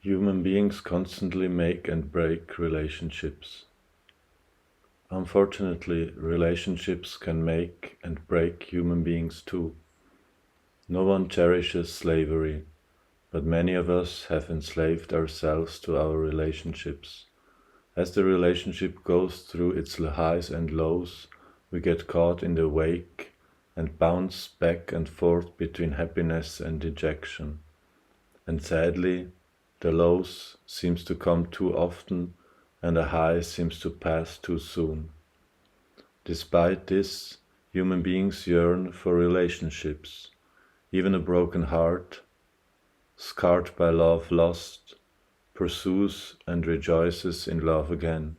Human beings constantly make and break relationships. Unfortunately, relationships can make and break human beings too. No one cherishes slavery, but many of us have enslaved ourselves to our relationships. As the relationship goes through its highs and lows, we get caught in the wake and bounce back and forth between happiness and dejection. And sadly, the lows seems to come too often and the high seems to pass too soon. Despite this, human beings yearn for relationships. Even a broken heart, scarred by love lost, pursues and rejoices in love again.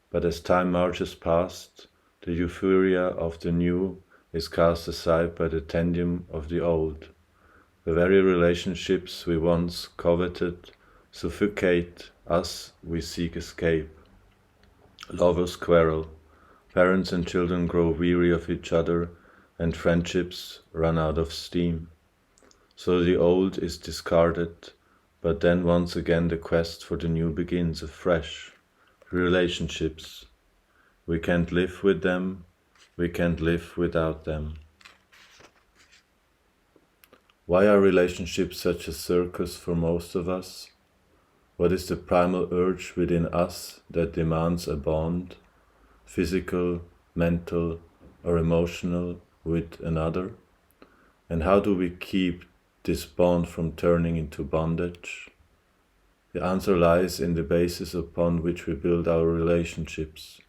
But as time marches past, the euphoria of the new is cast aside by the tedium of the old. The very relationships we once coveted suffocate us, we seek escape. Lovers quarrel, parents and children grow weary of each other, and friendships run out of steam. So the old is discarded, but then once again the quest for the new begins afresh. Relationships. We can't live with them, we can't live without them. Why are relationships such a circus for most of us? What is the primal urge within us that demands a bond, physical, mental, or emotional, with another? And how do we keep this bond from turning into bondage? The answer lies in the basis upon which we build our relationships.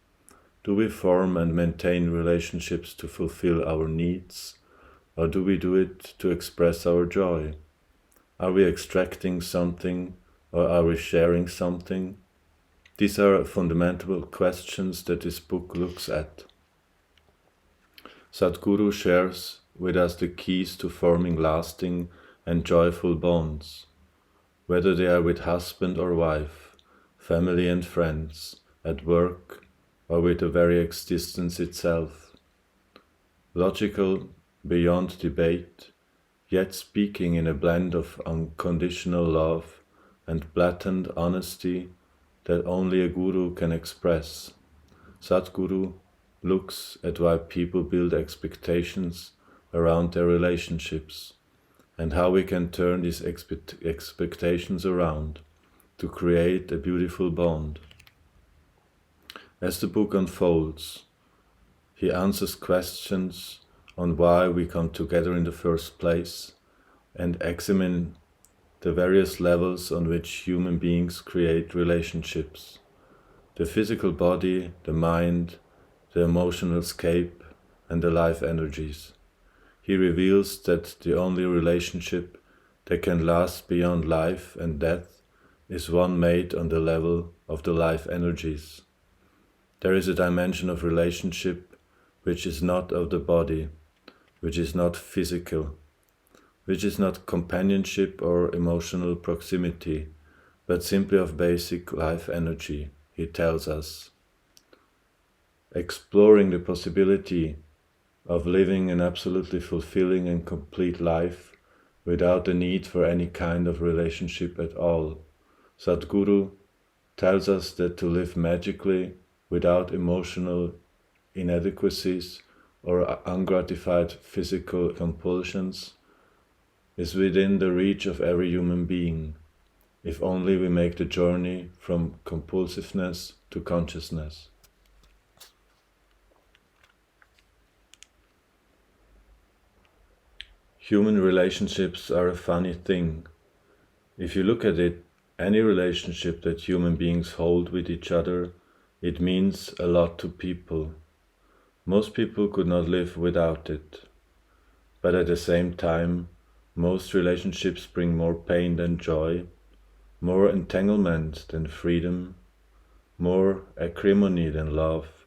Do we form and maintain relationships to fulfill our needs, or do we do it to express our joy? Are we extracting something, or are we sharing something? These are fundamental questions that this book looks at. Sadhguru shares with us the keys to forming lasting and joyful bonds, whether they are with husband or wife, family and friends, at work, or with the very existence itself. Logical, beyond debate, yet speaking in a blend of unconditional love and blatant honesty that only a guru can express. Sadhguru looks at why people build expectations around their relationships and how we can turn these expectations around to create a beautiful bond. As the book unfolds, he answers questions on why we come together in the first place and examine the various levels on which human beings create relationships: the physical body, the mind, the emotional scape, and the life energies. He reveals that the only relationship that can last beyond life and death is one made on the level of the life energies. There is a dimension of relationship which is not of the body, which is not physical, which is not companionship or emotional proximity, but simply of basic life energy, he tells us. Exploring the possibility of living an absolutely fulfilling and complete life without the need for any kind of relationship at all. Sadhguru tells us that to live magically without emotional inadequacies or ungratified physical compulsions is within the reach of every human being, if only we make the journey from compulsiveness to consciousness. Human relationships are a funny thing. If you look at it, any relationship that human beings hold with each other, it means a lot to people. Most people could not live without it. But at the same time, most relationships bring more pain than joy, more entanglement than freedom, more acrimony than love.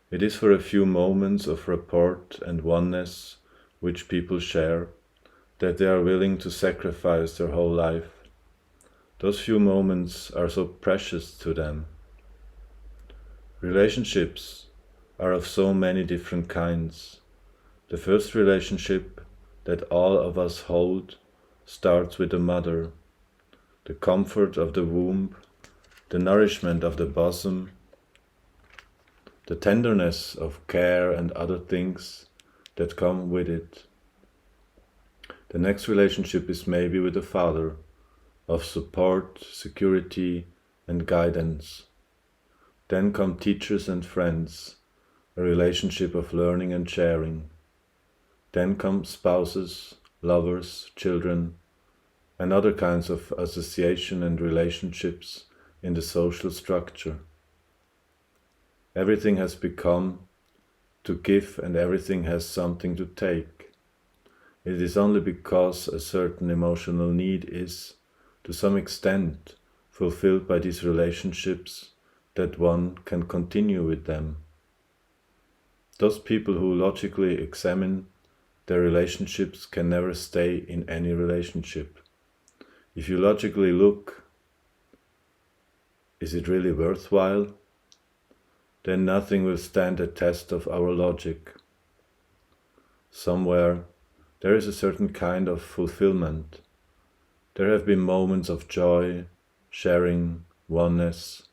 It is for a few moments of rapport and oneness which people share, that they are willing to sacrifice their whole life. Those few moments are so precious to them. Relationships are of so many different kinds. The first relationship that all of us hold starts with a mother. the comfort of the womb, the nourishment of the bosom, the tenderness of care and other things that come with it. The next relationship is maybe with a father, of support, security, and guidance. Then come teachers and friends, a relationship of learning and sharing. Then come spouses, lovers, children, and other kinds of association and relationships in the social structure. Everything has become to give and everything has something to take. It is only because a certain emotional need is, to some extent, fulfilled by these relationships that one can continue with them. Those people who logically examine their relationships can never stay in any relationship. If you logically look, is it really worthwhile? Then nothing will stand the test of our logic. Somewhere there is a certain kind of fulfillment. There have been moments of joy, sharing, oneness,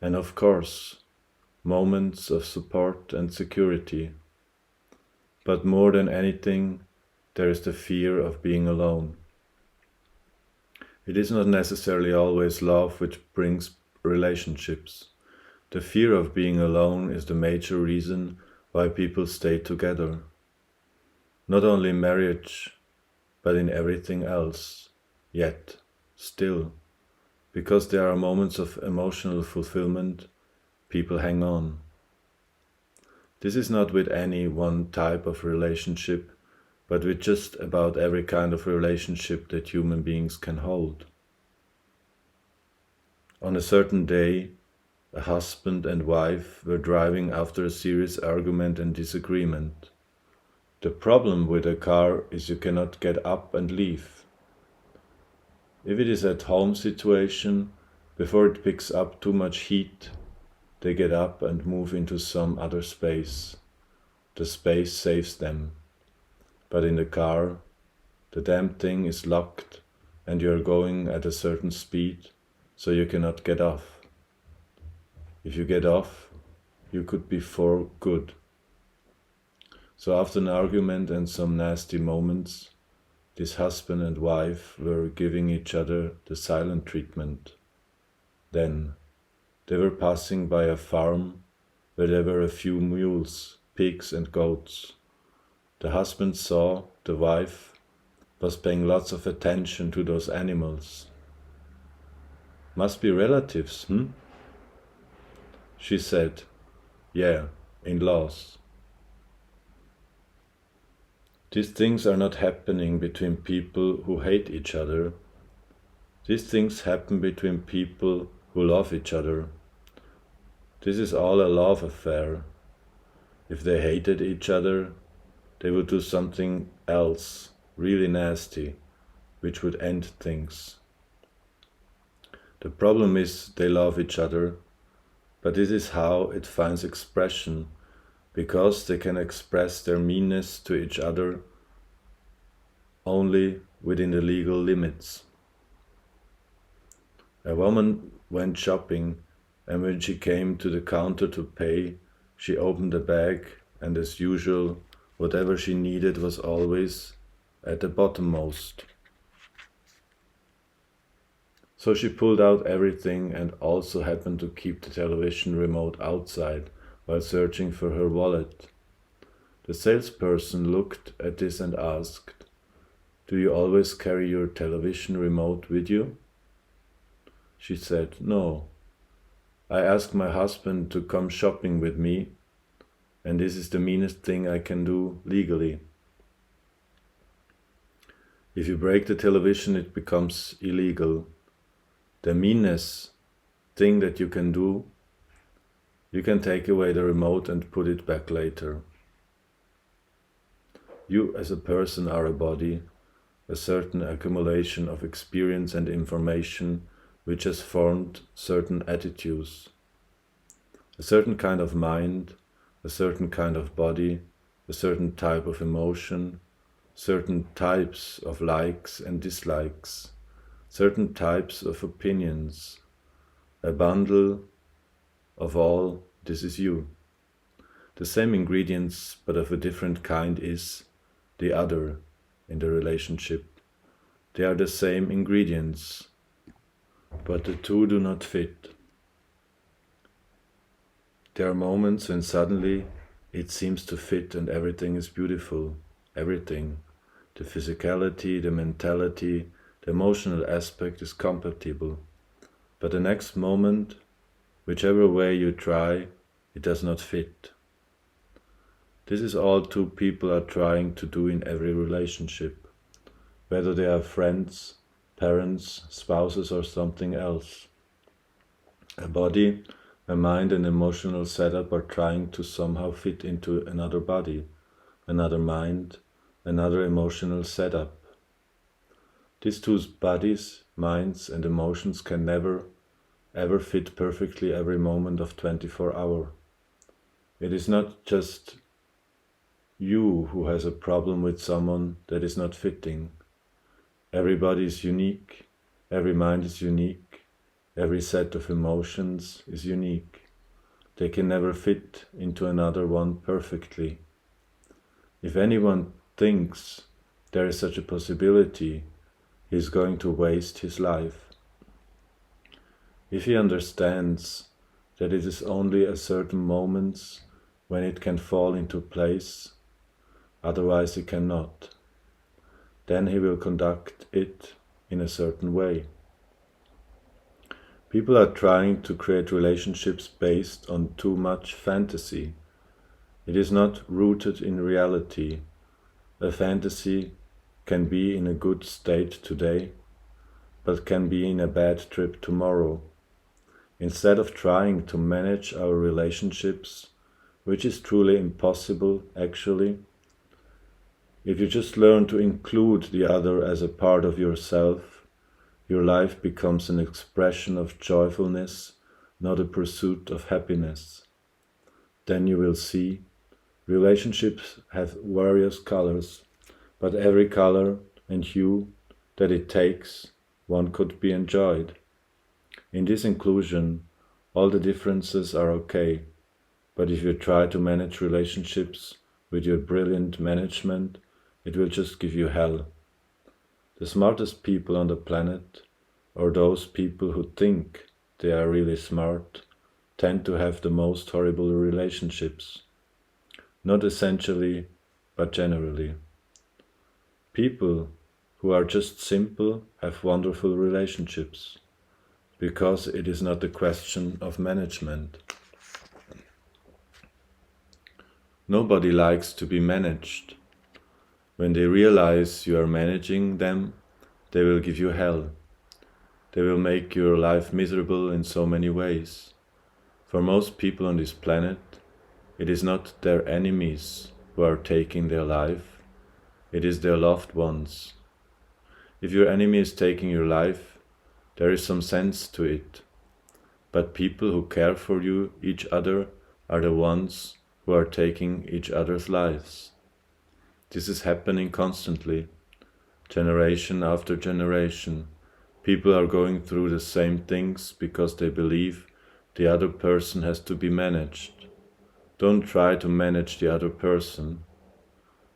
and of course, moments of support and security. But more than anything, there is the fear of being alone. It is not necessarily always love which brings relationships. The fear of being alone is the major reason why people stay together. Not only in marriage, but in everything else. Yet, still, because there are moments of emotional fulfillment, people hang on. This is not with any one type of relationship, but with just about every kind of relationship that human beings can hold. On a certain day, a husband and wife were driving after a serious argument and disagreement. The problem with a car is you cannot get up and leave. If it is at home situation, before it picks up too much heat, they get up and move into some other space. The space saves them. But in the car, the damn thing is locked and you are going at a certain speed, so you cannot get off. If you get off, you could be for good. So after an argument and some nasty moments, this husband and wife were giving each other the silent treatment. Then they were passing by a farm where there were a few mules, pigs and goats. The husband saw the wife was paying lots of attention to those animals. Must be relatives, She said, yeah, in-laws. These things are not happening between people who hate each other. These things happen between people who love each other. This is all a love affair. If they hated each other, they would do something else, really nasty, which would end things. The problem is they love each other, but this is how it finds expression, because they can express their meanness to each other only within the legal limits. A woman went shopping, and when she came to the counter to pay, she opened the bag, and as usual, whatever she needed was always at the bottommost. So she pulled out everything and also happened to keep the television remote outside while searching for her wallet. The salesperson looked at this and asked, "Do you always carry your television remote with you?" She said, "No. I asked my husband to come shopping with me, and this is the meanest thing I can do legally." If you break the television, it becomes illegal. The meanest thing that you can do, you can take away the remote and put it back later. You as a person are a body, a certain accumulation of experience and information which has formed certain attitudes. A certain kind of mind, a certain kind of body, a certain type of emotion, certain types of likes and dislikes. certain types of opinions, a bundle of all, this is you. The same ingredients, but of a different kind is the other in the relationship. They are the same ingredients, but the two do not fit. There are moments when suddenly it seems to fit and everything is beautiful. Everything. The physicality, the mentality, the emotional aspect is compatible. But the next moment, whichever way you try, it does not fit. This is all two people are trying to do in every relationship, whether they are friends, parents, spouses, or something else. A body, a mind, and emotional setup are trying to somehow fit into another body, another mind, another emotional setup. These two bodies, minds, and emotions can never, ever fit perfectly every moment of 24 hours. It is not just you who has a problem with someone that is not fitting. Everybody is unique, every mind is unique, every set of emotions is unique. They can never fit into another one perfectly. If anyone thinks there is such a possibility, he is going to waste his life. If he understands that it is only at certain moments when it can fall into place, otherwise he cannot, then he will conduct it in a certain way. People are trying to create relationships based on too much fantasy. It is not rooted in reality. A fantasy can be in a good state today, but can be in a bad trip tomorrow. Instead of trying to manage our relationships, which is truly impossible actually, if you just learn to include the other as a part of yourself, your life becomes an expression of joyfulness, not a pursuit of happiness. Then you will see relationships have various colors, but every color and hue that it takes, one could be enjoyed. In this inclusion, all the differences are okay, but if you try to manage relationships with your brilliant management, it will just give you hell. The smartest people on the planet, or those people who think they are really smart, tend to have the most horrible relationships. Not essentially, but generally. People who are just simple have wonderful relationships, because it is not a question of management. Nobody likes to be managed. When they realize you are managing them, they will give you hell. They will make your life miserable in so many ways. For most people on this planet, it is not their enemies who are taking their life, it is their loved ones. If your enemy is taking your life, there is some sense to it. But people who care for you, each other, are the ones who are taking each other's lives. This is happening constantly, generation after generation. People are going through the same things because they believe the other person has to be managed. Don't try to manage the other person.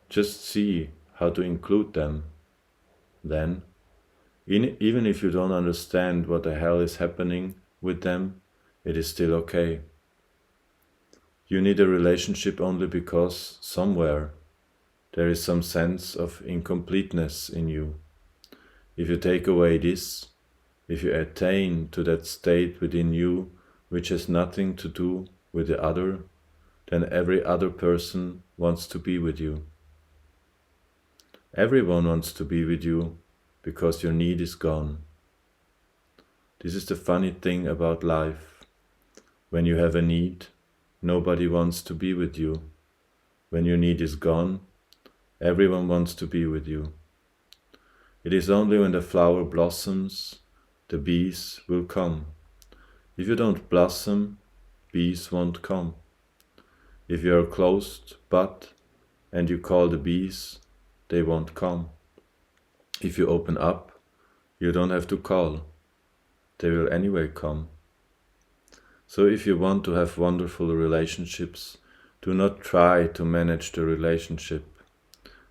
Just see how to include them. Then, even if you don't understand what the hell is happening with them, it is still okay. You need a relationship only because somewhere there is some sense of incompleteness in you. If you take away this, if you attain to that state within you which has nothing to do with the other, then every other person wants to be with you. Everyone wants to be with you because your need is gone. This is the funny thing about life. When you have a need, nobody wants to be with you. When your need is gone, everyone wants to be with you. It is only when the flower blossoms, the bees will come. If you don't blossom, bees won't come. If you are closed but and you call the bees, they won't come. If you open up, You don't have to call. They will anyway come. So if you want to have wonderful relationships, do not try to manage the relationship.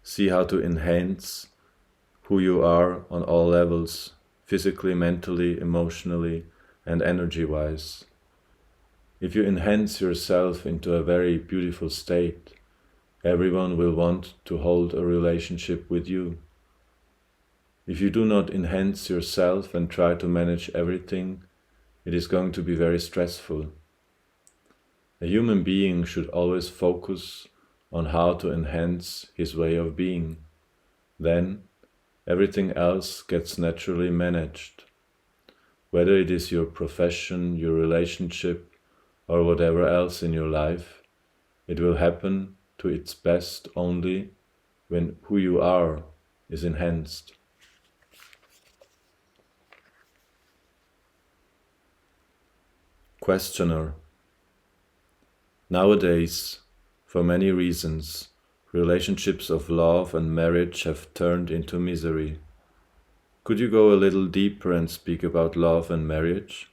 See how to enhance who you are on all levels, physically, mentally, emotionally, and energy-wise. If you enhance yourself into a very beautiful state, everyone will want to hold a relationship with you. If you do not enhance yourself and try to manage everything, it is going to be very stressful. A human being should always focus on how to enhance his way of being. Then, everything else gets naturally managed. Whether it is your profession, your relationship, or whatever else in your life, it will happen to its best only when who you are is enhanced. Questioner. Nowadays, for many reasons, relationships of love and marriage have turned into misery. Could you go a little deeper and speak about love and marriage?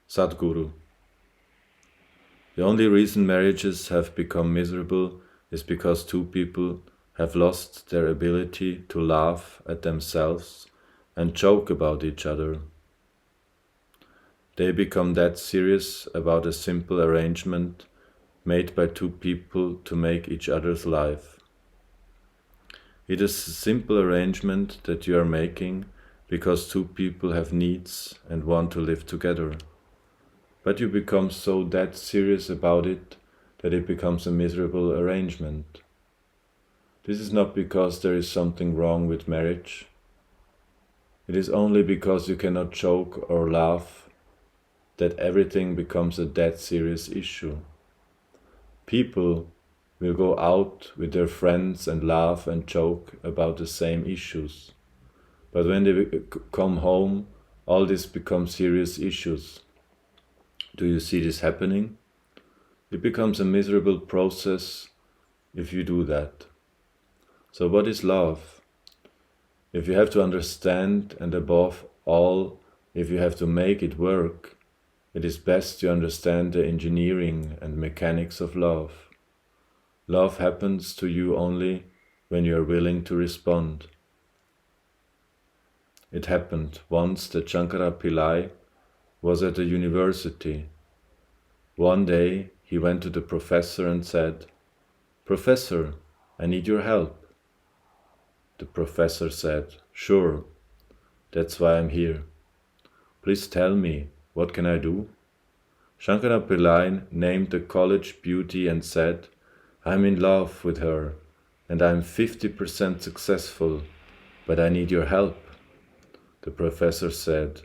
Sadhguru. The only reason marriages have become miserable is because two people have lost their ability to laugh at themselves and joke about each other. They become that serious about a simple arrangement made by two people to make each other's life. It is a simple arrangement that you are making because two people have needs and want to live together. But you become so that serious about it that it becomes a miserable arrangement. This is not because there is something wrong with marriage. It is only because you cannot joke or laugh that everything becomes a dead serious issue. People will go out with their friends and laugh and joke about the same issues. But when they come home, all this becomes serious issues. Do you see this happening? It becomes a miserable process if you do that. So what is love? If you have to understand, and above all, if you have to make it work, it is best to understand the engineering and mechanics of love. Love happens to you only when you are willing to respond. It happened once that Shankara Pillai was at a university. One day he went to the professor and said, "Professor, I need your help." The professor said, "Sure, that's why I'm here. Please tell me, what can I do?" Shankara Pillai named the college beauty and said, "I'm in love with her and I'm 50% successful, but I need your help." The professor said,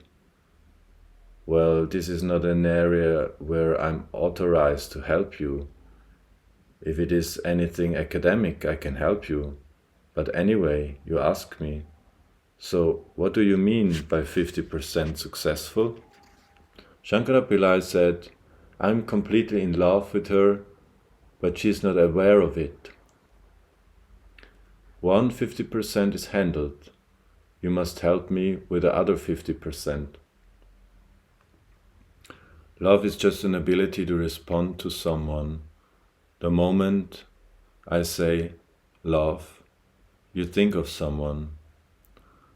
"Well, this is not an area where I'm authorized to help you. If it is anything academic, I can help you. But anyway, you ask me. So, what do you mean by 50% successful?" Shankara Pillai said, "I'm completely in love with her, but she's not aware of it. 50% is handled. You must help me with the other 50%. Love is just an ability to respond to someone. The moment I say love, you think of someone.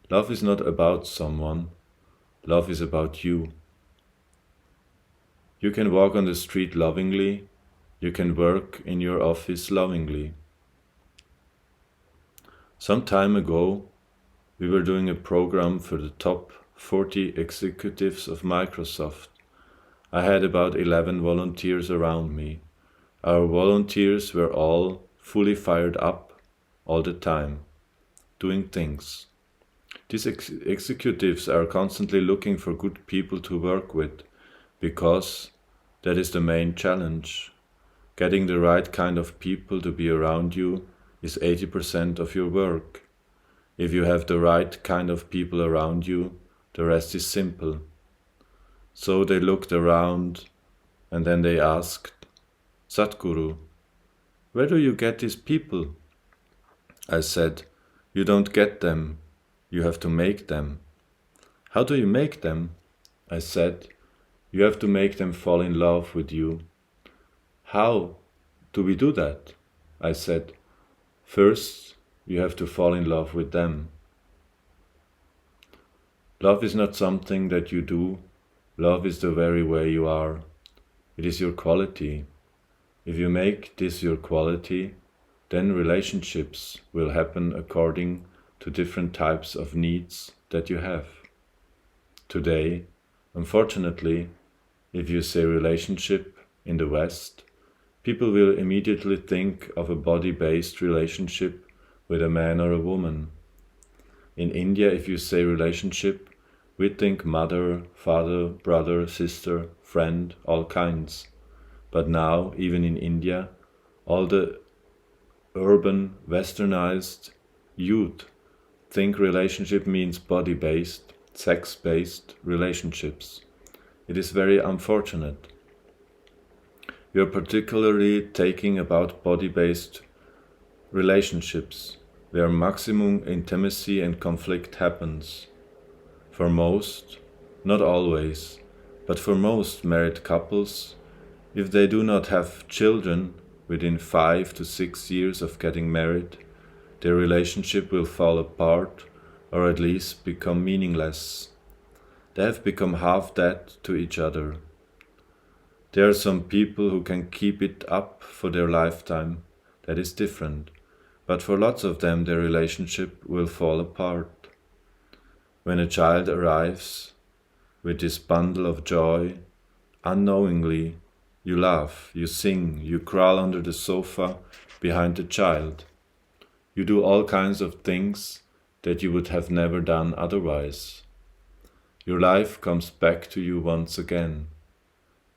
Love is not about someone. Love is about you. You can walk on the street lovingly. You can work in your office lovingly. Some time ago, we were doing a program for the top 40 executives of Microsoft. I had about 11 volunteers around me. Our volunteers were all fully fired up all the time, doing things. These executives are constantly looking for good people to work with, because that is the main challenge. Getting the right kind of people to be around you is 80% of your work. If you have the right kind of people around you, the rest is simple. So they looked around and then they asked, "Sadhguru, where do you get these people?" I said, "You don't get them, You have to make them. How do you make them? I said, you have to make them fall in love with you. How do we do that? I said, first, you have to fall in love with them. Love is not something that you do. Love is the very way you are. It is your quality. If you make this your quality, then relationships will happen according to different types of needs that you have. Today, unfortunately, if you say relationship in the West, people will immediately think of a body-based relationship with a man or a woman. In India, if you say relationship, we think mother, father, brother, sister, friend, all kinds. But now, even in India, all the urban, westernized youth think relationship means body-based, sex-based relationships. It is very unfortunate. We are particularly taking about body-based relationships, where maximum intimacy and conflict happens. For most, not always, but for most married couples, if they do not have children within 5 to 6 years of getting married, their relationship will fall apart or at least become meaningless. They have become half dead to each other. There are some people who can keep it up for their lifetime. That is different. But for lots of them, their relationship will fall apart. When a child arrives with this bundle of joy, unknowingly, you laugh, you sing, you crawl under the sofa behind the child. You do all kinds of things that you would have never done otherwise. Your life comes back to you once again.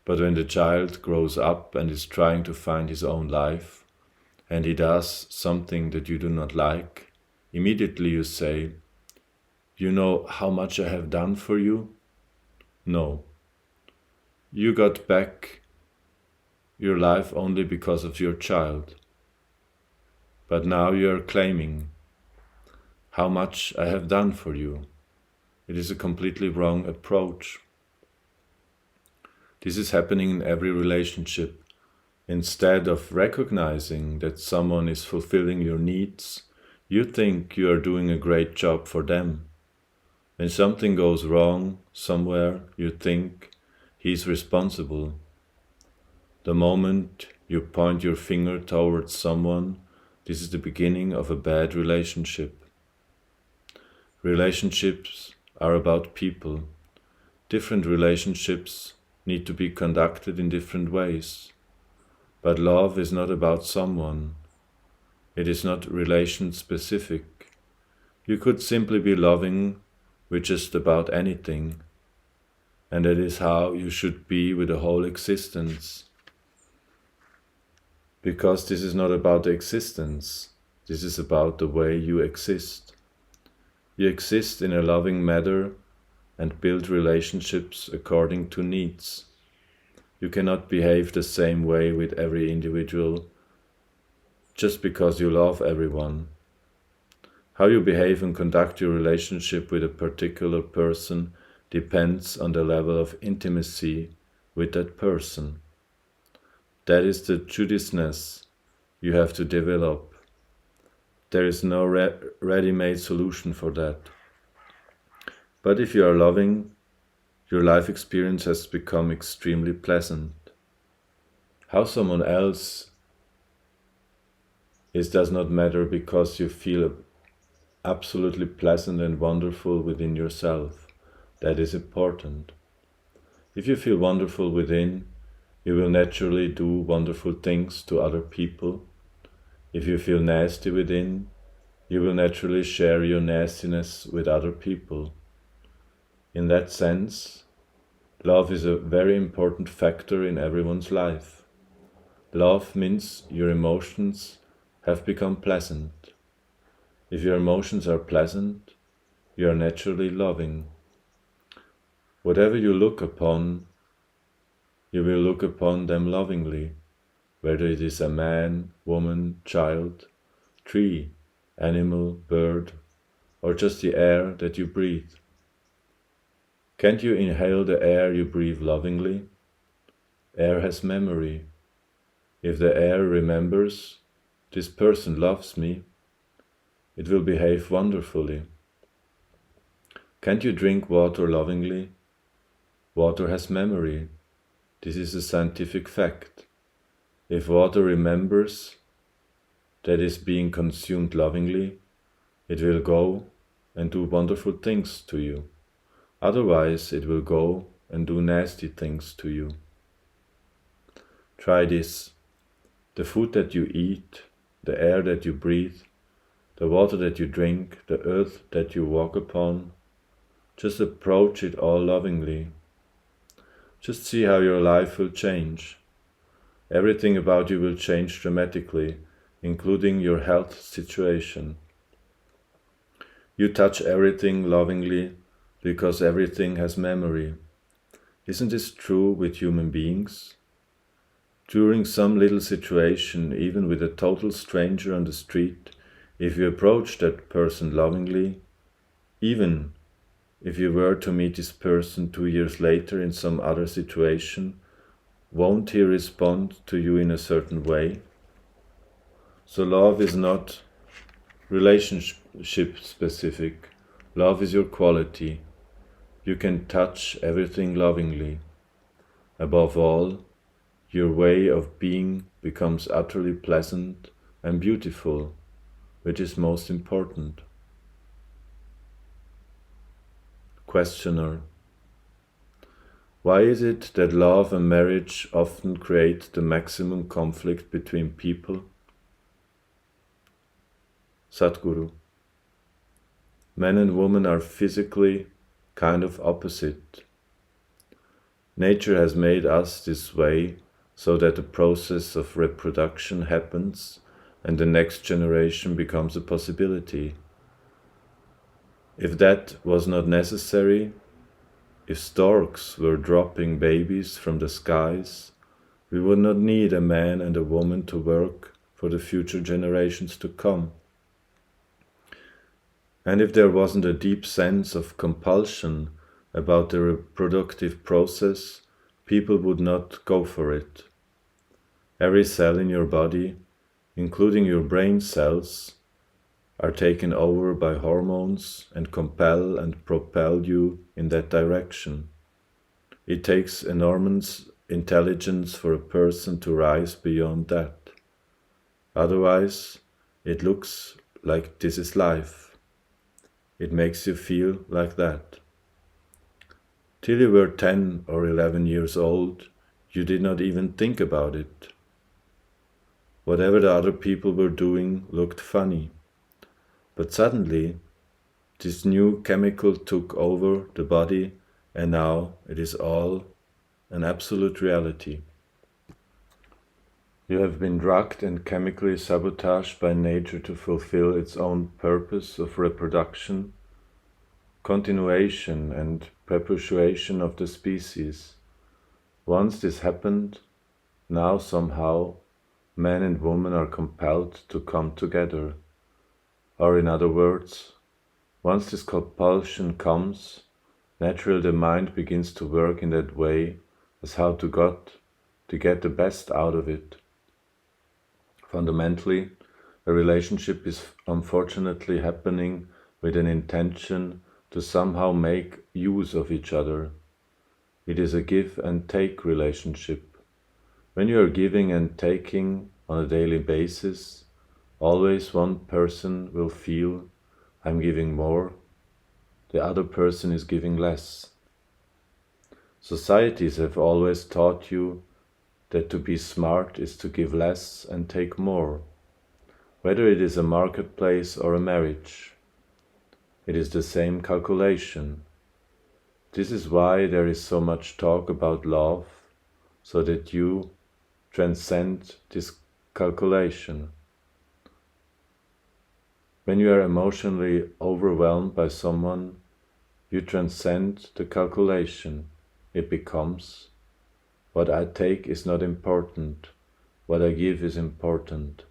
But when the child grows up and is trying to find his own life, and he does something that you do not like, immediately you say, "You know how much I have done for you?" No. You got back your life only because of your child. But now you are claiming, "How much I have done for you." It is a completely wrong approach. This is happening in every relationship. Instead of recognizing that someone is fulfilling your needs, you think you are doing a great job for them. When something goes wrong somewhere, you think he's responsible. The moment you point your finger towards someone, this is the beginning of a bad relationship. Relationships are about people. Different relationships need to be conducted in different ways. But love is not about someone. It is not relation-specific. You could simply be loving with just about anything, and that is how you should be with the whole existence. Because this is not about the existence, this is about the way you exist. You exist in a loving manner and build relationships according to needs. You cannot behave the same way with every individual just because you love everyone. How you behave and conduct your relationship with a particular person depends on the level of intimacy with that person. That is the judiciousness you have to develop. There is no ready-made solution for that. But if you are loving, your life experience has become extremely pleasant. How someone else is does not matter because you feel absolutely pleasant and wonderful within yourself. That is important. If you feel wonderful within, you will naturally do wonderful things to other people. If you feel nasty within, you will naturally share your nastiness with other people. In that sense, love is a very important factor in everyone's life. Love means your emotions have become pleasant. If your emotions are pleasant, you are naturally loving. Whatever you look upon, you will look upon them lovingly, whether it is a man, woman, child, tree, animal, bird, or just the air that you breathe? Can't you inhale the air you breathe lovingly? Air has memory. If the air remembers, this person loves me, it will behave wonderfully. Can't you drink water lovingly? Water has memory. This is a scientific fact. If water remembers that is being consumed lovingly, it will go and do wonderful things to you. Otherwise, it will go and do nasty things to you. Try this. The food that you eat, the air that you breathe, the water that you drink, the earth that you walk upon, just approach it all lovingly. Just see how your life will change. Everything about you will change dramatically, including your health situation. You touch everything lovingly because everything has memory. Isn't this true with human beings? During some little situation, even with a total stranger on the street, if you approach that person lovingly, even if you were to meet this person 2 years later in some other situation, won't he respond to you in a certain way? So love is not relationship specific. Love is your quality. You can touch everything lovingly. Above all, your way of being becomes utterly pleasant and beautiful, which is most important. Questioner: why is it that love and marriage often create the maximum conflict between people? Sadhguru: men and women are physically kind of opposite. Nature has made us this way so that the process of reproduction happens and the next generation becomes a possibility. If that was not necessary, if storks were dropping babies from the skies, we would not need a man and a woman to work for the future generations to come. And if there wasn't a deep sense of compulsion about the reproductive process, people would not go for it. Every cell in your body, including your brain cells, are taken over by hormones and compel and propel you in that direction. It takes enormous intelligence for a person to rise beyond that. Otherwise, it looks like this is life. It makes you feel like that. Till you were 10 or 11 years old, you did not even think about it. Whatever the other people were doing looked funny. But suddenly, this new chemical took over the body, and now it is all an absolute reality. You have been drugged and chemically sabotaged by nature to fulfill its own purpose of reproduction, continuation and perpetuation of the species. Once this happened, now somehow man and woman are compelled to come together. Or in other words, once this compulsion comes, naturally the mind begins to work in that way as how to get the best out of it. Fundamentally, a relationship is unfortunately happening with an intention to somehow make use of each other. It is a give and take relationship. When you are giving and taking on a daily basis, always one person will feel, I'm giving more, the other person is giving less. Societies have always taught you that to be smart is to give less and take more, whether it is a marketplace or a marriage. It is the same calculation. This is why there is so much talk about love, so that you transcend this calculation. When you are emotionally overwhelmed by someone, you transcend the calculation. It becomes, what I take is not important, what I give is important.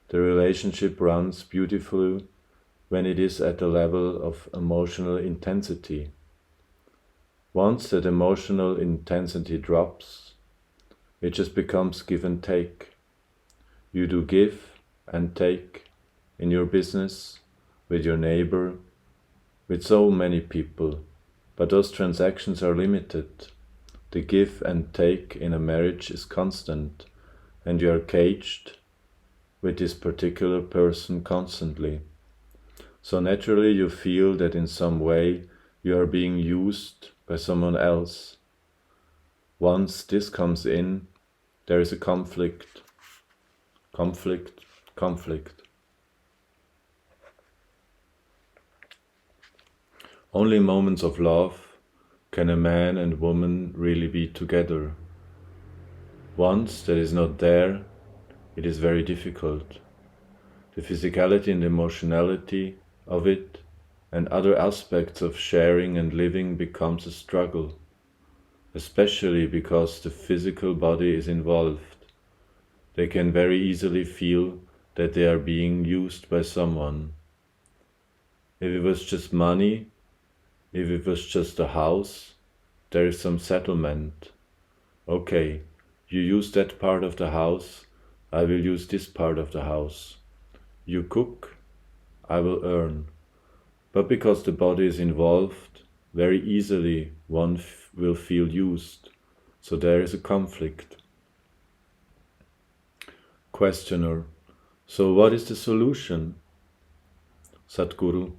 The relationship runs beautifully when it is at the level of emotional intensity. Once that emotional intensity drops, it just becomes give and take. You do give and take in your business, with your neighbor, with so many people, but those transactions are limited. The give and take in a marriage is constant, and you are caged with this particular person constantly. So naturally you feel that in some way you are being used by someone else. Once this comes in, there is a conflict. Only in moments of love can a man and woman really be together. Once that is not there, it is very difficult. The physicality and emotionality of it and other aspects of sharing and living becomes a struggle, especially because the physical body is involved. They can very easily feel that they are being used by someone. If it was just money, if it was just a house, there is some settlement. Okay, you use that part of the house, I will use this part of the house. You cook, I will earn. But because the body is involved, very easily one will feel used. So there is a conflict. Questioner: so what is the solution? Sadhguru: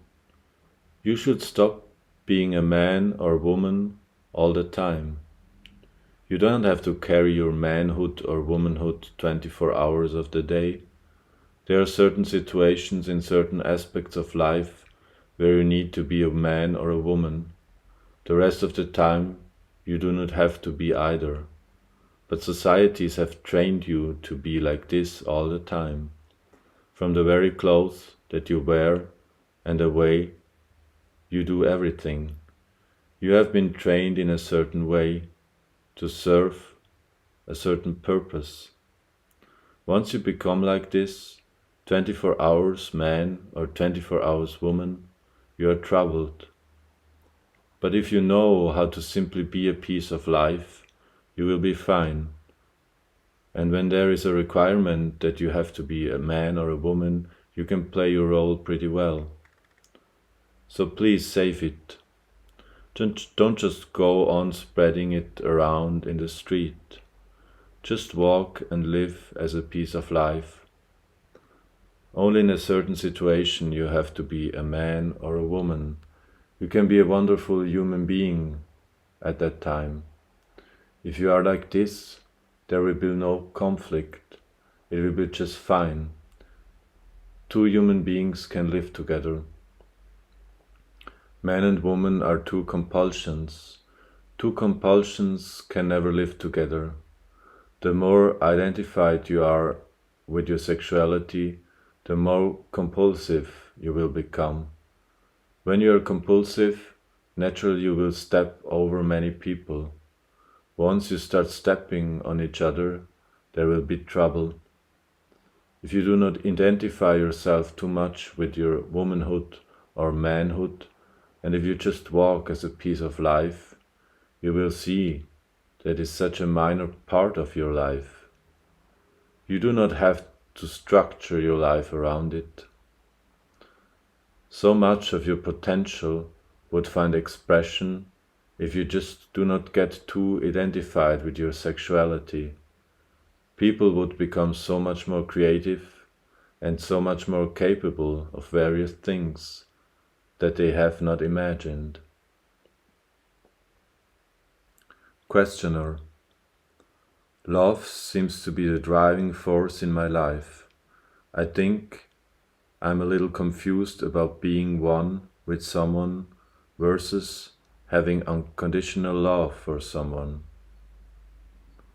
you should stop being a man or woman all the time. You don't have to carry your manhood or womanhood 24 hours of the day. There are certain situations in certain aspects of life where you need to be a man or a woman. The rest of the time you do not have to be either. But societies have trained you to be like this all the time, from the very clothes that you wear and the way you do everything. You have been trained in a certain way to serve a certain purpose. Once you become like this, 24 hours man or 24 hours woman, you are troubled. But if you know how to simply be a piece of life, you will be fine. And when there is a requirement that you have to be a man or a woman, you can play your role pretty well. So please save it. Don't just go on spreading it around in the street. Just walk and live as a piece of life. Only in a certain situation you have to be a man or a woman. You can be a wonderful human being at that time. If you are like this, there will be no conflict. It will be just fine. Two human beings can live together. Man and woman are two compulsions. Two compulsions can never live together. The more identified you are with your sexuality, the more compulsive you will become. When you are compulsive, naturally you will step over many people. Once you start stepping on each other, there will be trouble. If you do not identify yourself too much with your womanhood or manhood, and if you just walk as a piece of life, you will see that is such a minor part of your life. You do not have to structure your life around it. So much of your potential would find expression if you just do not get too identified with your sexuality. People would become so much more creative and so much more capable of various things that they have not imagined. Questioner: love seems to be the driving force in my life. I think I'm a little confused about being one with someone versus having unconditional love for someone.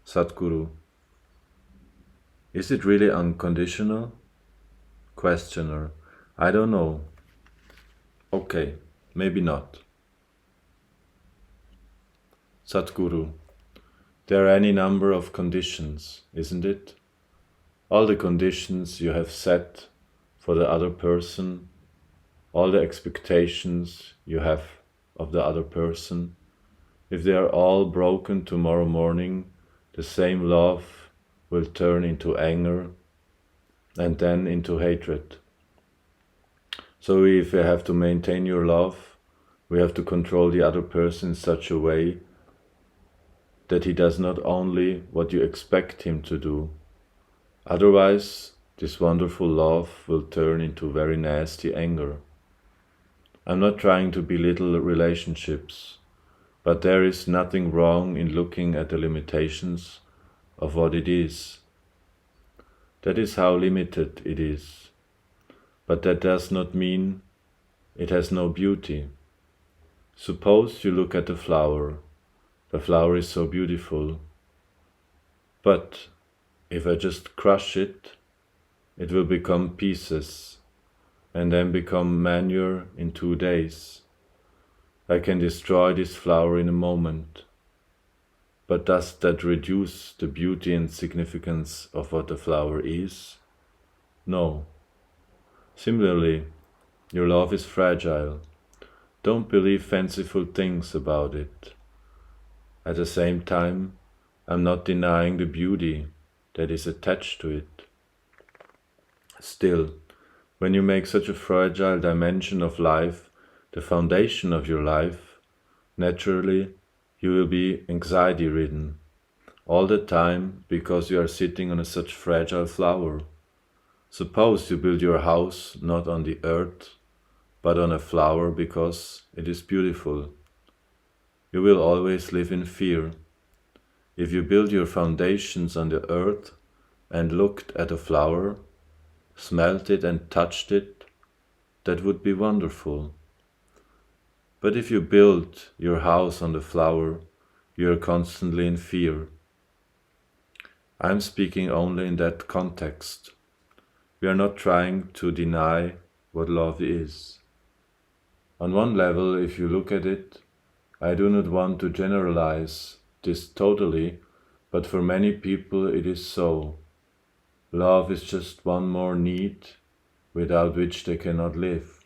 Sadhguru: is it really unconditional? Questioner: I don't know. Okay, maybe not. Sadhguru: there are any number of conditions, isn't it? All the conditions you have set for the other person all the expectations you have of the other person, if they are all broken tomorrow morning, the same love will turn into anger and then into hatred. So if you have to maintain your love, we have to control the other person in such a way that he does not only what you expect him to do. Otherwise, this wonderful love will turn into very nasty anger. I'm not trying to belittle relationships, but there is nothing wrong in looking at the limitations of what it is. That is how limited it is. But that does not mean it has no beauty. Suppose you look at the flower. The flower is so beautiful. But if I just crush it, it will become pieces and then become manure in 2 days. I can destroy this flower in a moment. But does that reduce the beauty and significance of what the flower is? No. Similarly, your love is fragile. Don't believe fanciful things about it. At the same time, I'm not denying the beauty that is attached to it. Still, when you make such a fragile dimension of life the foundation of your life, naturally you will be anxiety-ridden all the time because you are sitting on such fragile flower. Suppose you build your house not on the earth, but on a flower because it is beautiful. You will always live in fear. If you build your foundations on the earth and looked at a flower, smelt it and touched it, that would be wonderful. But if you build your house on the flower, you are constantly in fear. I'm speaking only in that context. We are not trying to deny what love is. On one level, if you look at it, I do not want to generalize this totally, but for many people it is so. Love is just one more need without which they cannot live.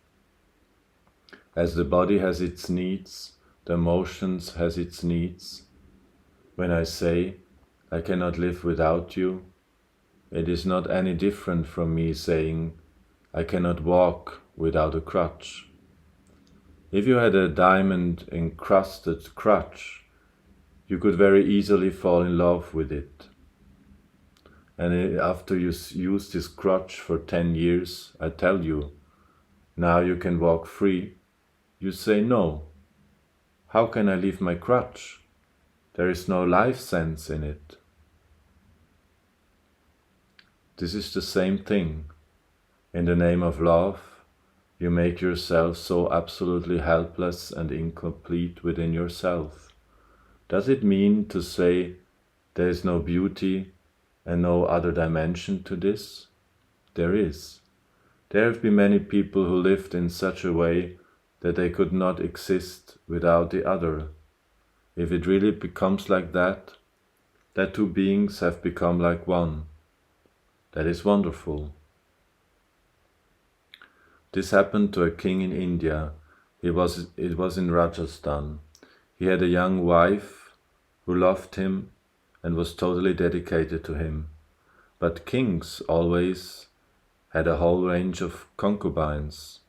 As the body has its needs, the emotions has its needs. When I say, I cannot live without you, it is not any different from me saying, I cannot walk without a crutch. If you had a diamond-encrusted crutch, you could very easily fall in love with it. And after you use this crutch for 10 years, I tell you, now you can walk free, you say no. How can I leave my crutch? There is no life sense in it. This is the same thing. In the name of love, you make yourself so absolutely helpless and incomplete within yourself. Does it mean to say there is no beauty and no other dimension to this? There is. There have been many people who lived in such a way that they could not exist without the other. If it really becomes like that two beings have become like one. That is wonderful. This happened to a king in India. It was in Rajasthan. He had a young wife who loved him and was totally dedicated to him. But kings always had a whole range of concubines.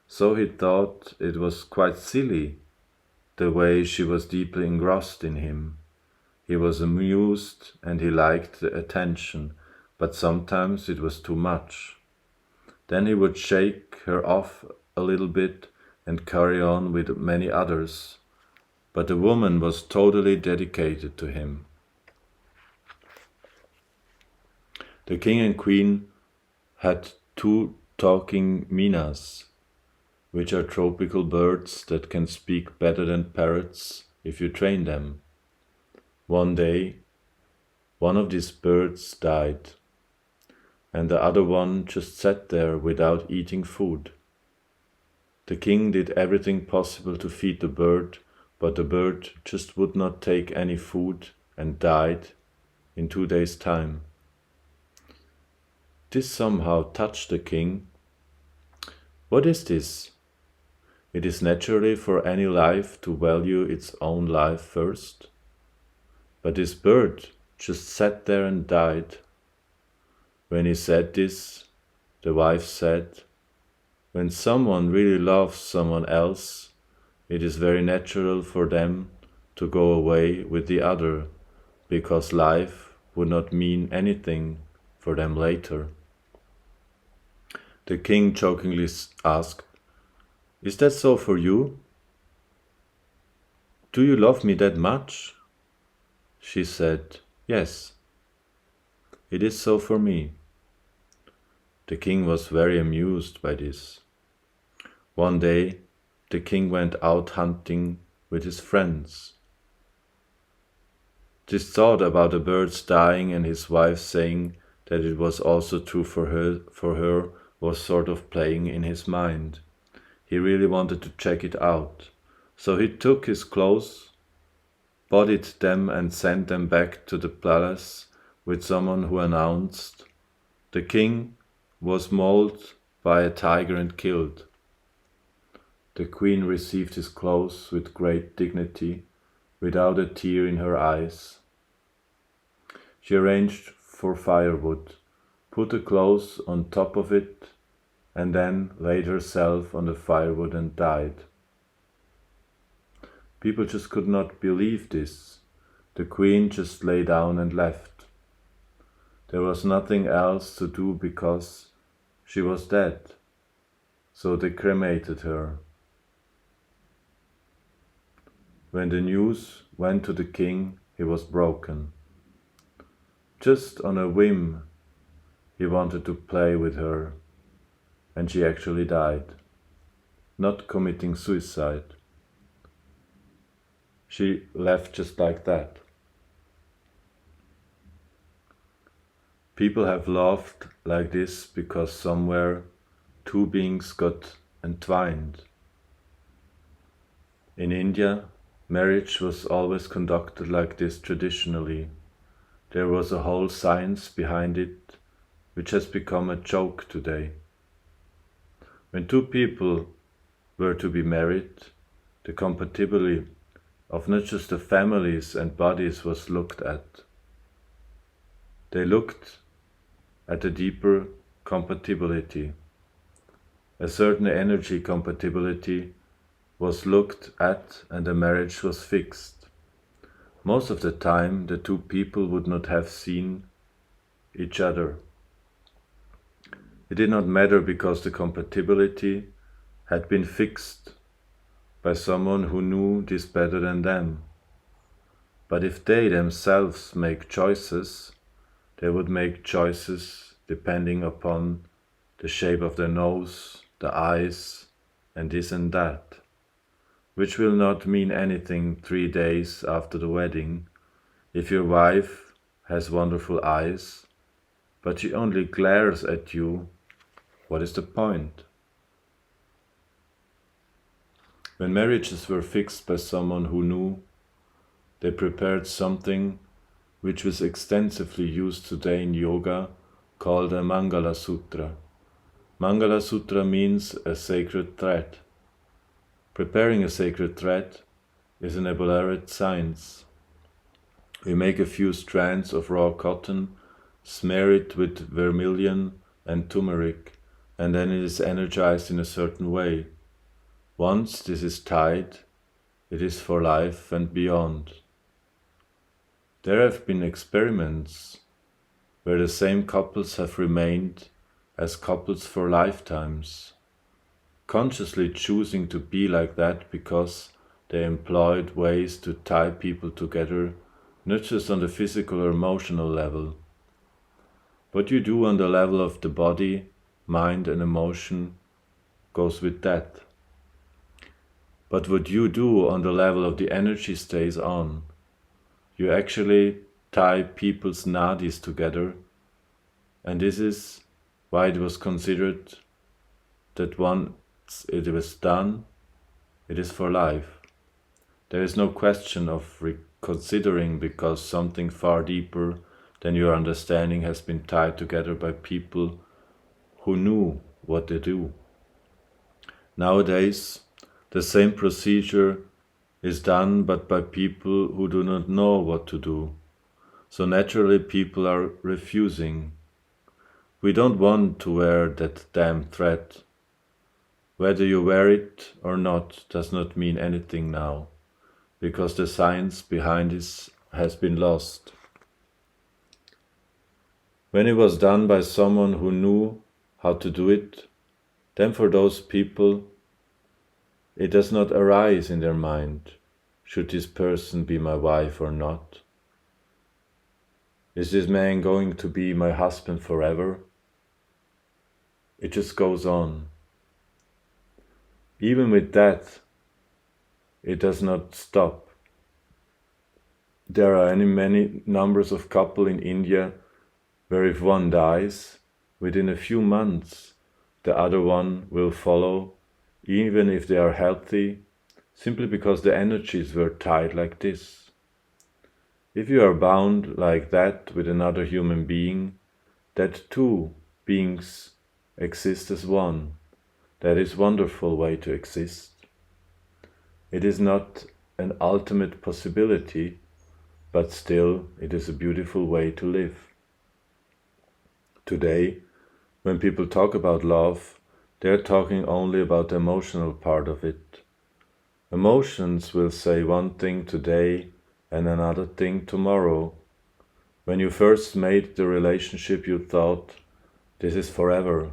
So he thought it was quite silly the way she was deeply engrossed in him. He was amused and he liked the attention, but sometimes it was too much. Then he would shake her off a little bit and carry on with many others. But the woman was totally dedicated to him. The king and queen had 2 talking minas, which are tropical birds that can speak better than parrots if you train them. One day, one of these birds died, and the other one just sat there without eating food. The king did everything possible to feed the bird, but the bird just would not take any food and died in 2 days' time. This somehow touched the king. What is this? It is naturally for any life to value its own life first. But this bird just sat there and died. When he said this, the wife said, "When someone really loves someone else, it is very natural for them to go away with the other, because life would not mean anything for them later." The king jokingly asked, "Is that so for you? Do you love me that much?" She said, "Yes, it is so for me." The king was very amused by this. One day, the king went out hunting with his friends. This thought about the birds dying and his wife saying that it was also true for her was sort of playing in his mind. He really wanted to check it out. So he took his clothes, bodied them and sent them back to the palace with someone who announced, "The king was mauled by a tiger and killed." The queen received his clothes with great dignity, without a tear in her eyes. She arranged for firewood, put the clothes on top of it, and then laid herself on the firewood and died. People just could not believe this. The queen just lay down and left. There was nothing else to do because she was dead, so they cremated her. When the news went to the king, he was broken. Just on a whim, he wanted to play with her, and she actually died, not committing suicide. She left just like that. People have loved like this because somewhere two beings got entwined. In India, marriage was always conducted like this traditionally. There was a whole science behind it, which has become a joke today. When two people were to be married, the compatibility of not just the families and bodies was looked at. They looked at the deeper compatibility. A certain energy compatibility was looked at and the marriage was fixed. Most of the time, the two people would not have seen each other. It did not matter because the compatibility had been fixed by someone who knew this better than them. But if they themselves make choices, they would make choices depending upon the shape of their nose, the eyes, and this and that, which will not mean anything 3 days after the wedding. If your wife has wonderful eyes, but she only glares at you, what is the point? When marriages were fixed by someone who knew, they prepared something which was extensively used today in yoga, called a Mangala Sutra. Mangala Sutra means a sacred thread. Preparing a sacred thread is an elaborate science. We make a few strands of raw cotton, smear it with vermilion and turmeric, and then it is energized in a certain way. Once this is tied, it is for life and beyond. There have been experiments where the same couples have remained as couples for lifetimes, consciously choosing to be like that because they employed ways to tie people together, not just on the physical or emotional level. What you do on the level of the body, mind and emotion goes with that. But what you do on the level of the energy stays on. You actually tie people's nadis together, and this is why it was considered that once it was done, it is for life. There is no question of reconsidering because something far deeper than your understanding has been tied together by people who knew what they do. Nowadays, The same procedure is done but by people who do not know what to do. So naturally people are refusing. We don't want to wear that damn thread. Whether you wear it or not does not mean anything now, because the science behind it has been lost. When it was done by someone who knew how to do it, then for those people, it does not arise in their mind, should this person be my wife or not? Is this man going to be my husband forever? It just goes on. Even with that, it does not stop. There are many numbers of couples in India where if one dies, within a few months, the other one will follow, even if they are healthy, simply because the energies were tied like this. If you are bound like that with another human being, that two beings exist as one. That is a wonderful way to exist. It is not an ultimate possibility, but still it is a beautiful way to live. Today, when people talk about love, they are talking only about the emotional part of it. Emotions will say one thing today and another thing tomorrow. When you first made the relationship, you thought, this is forever.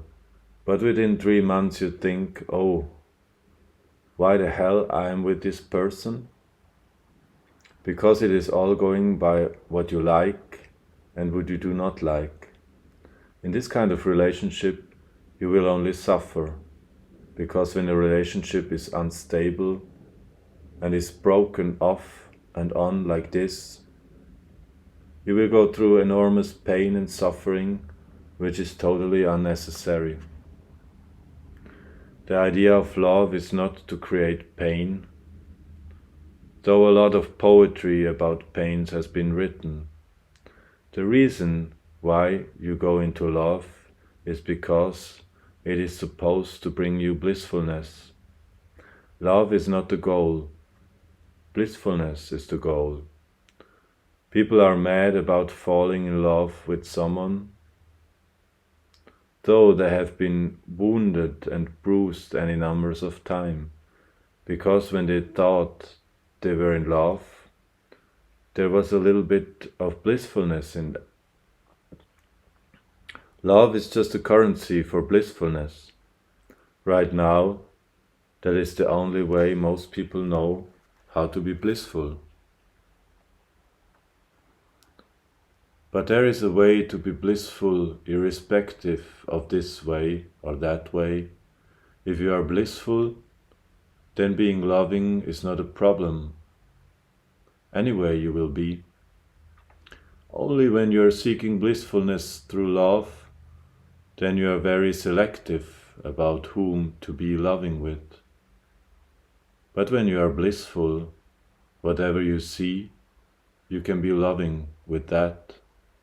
But within 3 months you think, oh, why the hell I am with this person? Because it is all going by what you like and what you do not like. In this kind of relationship, you will only suffer, because when a relationship is unstable and is broken off and on like this, you will go through enormous pain and suffering, which is totally unnecessary. The idea of love is not to create pain, though a lot of poetry about pains has been written. The reason why you go into love is because it is supposed to bring you blissfulness. Love is not the goal. Blissfulness is the goal. People are mad about falling in love with someone, though they have been wounded and bruised any numbers of time, because when they thought they were in love, there was a little bit of blissfulness in them. Love is just a currency for blissfulness. Right now, that is the only way most people know how to be blissful. But there is a way to be blissful irrespective of this way or that way. If you are blissful, then being loving is not a problem. Anyway you will be. Only when you are seeking blissfulness through love, then you are very selective about whom to be loving with. But when you are blissful, whatever you see, you can be loving with that.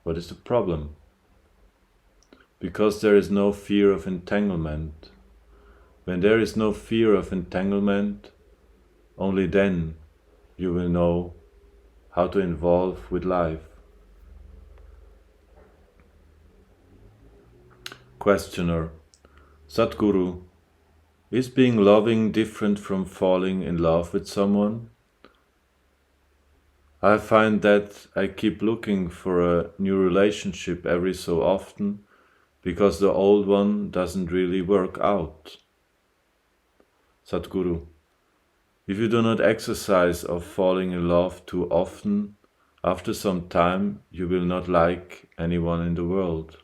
What is the problem? Because there is no fear of entanglement. When there is no fear of entanglement, only then you will know how to involve with life. Questioner: Sadhguru, is being loving different from falling in love with someone? I find that I keep looking for a new relationship every so often because the old one doesn't really work out. Sadhguru: if you do not exercise of falling in love too often, after some time you will not like anyone in the world.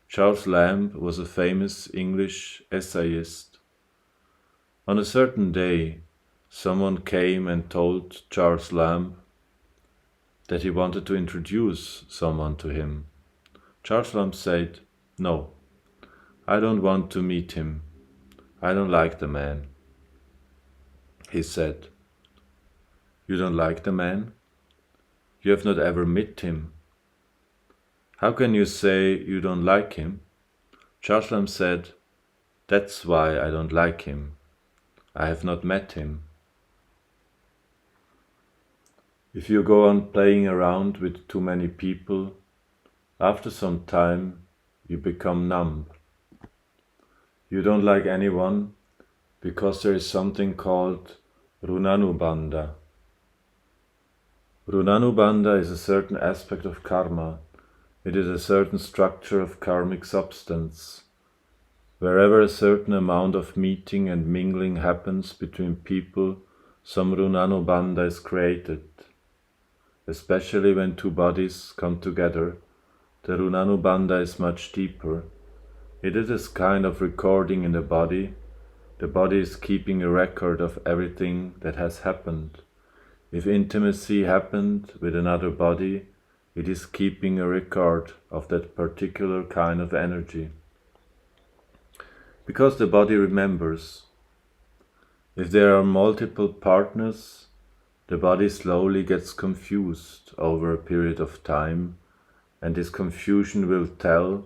Charles Lamb was a famous English essayist. On a certain day, someone came and told Charles Lamb that he wanted to introduce someone to him. Charles Lamb said, "No, I don't want to meet him. I don't like the man." He said, "You don't like the man? You have not ever met him. How can you say you don't like him?" Charles Lamb said, "That's why I don't like him. I have not met him. If you go on playing around with too many people, after some time you become numb. You don't like anyone because there is something called Runanubandha. Runanubandha is a certain aspect of karma. It is a certain structure of karmic substance. Wherever a certain amount of meeting and mingling happens between people, some Runanubandha is created. Especially when two bodies come together, the Runanubandha is much deeper. It is a kind of recording in the body. The body is keeping a record of everything that has happened. If intimacy happened with another body, it is keeping a record of that particular kind of energy. Because the body remembers. If there are multiple partners, the body slowly gets confused over a period of time, and this confusion will tell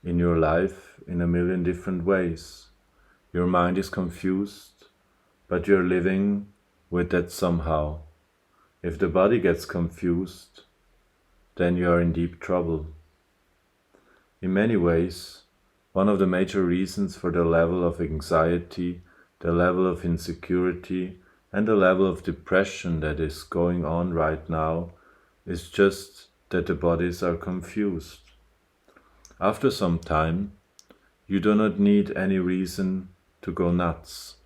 in your life in a million different ways. Your mind is confused, but you're living with that somehow. If the body gets confused, then you are in deep trouble. In many ways, one of the major reasons for the level of anxiety, the level of insecurity, and the level of depression that is going on right now is just that the bodies are confused. After some time, you do not need any reason to go nuts.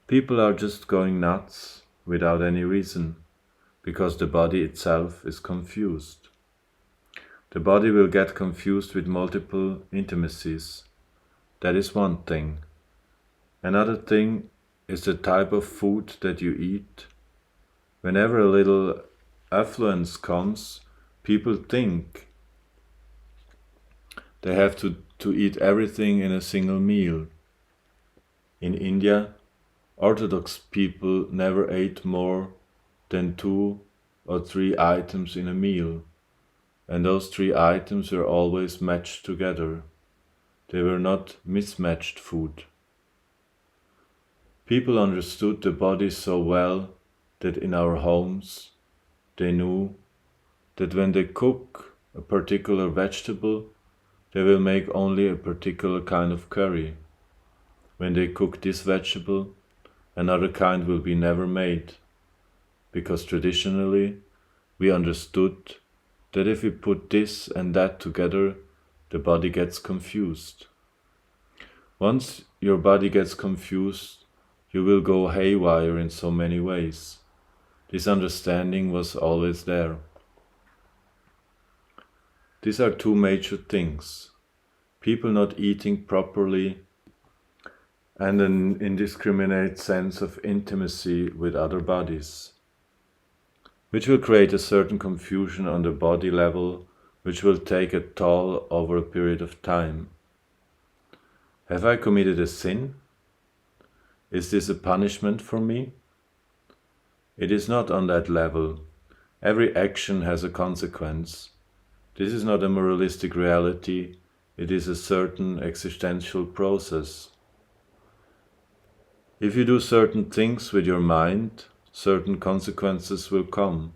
People are just going nuts without any reason, because the body itself is confused. The body will get confused with multiple intimacies. That is one thing. Another thing is the type of food that you eat. Whenever a little affluence comes, people think they have to eat everything in a single meal. In India, Orthodox people never ate more than 2 or 3 items in a meal, and those 3 items were always matched together. They were not mismatched food. People understood the body so well that in our homes they knew that when they cook a particular vegetable, they will make only a particular kind of curry. When they cook this vegetable, another kind will be never made, because traditionally we understood that if we put this and that together, the body gets confused. Once your body gets confused, you will go haywire in so many ways. This understanding was always there. These are 2 major things: people not eating properly and an indiscriminate sense of intimacy with other bodies, which will create a certain confusion on the body level, which will take a toll over a period of time. Have I committed a sin? Is this a punishment for me? It is not on that level. Every action has a consequence. This is not a moralistic reality, it is a certain existential process. If you do certain things with your mind, certain consequences will come.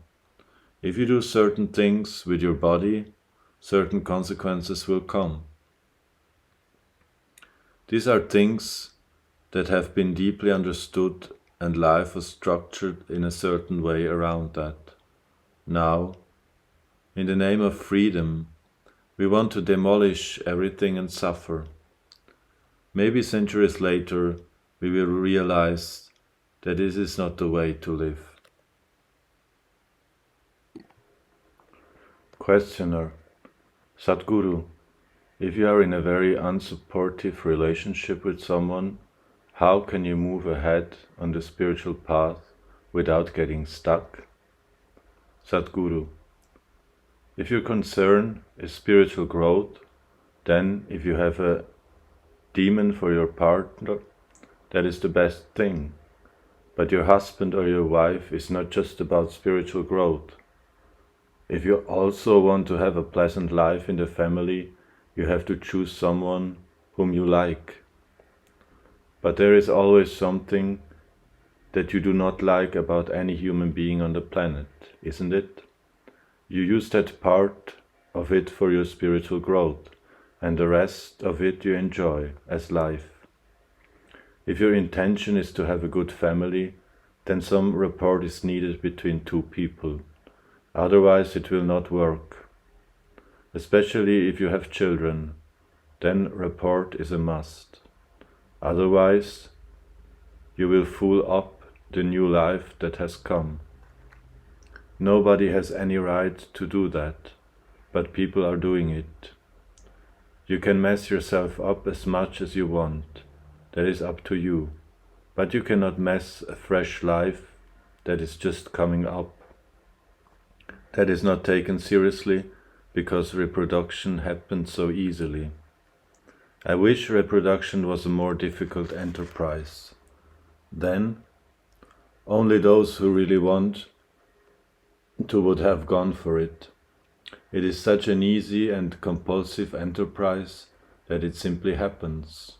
If you do certain things with your body, certain consequences will come. These are things that have been deeply understood, and life was structured in a certain way around that. Now, in the name of freedom, we want to demolish everything and suffer. Maybe centuries later, we will realize that this is not the way to live. Questioner: Sadhguru, if you are in a very unsupportive relationship with someone, how can you move ahead on the spiritual path without getting stuck? Sadhguru: if your concern is spiritual growth, then if you have a demon for your partner, that is the best thing. But your husband or your wife is not just about spiritual growth. If you also want to have a pleasant life in the family, you have to choose someone whom you like. But there is always something that you do not like about any human being on the planet, isn't it? You use that part of it for your spiritual growth, and the rest of it you enjoy as life. If your intention is to have a good family, then some rapport is needed between two people. Otherwise it will not work. Especially if you have children, then rapport is a must. Otherwise, you will fool up the new life that has come. Nobody has any right to do that, but people are doing it. You can mess yourself up as much as you want. That is up to you. But you cannot mess a fresh life that is just coming up. That is not taken seriously because reproduction happens so easily. I wish reproduction was a more difficult enterprise. Then, only those who really want to would have gone for it. It is such an easy and compulsive enterprise that it simply happens.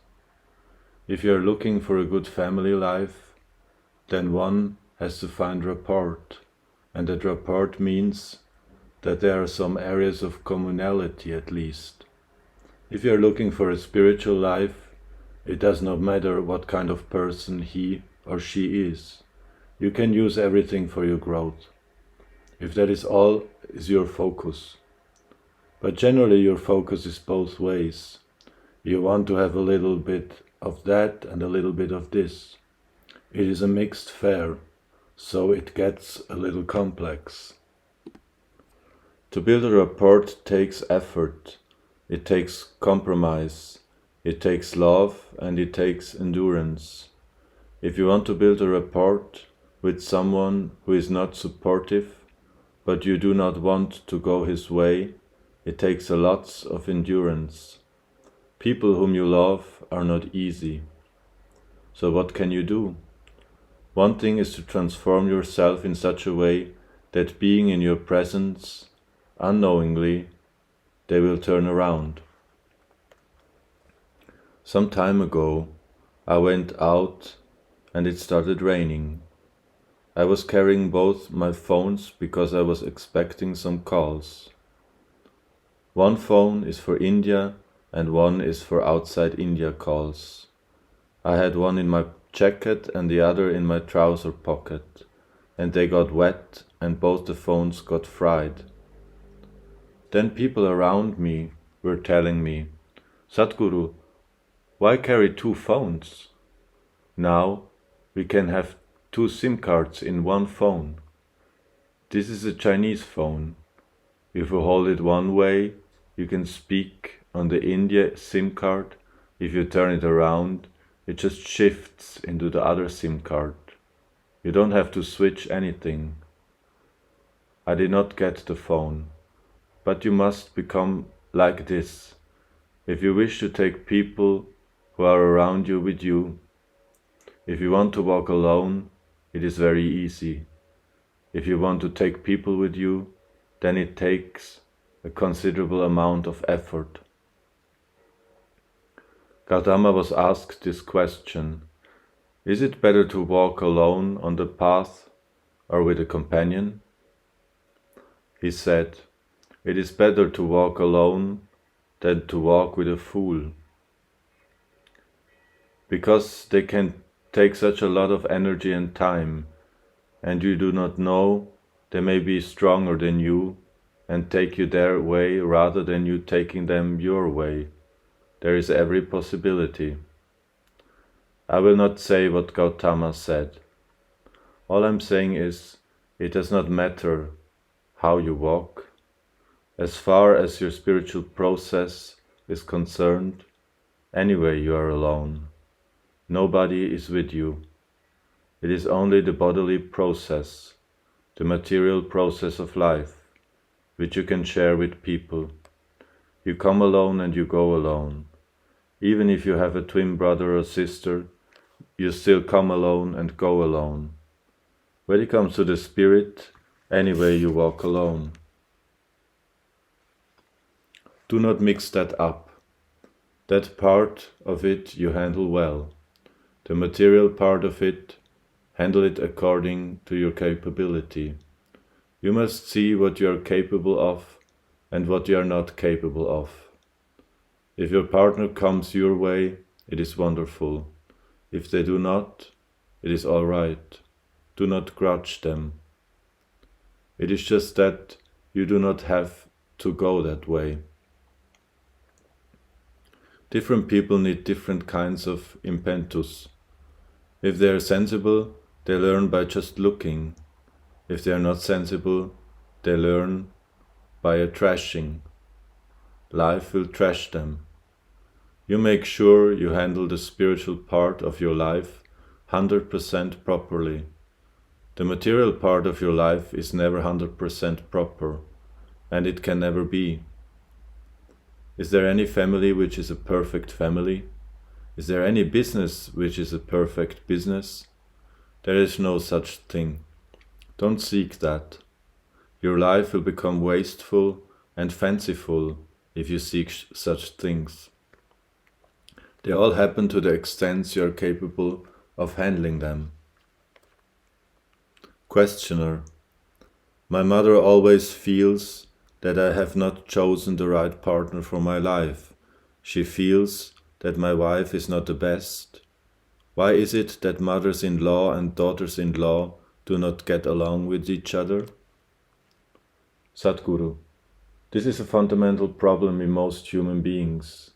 If you are looking for a good family life, then one has to find rapport, and that rapport means that there are some areas of communality at least. If you are looking for a spiritual life, it does not matter what kind of person he or she is. You can use everything for your growth, if that is all is your focus. But generally your focus is both ways. You want to have a little bit of that and a little bit of this. It is a mixed fare, so it gets a little complex. To build a rapport takes effort, it takes compromise, it takes love, and it takes endurance. If you want to build a rapport with someone who is not supportive, but you do not want to go his way, it takes a lot of endurance. People whom you love are not easy. So what can you do? One thing is to transform yourself in such a way that being in your presence, unknowingly, they will turn around. Some time ago, I went out and it started raining. I was carrying both my phones because I was expecting some calls. One phone is for India and one is for outside India calls. I had one in my jacket and the other in my trouser pocket, and they got wet and both the phones got fried. Then people around me were telling me, "Sadhguru, why carry two phones? Now we can have two SIM cards in one phone. This is a Chinese phone. If you hold it one way, you can speak on the India SIM card. If you turn it around, it just shifts into the other SIM card. You don't have to switch anything." I did not get the phone, but you must become like this. If you wish to take people who are around you with you, if you want to walk alone, it is very easy. If you want to take people with you, then it takes a considerable amount of effort. Gautama was asked this question: is it better to walk alone on the path or with a companion? He said, "It is better to walk alone than to walk with a fool, because they can take such a lot of energy and time, and you do not know, they may be stronger than you and take you their way rather than you taking them your way. There is every possibility." I will not say what Gautama said. All I'm saying is, it does not matter how you walk. As far as your spiritual process is concerned, anyway you are alone. Nobody is with you. It is only the bodily process, the material process of life, which you can share with people. You come alone and you go alone. Even if you have a twin brother or sister, you still come alone and go alone. When it comes to the spirit, anyway you walk alone. Do not mix that up. That part of it you handle well. The material part of it, Handle it according to your capability. You must see what you are capable of and what you are not capable of. If your partner comes your way, it is wonderful. If they do not, it is all right. Do not grudge them. It is just that you do not have to go that way. Different people need different kinds of impetus. If they are sensible, they learn by just looking. If they are not sensible, they learn by a trashing. Life will trash them. You make sure you handle the spiritual part of your life 100% properly. The material part of your life is never 100% proper, and it can never be. Is there any family which is a perfect family? Is there any business which is a perfect business? There is no such thing. Don't seek that. Your life will become wasteful and fanciful if you seek such things. They all happen to the extent you are capable of handling them. Questioner: my mother always feels that I have not chosen the right partner for my life. She feels that my wife is not the best. Why is it that mothers-in-law and daughters-in-law do not get along with each other? Sadhguru: this is a fundamental problem in most human beings.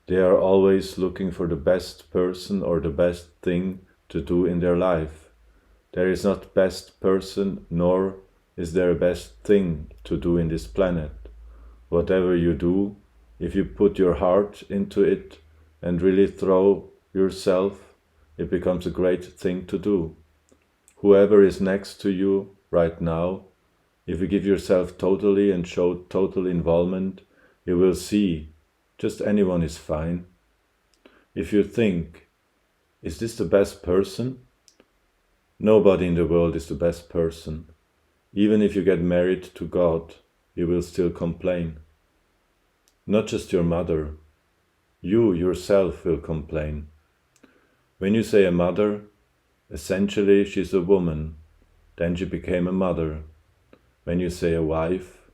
They are always looking for the best person or the best thing to do in their life. There is not best person, nor is there a best thing to do in this planet. Whatever you do, if you put your heart into it and really throw yourself, it becomes a great thing to do. Whoever is next to you right now, if you give yourself totally and show total involvement, you will see just anyone is fine. If you think, is this the best person? Nobody in the world is the best person. Even if you get married to God, you will still complain. Not just your mother. You yourself will complain. When you say a mother, essentially she's a woman, then she became a mother. When you say a wife,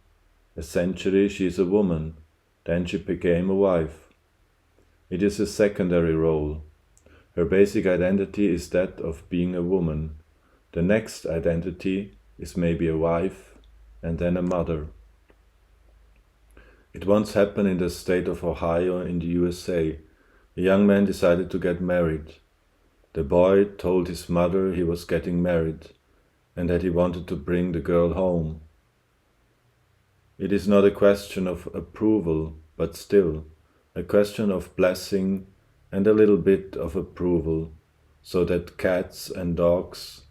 essentially she's a woman, then she became a wife. It is a secondary role. Her basic identity is that of being a woman. The next identity is maybe a wife and then a mother. It once happened in the state of Ohio in the USA. A young man decided to get married. The boy told his mother he was getting married and that he wanted to bring the girl home. It is not a question of approval, but still a question of blessing and a little bit of approval, so that cats and dogs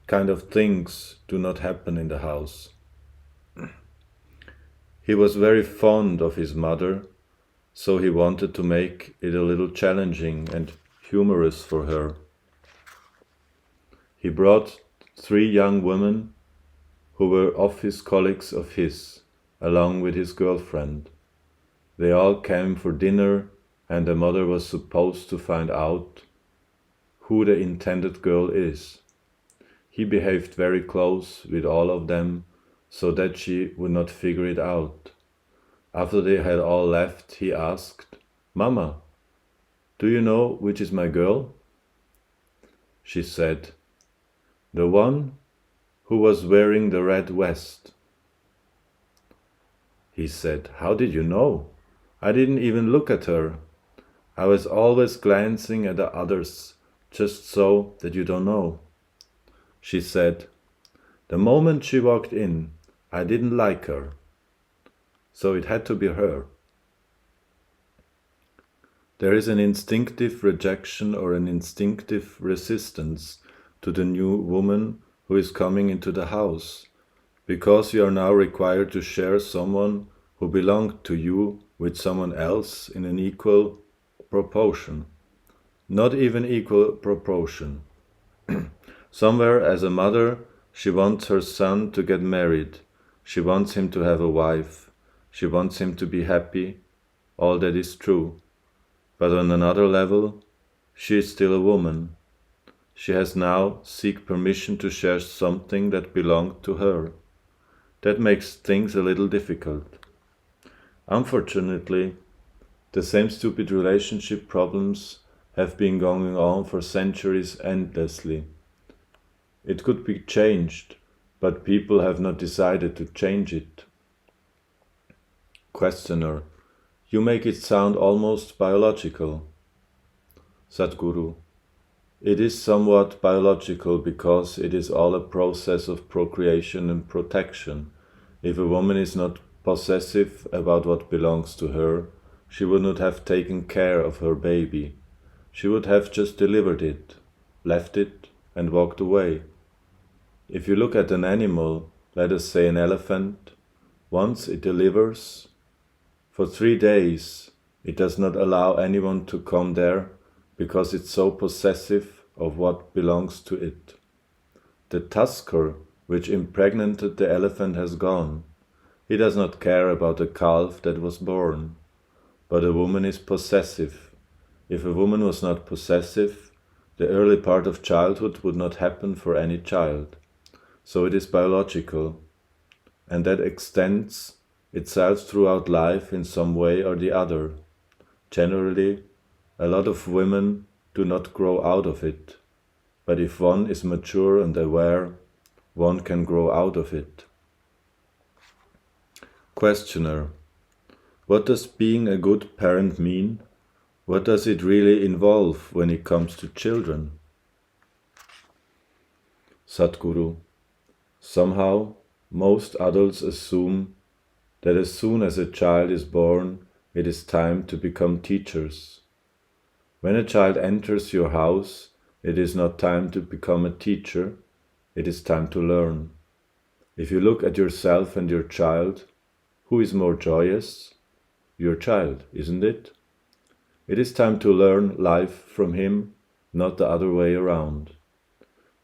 kind of things do not happen in the house. He was very fond of his mother, so he wanted to make it a little challenging and humorous for her. He brought 3 young women who were office colleagues of his, along with his girlfriend. They all came for dinner, and the mother was supposed to find out who the intended girl is. He behaved very close with all of them, so that she would not figure it out. After they had all left, he asked, "Mama, do you know which is my girl?" She said, "The one who was wearing the red vest." He said, "How did you know? I didn't even look at her. I was always glancing at the others, just so that you don't know." She said, "The moment she walked in, I didn't like her. So it had to be her." There is an instinctive rejection or an instinctive resistance to the new woman who is coming into the house, because you are now required to share someone who belonged to you with someone else in an equal proportion. Not even equal proportion. Somewhere as a mother, she wants her son to get married. She wants him to have a wife. She wants him to be happy. All that is true. But on another level, she is still a woman. She has now seek permission to share something that belonged to her. That makes things a little difficult. Unfortunately, the same stupid relationship problems have been going on for centuries endlessly. It could be changed, but people have not decided to change it. Questioner: You make it sound almost biological. Sadhguru: It is somewhat biological because it is all a process of procreation and protection. If a woman is not possessive about what belongs to her, she would not have taken care of her baby. She would have just delivered it, left it, and walked away. If you look at an animal, let us say an elephant, once it delivers, for 3 days it does not allow anyone to come there because it's so possessive of what belongs to it. The tusker which impregnated the elephant has gone. He does not care about the calf that was born. But a woman is possessive. If a woman was not possessive, the early part of childhood would not happen for any child. So it is biological, and that extends itself throughout life in some way or the other. Generally, a lot of women do not grow out of it, but if one is mature and aware, one can grow out of it. Questioner: What does being a good parent mean? What does it really involve when it comes to children? Sadhguru: Somehow, most adults assume that as soon as a child is born, it is time to become teachers. When a child enters your house, it is not time to become a teacher, it is time to learn. If you look at yourself and your child, who is more joyous? Your child, isn't it? It is time to learn life from him, not the other way around.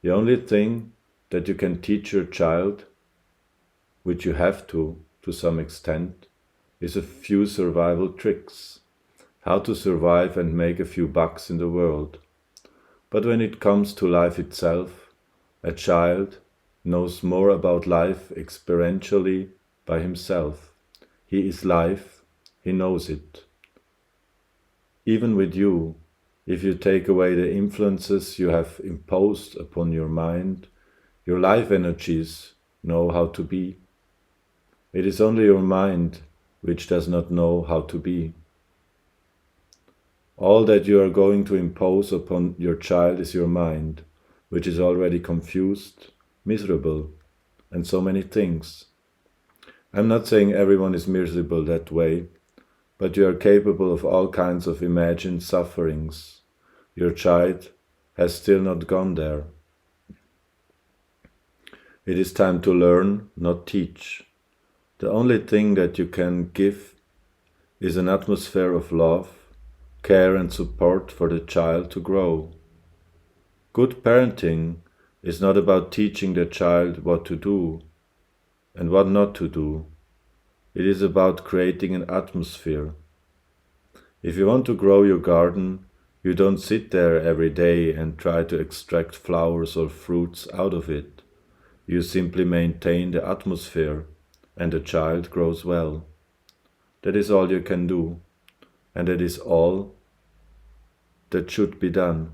The only thing that you can teach your child, which you have to some extent, is a few survival tricks, how to survive and make a few bucks in the world. But when it comes to life itself, a child knows more about life experientially by himself. He is life, he knows it. Even with you, if you take away the influences you have imposed upon your mind, your life energies know how to be. It is only your mind which does not know how to be. All that you are going to impose upon your child is your mind, which is already confused, miserable, and so many things. I'm not saying everyone is miserable that way, but you are capable of all kinds of imagined sufferings. Your child has still not gone there. It is time to learn, not teach. The only thing that you can give is an atmosphere of love, care and support for the child to grow. Good parenting is not about teaching the child what to do and what not to do. It is about creating an atmosphere. If you want to grow your garden, you don't sit there every day and try to extract flowers or fruits out of it. You simply maintain the atmosphere, and the child grows well. That is all you can do, and that is all that should be done.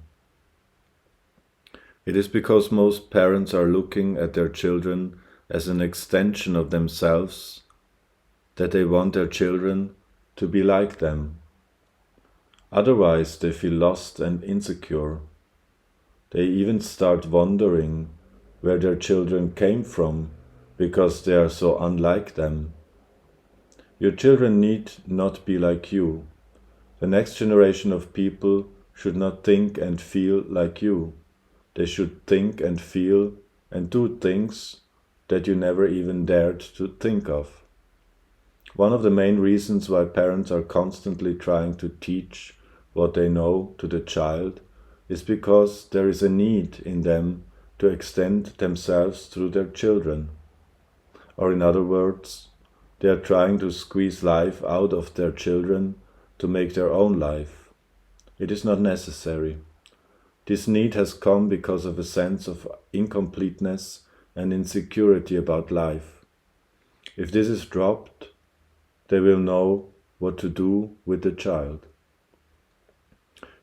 It is because most parents are looking at their children as an extension of themselves that they want their children to be like them. Otherwise, they feel lost and insecure. They even start wondering where their children came from because they are so unlike them. Your children need not be like you. The next generation of people should not think and feel like you. They should think and feel and do things that you never even dared to think of. One of the main reasons why parents are constantly trying to teach what they know to the child is because there is a need in them to extend themselves through their children. Or in other words, they are trying to squeeze life out of their children to make their own life. It is not necessary. This need has come because of a sense of incompleteness and insecurity about life. If this is dropped, they will know what to do with the child.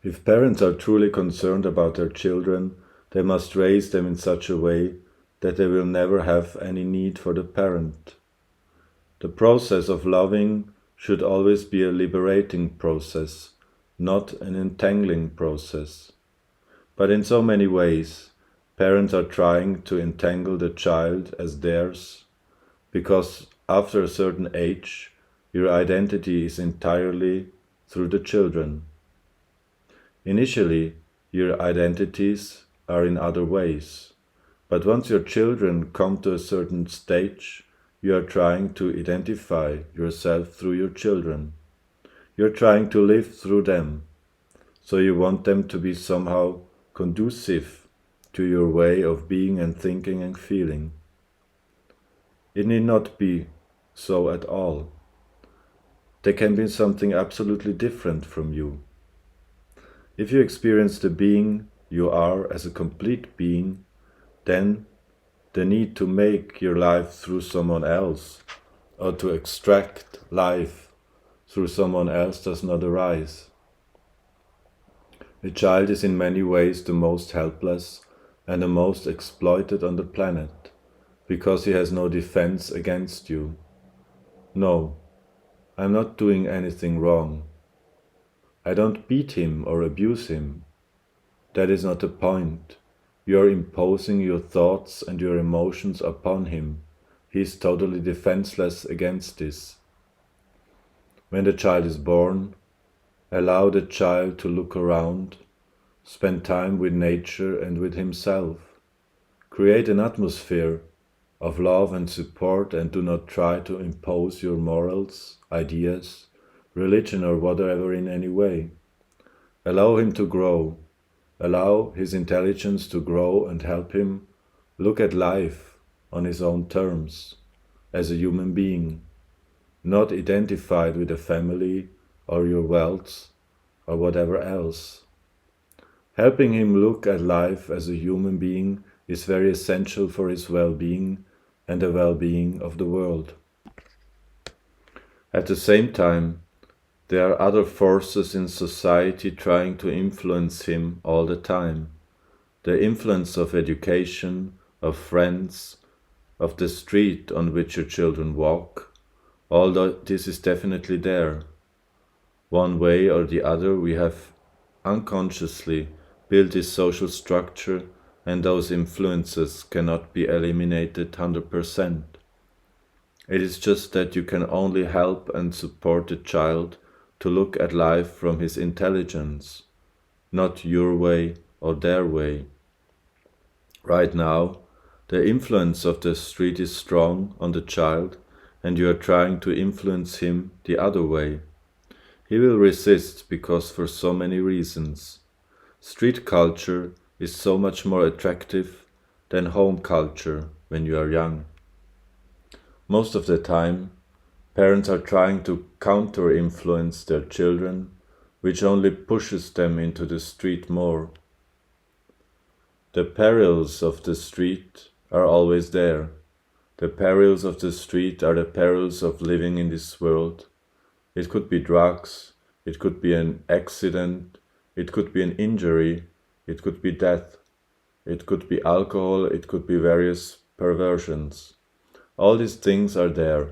If parents are truly concerned about their children, they must raise them in such a way that they will never have any need for the parent. The process of loving should always be a liberating process, not an entangling process. But in so many ways, parents are trying to entangle the child as theirs, because after a certain age, your identity is entirely through the children. Initially, your identities are in other ways, but once your children come to a certain stage, you are trying to identify yourself through your children. You're trying to live through them, so you want them to be somehow conducive to your way of being and thinking and feeling. It need not be so at all. They can be something absolutely different from you. If you experience the being you are as a complete being, then the need to make your life through someone else or to extract life through someone else does not arise. A child is in many ways the most helpless and the most exploited on the planet, because he has no defense against you. No, I'm not doing anything wrong. I don't beat him or abuse him. That is not the point. You are imposing your thoughts and your emotions upon him. He is totally defenseless against this. When the child is born, allow the child to look around, spend time with nature and with himself. Create an atmosphere of love and support, and do not try to impose your morals, ideas, religion or whatever in any way. Allow him to grow. Allow his intelligence to grow and help him look at life on his own terms, as a human being, not identified with a family or your wealth or whatever else. Helping him look at life as a human being is very essential for his well-being and the well-being of the world. At the same time, there are other forces in society trying to influence him all the time. The influence of education, of friends, of the street on which your children walk, all this is definitely there. One way or the other, we have unconsciously built this social structure, and those influences cannot be eliminated 100%. It is just that you can only help and support the child to look at life from his intelligence, not your way or their way. Right now, the influence of the street is strong on the child, and you are trying to influence him the other way. He will resist because for so many reasons. Street culture is so much more attractive than home culture when you are young. Most of the time, parents are trying to counter-influence their children, which only pushes them into the street more. The perils of the street are always there. The perils of the street are the perils of living in this world. It could be drugs, it could be an accident, it could be an injury, it could be death, it could be alcohol, it could be various perversions. All these things are there.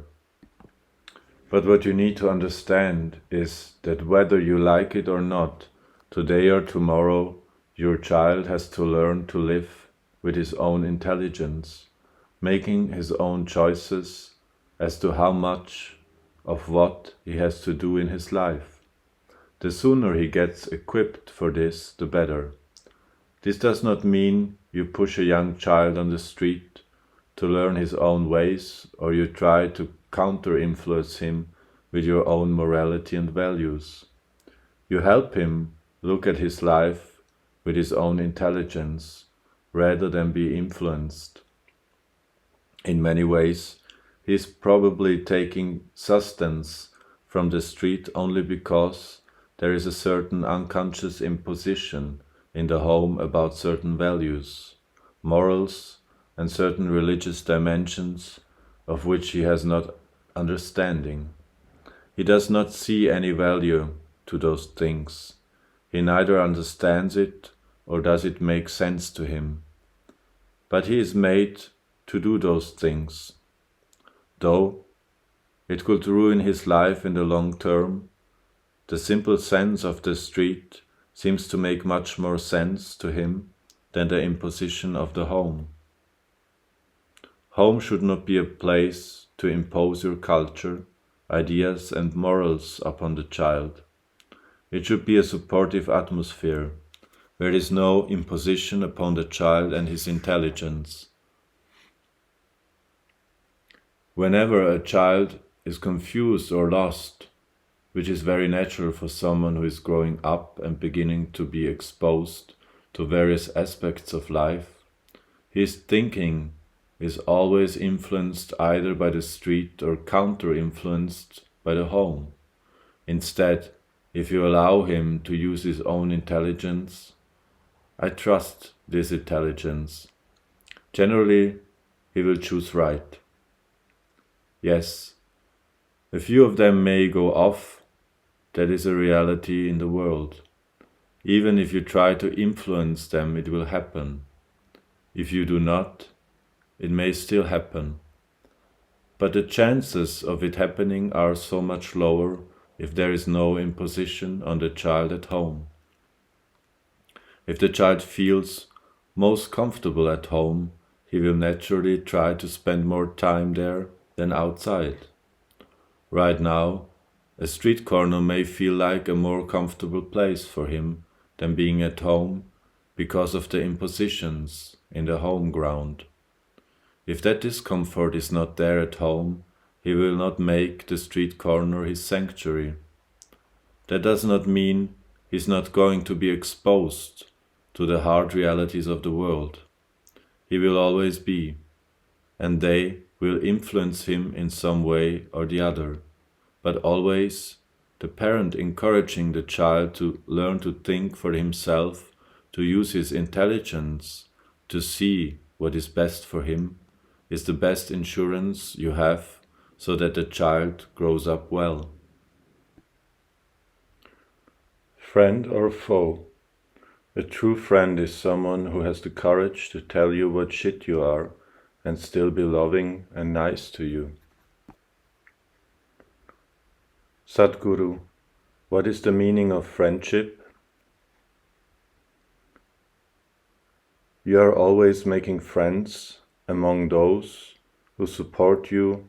But what you need to understand is that whether you like it or not, today or tomorrow, your child has to learn to live with his own intelligence, making his own choices as to how much of what he has to do in his life. The sooner he gets equipped for this, the better. This does not mean you push a young child on the street to learn his own ways, or you try to counter-influence him with your own morality and values. You help him look at his life with his own intelligence, rather than be influenced. In many ways, he is probably taking sustenance from the street only because there is a certain unconscious imposition in the home about certain values, morals, and certain religious dimensions of which he has not understanding. He does not see any value to those things. He neither understands it or does it make sense to him. But he is made to do those things. Though it could ruin his life in the long term, the simple sense of the street seems to make much more sense to him than the imposition of the home. Home should not be a place to impose your culture, ideas and morals upon the child. It should be a supportive atmosphere, where there is no imposition upon the child and his intelligence. Whenever a child is confused or lost, which is very natural for someone who is growing up and beginning to be exposed to various aspects of life, his thinking is always influenced either by the street or counter-influenced by the home. Instead, if you allow him to use his own intelligence, I trust this intelligence. Generally, he will choose right. Yes, a few of them may go off. That is a reality in the world. Even if you try to influence them, it will happen. If you do not, it may still happen. But the chances of it happening are so much lower if there is no imposition on the child at home. If the child feels most comfortable at home, he will naturally try to spend more time there than outside. Right now, a street corner may feel like a more comfortable place for him than being at home because of the impositions in the home ground. If that discomfort is not there at home, he will not make the street corner his sanctuary. That does not mean he's not going to be exposed to the hard realities of the world. He will always be, and they will influence him in some way or the other, but always the parent encouraging the child to learn to think for himself, to use his intelligence, to see what is best for him, is the best insurance you have so that the child grows up well. Friend or foe? A true friend is someone who has the courage to tell you what shit you are and still be loving and nice to you. Sadhguru, what is the meaning of friendship? You are always making friends among those who support you,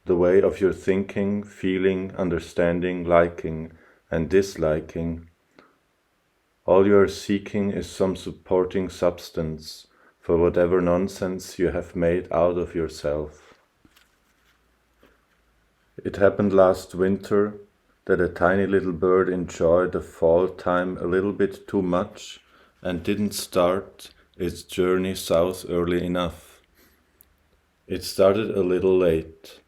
the way of your thinking, feeling, understanding, liking and disliking. All you are seeking is some supporting substance for whatever nonsense you have made out of yourself. It happened last winter that a tiny little bird enjoyed the fall time a little bit too much and didn't start its journey south early enough. It started a little late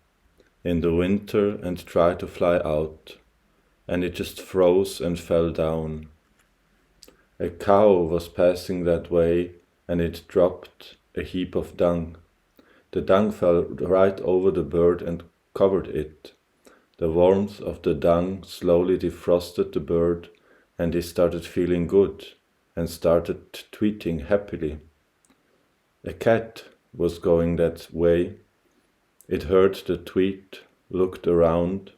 in the winter and tried to fly out, and it just froze and fell down. A cow was passing that way and it dropped a heap of dung. The dung fell right over the bird and covered it. The warmth of the dung slowly defrosted the bird and he started feeling good and started tweeting happily. A cat was going that way. It heard the tweet, looked around,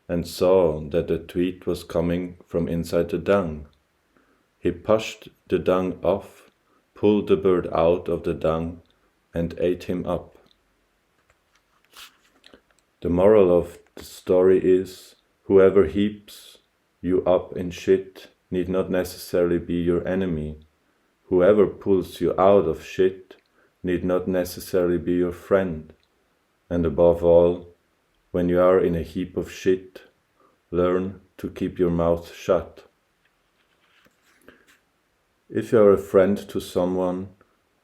and saw that the tweet was coming from inside the dung. He pushed the dung off, pulled the bird out of the dung, and ate him up. The moral of the story is, whoever heaps you up in shit need not necessarily be your enemy. Whoever pulls you out of shit need not necessarily be your friend. And above all, when you are in a heap of shit, learn to keep your mouth shut. If you are a friend to someone,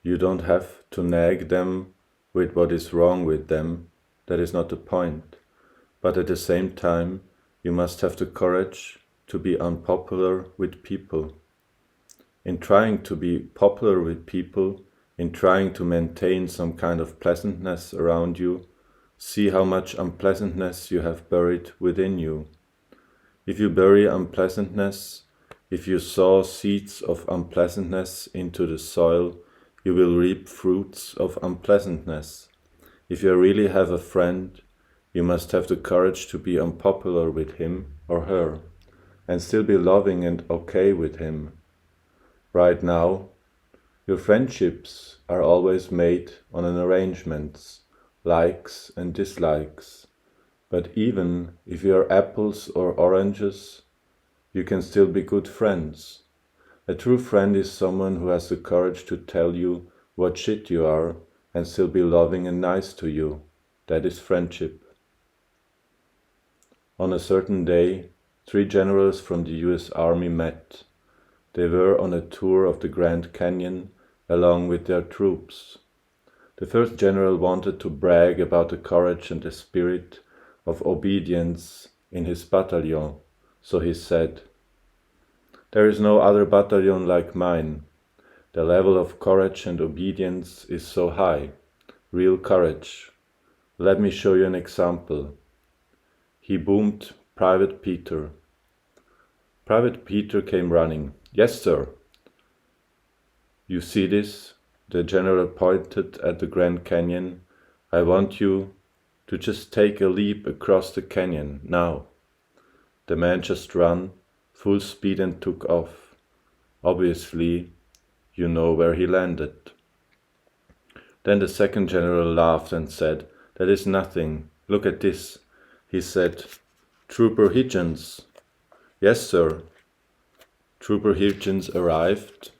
you don't have to nag them with what is wrong with them. That is not the point. But at the same time, you must have the courage to be unpopular with people. in trying to be popular with people, in trying to maintain some kind of pleasantness around you, see how much unpleasantness you have buried within you. If you bury unpleasantness, if you sow seeds of unpleasantness into the soil, you will reap fruits of unpleasantness. If you really have a friend, you must have the courage to be unpopular with him or her, and still be loving and okay with him. Right now, your friendships are always made on an arrangements, likes and dislikes. But even if you are apples or oranges, you can still be good friends. A true friend is someone who has the courage to tell you what shit you are and still be loving and nice to you. That is friendship. On a certain day, 3 generals from the US Army met. They were on a tour of the Grand Canyon along with their troops. The first general wanted to brag about the courage and the spirit of obedience in his battalion, so he said, "There is no other battalion like mine. The level of courage and obedience is so high, real courage. Let me show you an example." He boomed Private Peter. Private Peter came running. "Yes, sir." "You see this?" The general pointed at the Grand Canyon. "I want you to just take a leap across the canyon, now." The man just ran, full speed, and took off. Obviously, you know where he landed. Then the second general laughed and said, "That is nothing. Look at this." He said, "Trooper Hitchens." "Yes, sir." Trooper Hitchens arrived.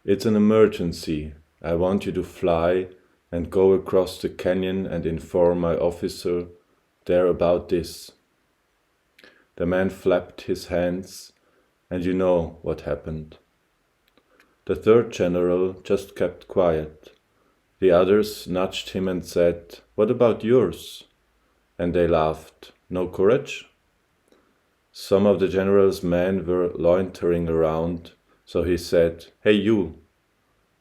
"It's an emergency. I want you to fly and go across the canyon and inform my officer there about this." The man flapped his hands, and you know what happened. The third general just kept quiet. The others nudged him and said, "What about yours?" And they laughed. "No courage?" Some of the general's men were loitering around, so he said, "Hey you!"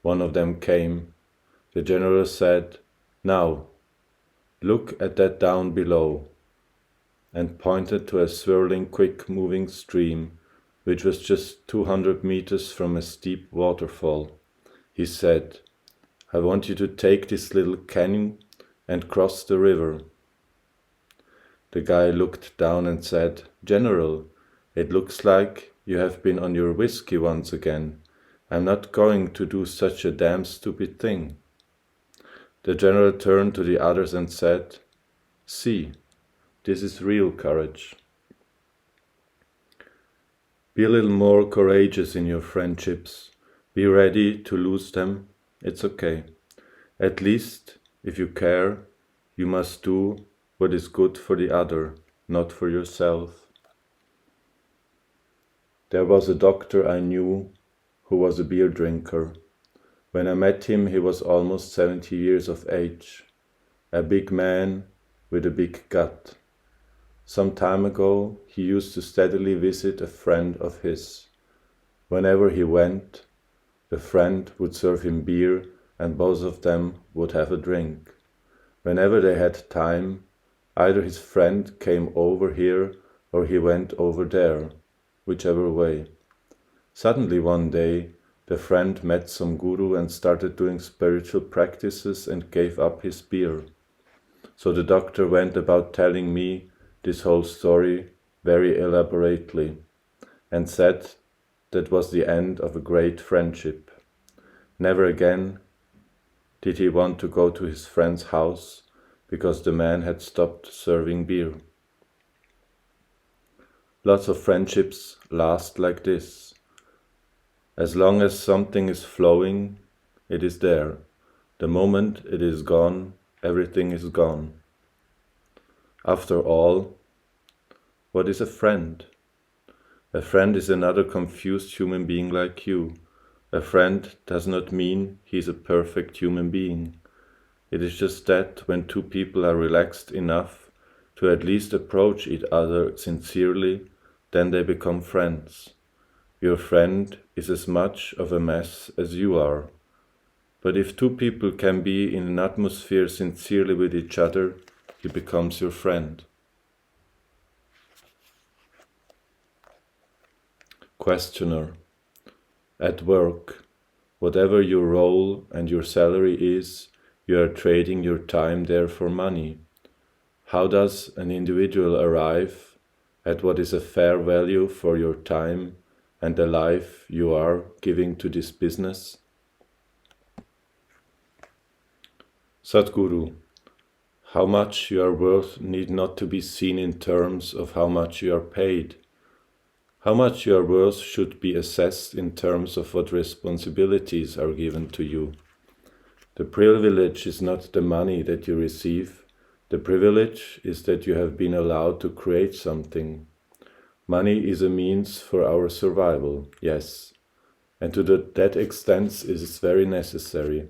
One of them came. The general said, "Now, look at that down below," and pointed to a swirling, quick-moving stream, which was just 200 meters from a steep waterfall. He said, "I want you to take this little canyon and cross the river." The guy looked down and said, "General, it looks like you have been on your whiskey once again. I'm not going to do such a damn stupid thing." The general turned to the others and said, "See, this is real courage." Be a little more courageous in your friendships. Be ready to lose them. It's okay. At least, if you care, you must do what is good for the other, not for yourself. There was a doctor I knew who was a beer drinker. When I met him, he was almost 70 years of age, a big man with a big gut. Some time ago, he used to steadily visit a friend of his. Whenever he went, the friend would serve him beer and both of them would have a drink. Whenever they had time, either his friend came over here or he went over there, whichever way. Suddenly one day, the friend met some guru and started doing spiritual practices and gave up his beer. So the doctor went about telling me this whole story very elaborately and said that was the end of a great friendship. Never again did he want to go to his friend's house because the man had stopped serving beer. Lots of friendships last like this. As long as something is flowing, it is there. The moment it is gone, everything is gone. After all, what is a friend? A friend is another confused human being like you. A friend does not mean he is a perfect human being. It is just that when two people are relaxed enough to at least approach each other sincerely, then they become friends. Your friend is as much of a mess as you are. But if two people can be in an atmosphere sincerely with each other, he becomes your friend. Questioner. At work, whatever your role and your salary is, you are trading your time there for money. How does an individual arrive at what is a fair value for your time and the life you are giving to this business? Sadhguru, how much you are worth need not to be seen in terms of how much you are paid. How much you are worth should be assessed in terms of what responsibilities are given to you. The privilege is not the money that you receive. The privilege is that you have been allowed to create something. Money is a means for our survival, yes, and to that extent it is very necessary.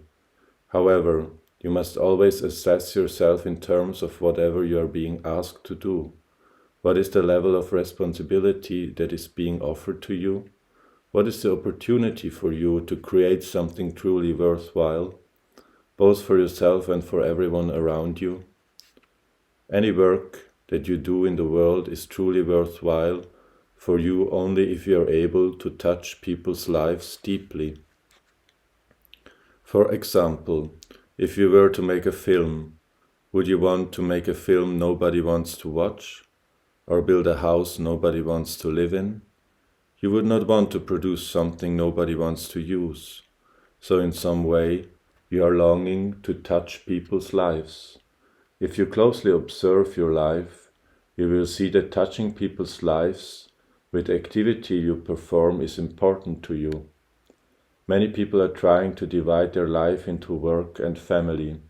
However, you must always assess yourself in terms of whatever you are being asked to do. What is the level of responsibility that is being offered to you? What is the opportunity for you to create something truly worthwhile, both for yourself and for everyone around you? Any work that you do in the world is truly worthwhile for you only if you are able to touch people's lives deeply. For example, if you were to make a film, would you want to make a film nobody wants to watch? Or build a house nobody wants to live in? You would not want to produce something nobody wants to use. So in some way, you are longing to touch people's lives. If you closely observe your life, you will see that touching people's lives with activity you perform is important to you. Many people are trying to divide their life into work and family,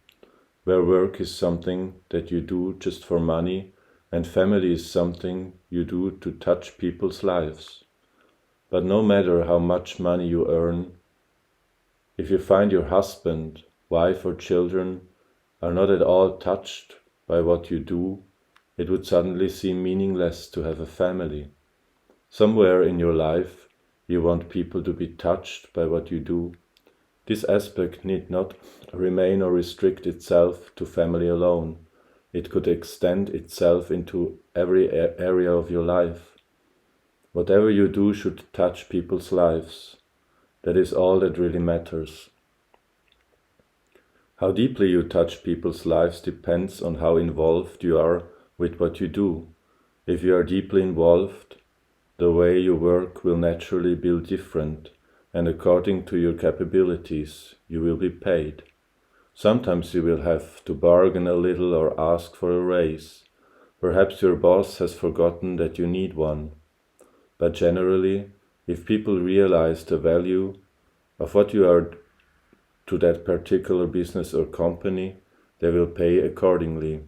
where work is something that you do just for money, and family is something you do to touch people's lives. But no matter how much money you earn, if you find your husband, wife or children are not at all touched by what you do, it would suddenly seem meaningless to have a family. Somewhere in your life, you want people to be touched by what you do. This aspect need not remain or restrict itself to family alone. It could extend itself into every area of your life. Whatever you do should touch people's lives. That is all that really matters. How deeply you touch people's lives depends on how involved you are with what you do. If you are deeply involved, the way you work will naturally be different, and according to your capabilities, you will be paid. Sometimes you will have to bargain a little or ask for a raise. Perhaps your boss has forgotten that you need one. But generally, if people realize the value of what you are to that particular business or company, they will pay accordingly.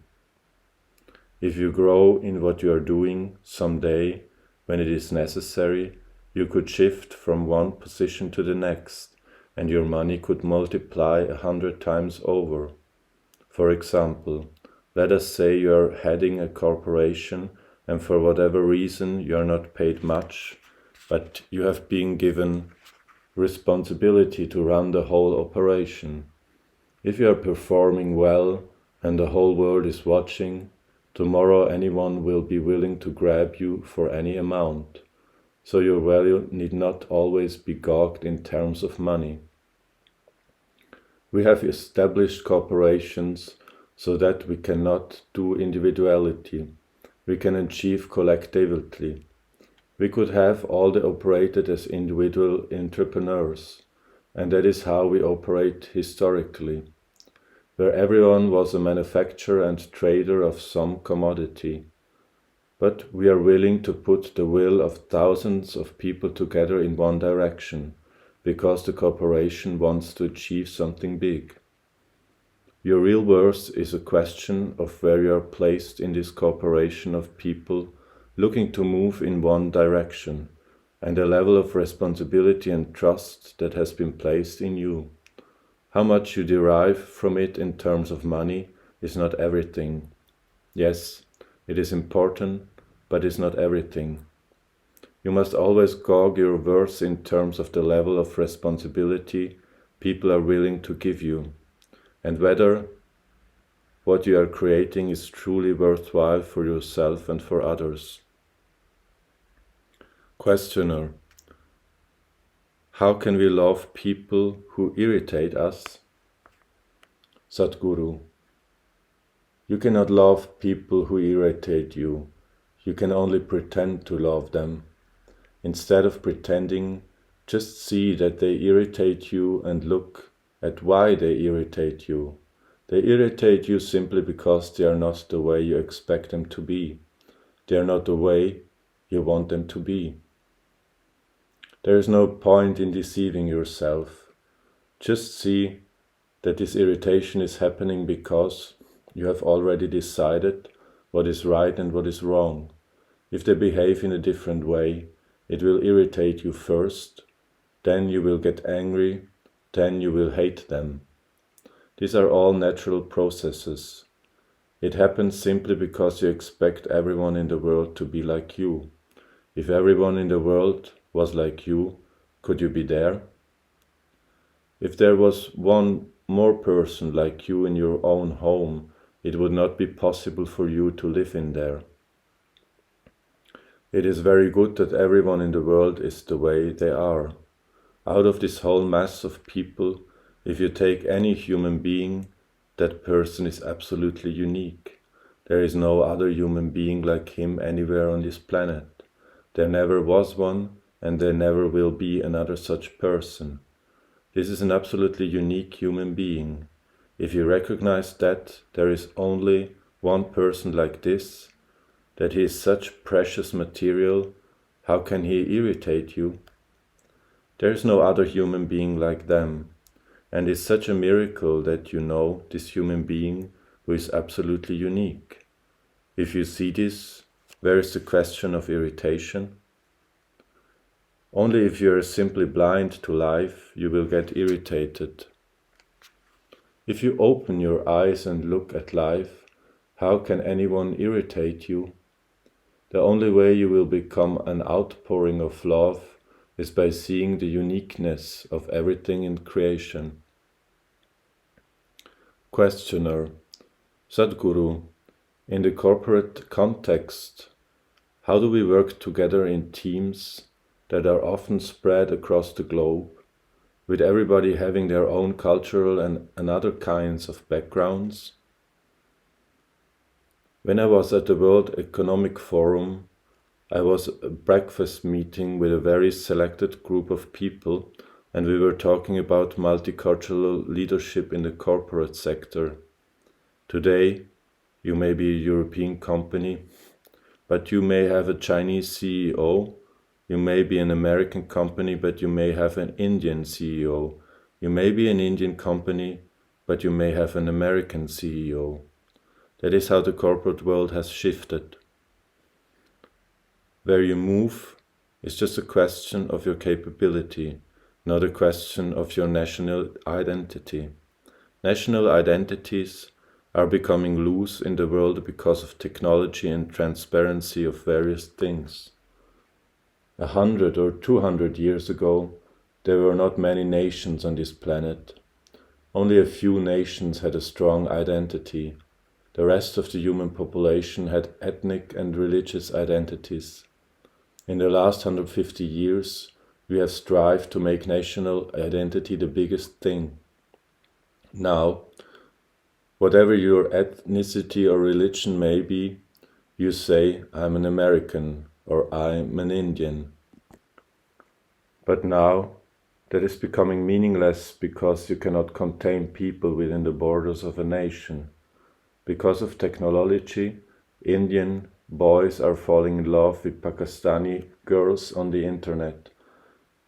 If you grow in what you are doing, someday, when it is necessary, you could shift from one position to the next, and your money could multiply 100 times over. For example, let us say you are heading a corporation and for whatever reason you are not paid much, but you have been given responsibility to run the whole operation. If you are performing well and the whole world is watching, tomorrow anyone will be willing to grab you for any amount. So your value need not always be gauged in terms of money. We have established corporations so that we cannot do individuality. We can achieve collectivity. We could have all the operated as individual entrepreneurs, and that is how we operate historically, where everyone was a manufacturer and trader of some commodity. But we are willing to put the will of thousands of people together in one direction, because the corporation wants to achieve something big. Your real worth is a question of where you are placed in this corporation of people looking to move in one direction, and the level of responsibility and trust that has been placed in you. How much you derive from it in terms of money is not everything. Yes, it is important, but is not everything. You must always gauge your worth in terms of the level of responsibility people are willing to give you, and whether what you are creating is truly worthwhile for yourself and for others. Questioner: how can we love people who irritate us? Sadhguru: you cannot love people who irritate you. You can only pretend to love them. Instead of pretending, just see that they irritate you and look at why they irritate you. They irritate you simply because they are not the way you expect them to be. They are not the way you want them to be. There is no point in deceiving yourself. Just see that this irritation is happening because you have already decided what is right and what is wrong. If they behave in a different way, it will irritate you first, then you will get angry, then you will hate them. These are all natural processes. It happens simply because you expect everyone in the world to be like you. If everyone in the world was like you, could you be there? If there was one more person like you in your own home, it would not be possible for you to live in there. It is very good that everyone in the world is the way they are. Out of this whole mass of people, if you take any human being, that person is absolutely unique. There is no other human being like him anywhere on this planet. There never was one, and there never will be another such person. This is an absolutely unique human being. If you recognize that there is only one person like this, that he is such precious material, how can he irritate you? There is no other human being like them, and it's such a miracle that you know this human being who is absolutely unique. If you see this, where is the question of irritation? Only if you are simply blind to life, you will get irritated. If you open your eyes and look at life, how can anyone irritate you? The only way you will become an outpouring of love is by seeing the uniqueness of everything in creation. Questioner: Sadhguru, in the corporate context, how do we work together in teams that are often spread across the globe, with everybody having their own cultural and other kinds of backgrounds? When I was at the World Economic Forum, I was at a breakfast meeting with a very selected group of people, and we were talking about multicultural leadership in the corporate sector. Today, you may be a European company, but you may have a Chinese CEO. You may be an American company, but you may have an Indian CEO. You may be an Indian company, but you may have an American CEO. That is how the corporate world has shifted. Where you move is just a question of your capability, not a question of your national identity. National identities are becoming loose in the world because of technology and transparency of various things. 100 or 200 years ago, there were not many nations on this planet. Only a few nations had a strong identity. The rest of the human population had ethnic and religious identities. In the last 150 years, we have strived to make national identity the biggest thing. Now, whatever your ethnicity or religion may be, you say, I'm an American or I'm an Indian. But now, that is becoming meaningless because you cannot contain people within the borders of a nation. Because of technology, Indian boys are falling in love with Pakistani girls on the internet,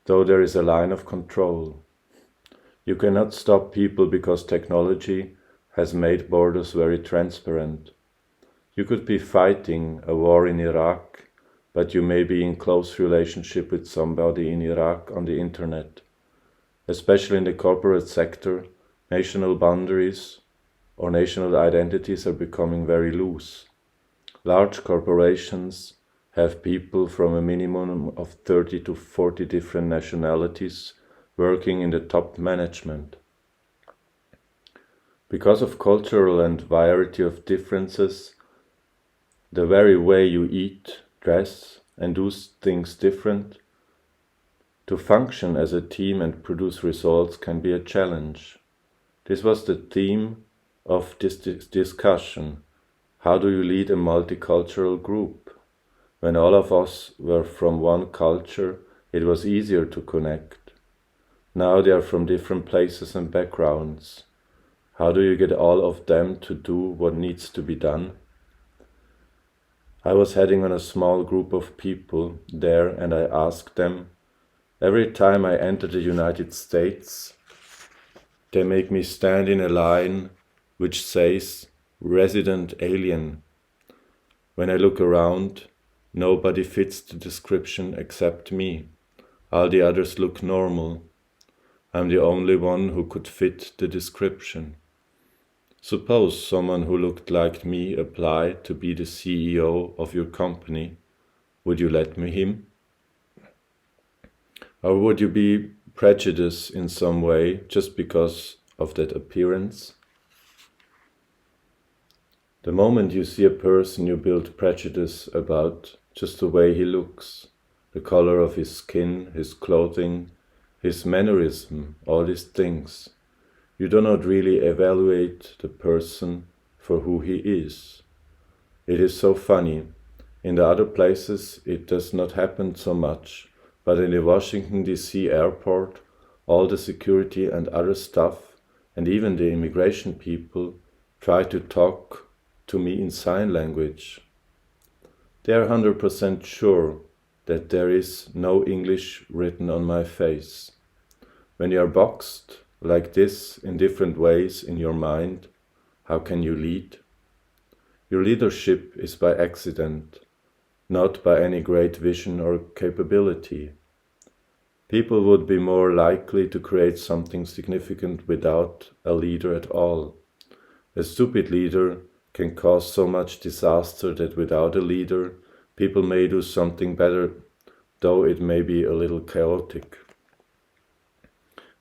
though there is a line of control. You cannot stop people because technology has made borders very transparent. You could be fighting a war in Iraq, but you may be in close relationship with somebody in Iraq on the internet. Especially in the corporate sector, national boundaries or national identities are becoming very loose. Large corporations have people from a minimum of 30 to 40 different nationalities working in the top management. Because of cultural and variety of differences, the very way you eat, dress, and do things different, to function as a team and produce results can be a challenge. This was the theme of this discussion. How do you lead a multicultural group? When all of us were from one culture, it was easier to connect. Now they are from different places and backgrounds. How do you get all of them to do what needs to be done? I was heading on a small group of people there, and I asked them, every time I enter the United States, they make me stand in a line which says, resident alien. When I look around, nobody fits the description except me. All the others look normal. I'm the only one who could fit the description. Suppose someone who looked like me applied to be the CEO of your company. Would you let me him? Or would you be prejudiced in some way just because of that appearance? The moment you see a person, you build prejudice about just the way he looks, the color of his skin, his clothing, his mannerism, all these things. You do not really evaluate the person for who he is. It is so funny. In the other places it does not happen so much, but in the Washington DC airport, all the security and other stuff, and even the immigration people, try to talk to me in sign language. They are 100% sure that there is no English written on my face. When you are boxed like this in different ways in your mind, how can you lead? Your leadership is by accident, not by any great vision or capability. People would be more likely to create something significant without a leader at all. A stupid leader can cause so much disaster that without a leader, people may do something better, though it may be a little chaotic.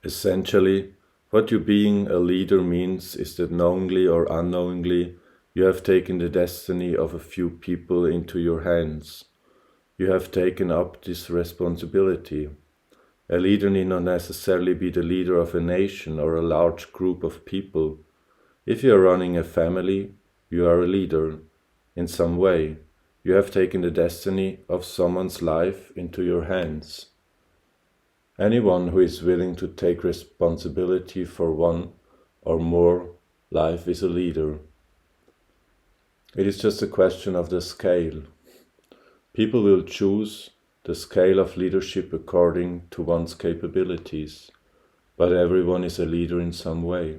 Essentially, what you being a leader means is that knowingly or unknowingly, you have taken the destiny of a few people into your hands. You have taken up this responsibility. A leader need not necessarily be the leader of a nation or a large group of people. If you are running a family, you are a leader. In some way, you have taken the destiny of someone's life into your hands. Anyone who is willing to take responsibility for one or more life is a leader. It is just a question of the scale. People will choose the scale of leadership according to one's capabilities, but everyone is a leader in some way.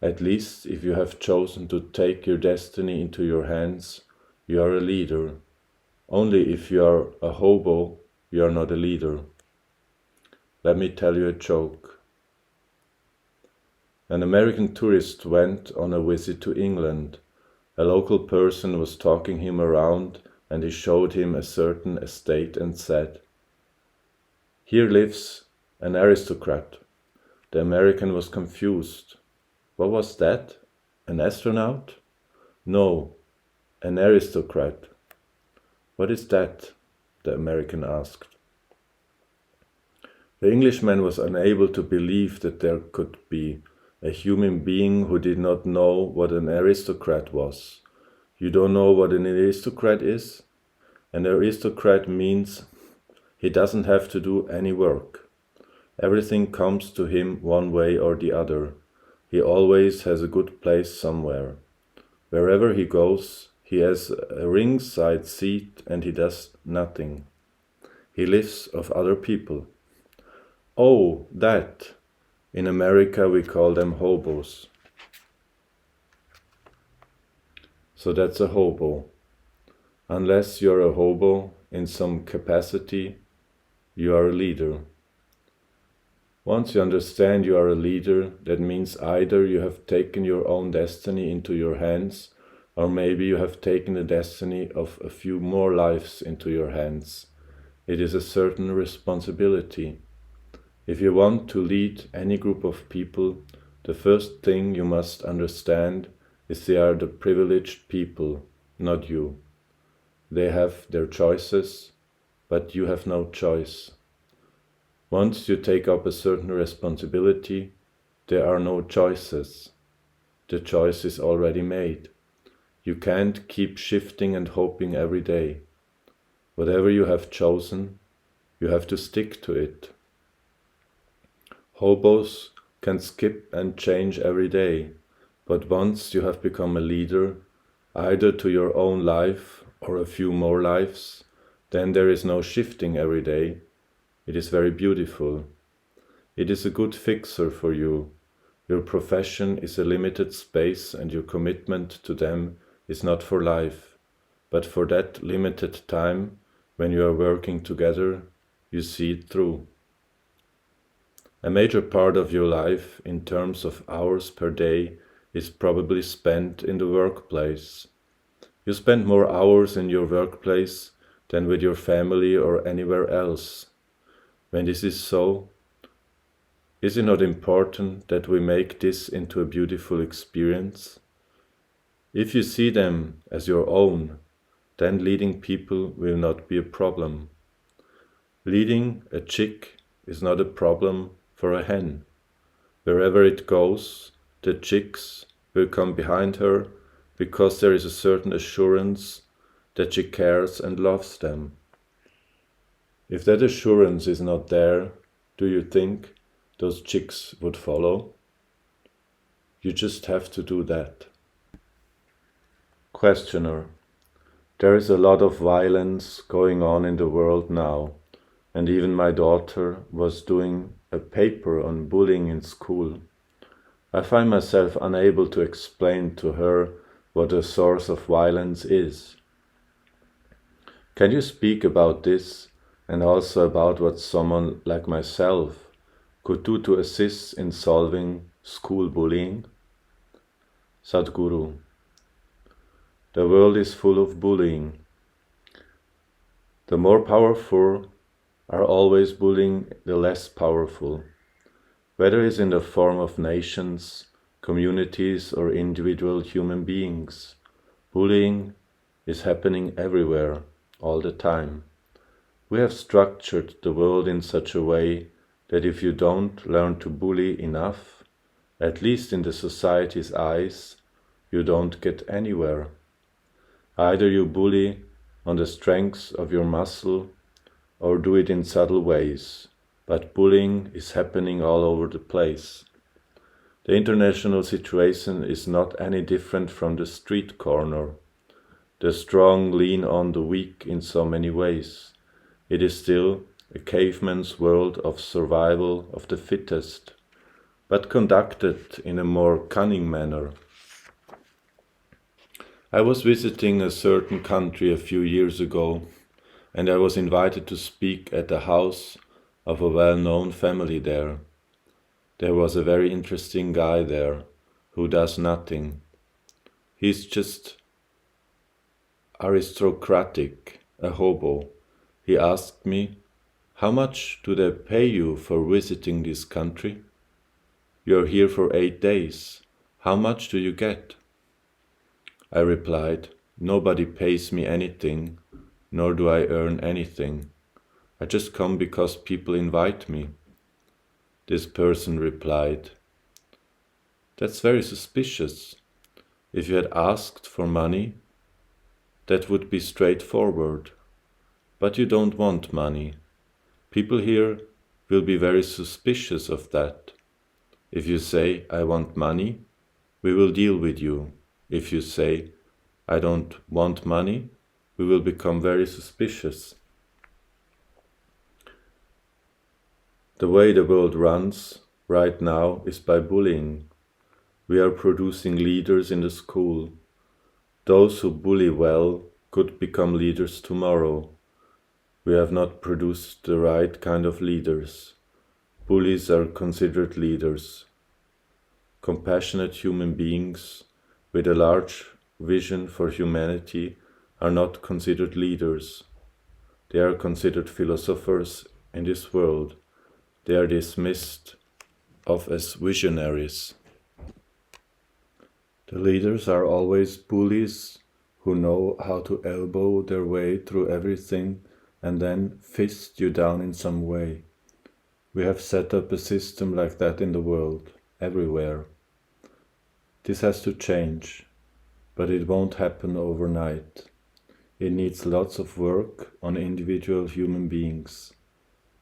At least if you have chosen to take your destiny into your hands, you are a leader. Only if you are a hobo, you are not a leader. Let me tell you a joke. An American tourist went on a visit to England. A local person was talking him around, and he showed him a certain estate and said, "Here lives an aristocrat." The American was confused. What was that? An astronaut? No, an aristocrat. What is that? The American asked. The Englishman was unable to believe that there could be a human being who did not know what an aristocrat was. You don't know what an aristocrat is? An aristocrat means he doesn't have to do any work. Everything comes to him one way or the other. He always has a good place somewhere. Wherever he goes, he has a ringside seat and he does nothing. He lives off other people. Oh, that! In America we call them hobos. So that's a hobo. Unless you're a hobo in some capacity, you are a leader. Once you understand you are a leader, that means either you have taken your own destiny into your hands Or maybe you have taken the destiny of a few more lives into your hands. It is a certain responsibility. If you want to lead any group of people, the first thing you must understand is they are the privileged people, not you. They have their choices, but you have no choice. Once you take up a certain responsibility, there are no choices. The choice is already made. You can't keep shifting and hoping every day. Whatever you have chosen, you have to stick to it. Hobos can skip and change every day, but once you have become a leader, either to your own life or a few more lives, then there is no shifting every day. It is very beautiful. It is a good fixer for you. Your profession is a limited space and your commitment to them is not for life, but for that limited time when you are working together, you see it through. A major part of your life, in terms of hours per day, is probably spent in the workplace. You spend more hours in your workplace than with your family or anywhere else. When this is so, is it not important that we make this into a beautiful experience? If you see them as your own, then leading people will not be a problem. Leading a chick is not a problem for a hen. Wherever it goes, the chicks will come behind her because there is a certain assurance that she cares and loves them. If that assurance is not there, do you think those chicks would follow? You just have to do that. Questioner: there is a lot of violence going on in the world now, and even my daughter was doing a paper on bullying in school. I find myself unable to explain to her what the source of violence is. Can you speak about this and also about what someone like myself could do to assist in solving school bullying? Sadhguru: the world is full of bullying. The more powerful are always bullying the less powerful. Whether it's in the form of nations, communities, or individual human beings, bullying is happening everywhere, all the time. We have structured the world in such a way that if you don't learn to bully enough, at least in the society's eyes, you don't get anywhere. Either you bully on the strength of your muscle or do it in subtle ways, but bullying is happening all over the place. The international situation is not any different from the street corner. The strong lean on the weak in so many ways. It is still a caveman's world of survival of the fittest, but conducted in a more cunning manner. I was visiting a certain country a few years ago, and I was invited to speak at the house of a well-known family there. There was a very interesting guy there who does nothing. He's just aristocratic, a hobo. He asked me, "How much do they pay you for visiting this country? You're here for 8 days. How much do you get?" I replied, "Nobody pays me anything, nor do I earn anything. I just come because people invite me." This person replied, "That's very suspicious. If you had asked for money, that would be straightforward. But you don't want money. People here will be very suspicious of that. If you say, 'I want money,' we will deal with you. If you say, 'I don't want money,' we will become very suspicious." The way the world runs right now is by bullying. We are producing leaders in the school. Those who bully well could become leaders tomorrow. We have not produced the right kind of leaders. Bullies are considered leaders. Compassionate human beings with a large vision for humanity are not considered leaders. They are considered philosophers in this world. They are dismissed of as visionaries. The leaders are always bullies who know how to elbow their way through everything and then fist you down in some way. We have set up a system like that in the world, everywhere. This has to change, but it won't happen overnight. It needs lots of work on individual human beings.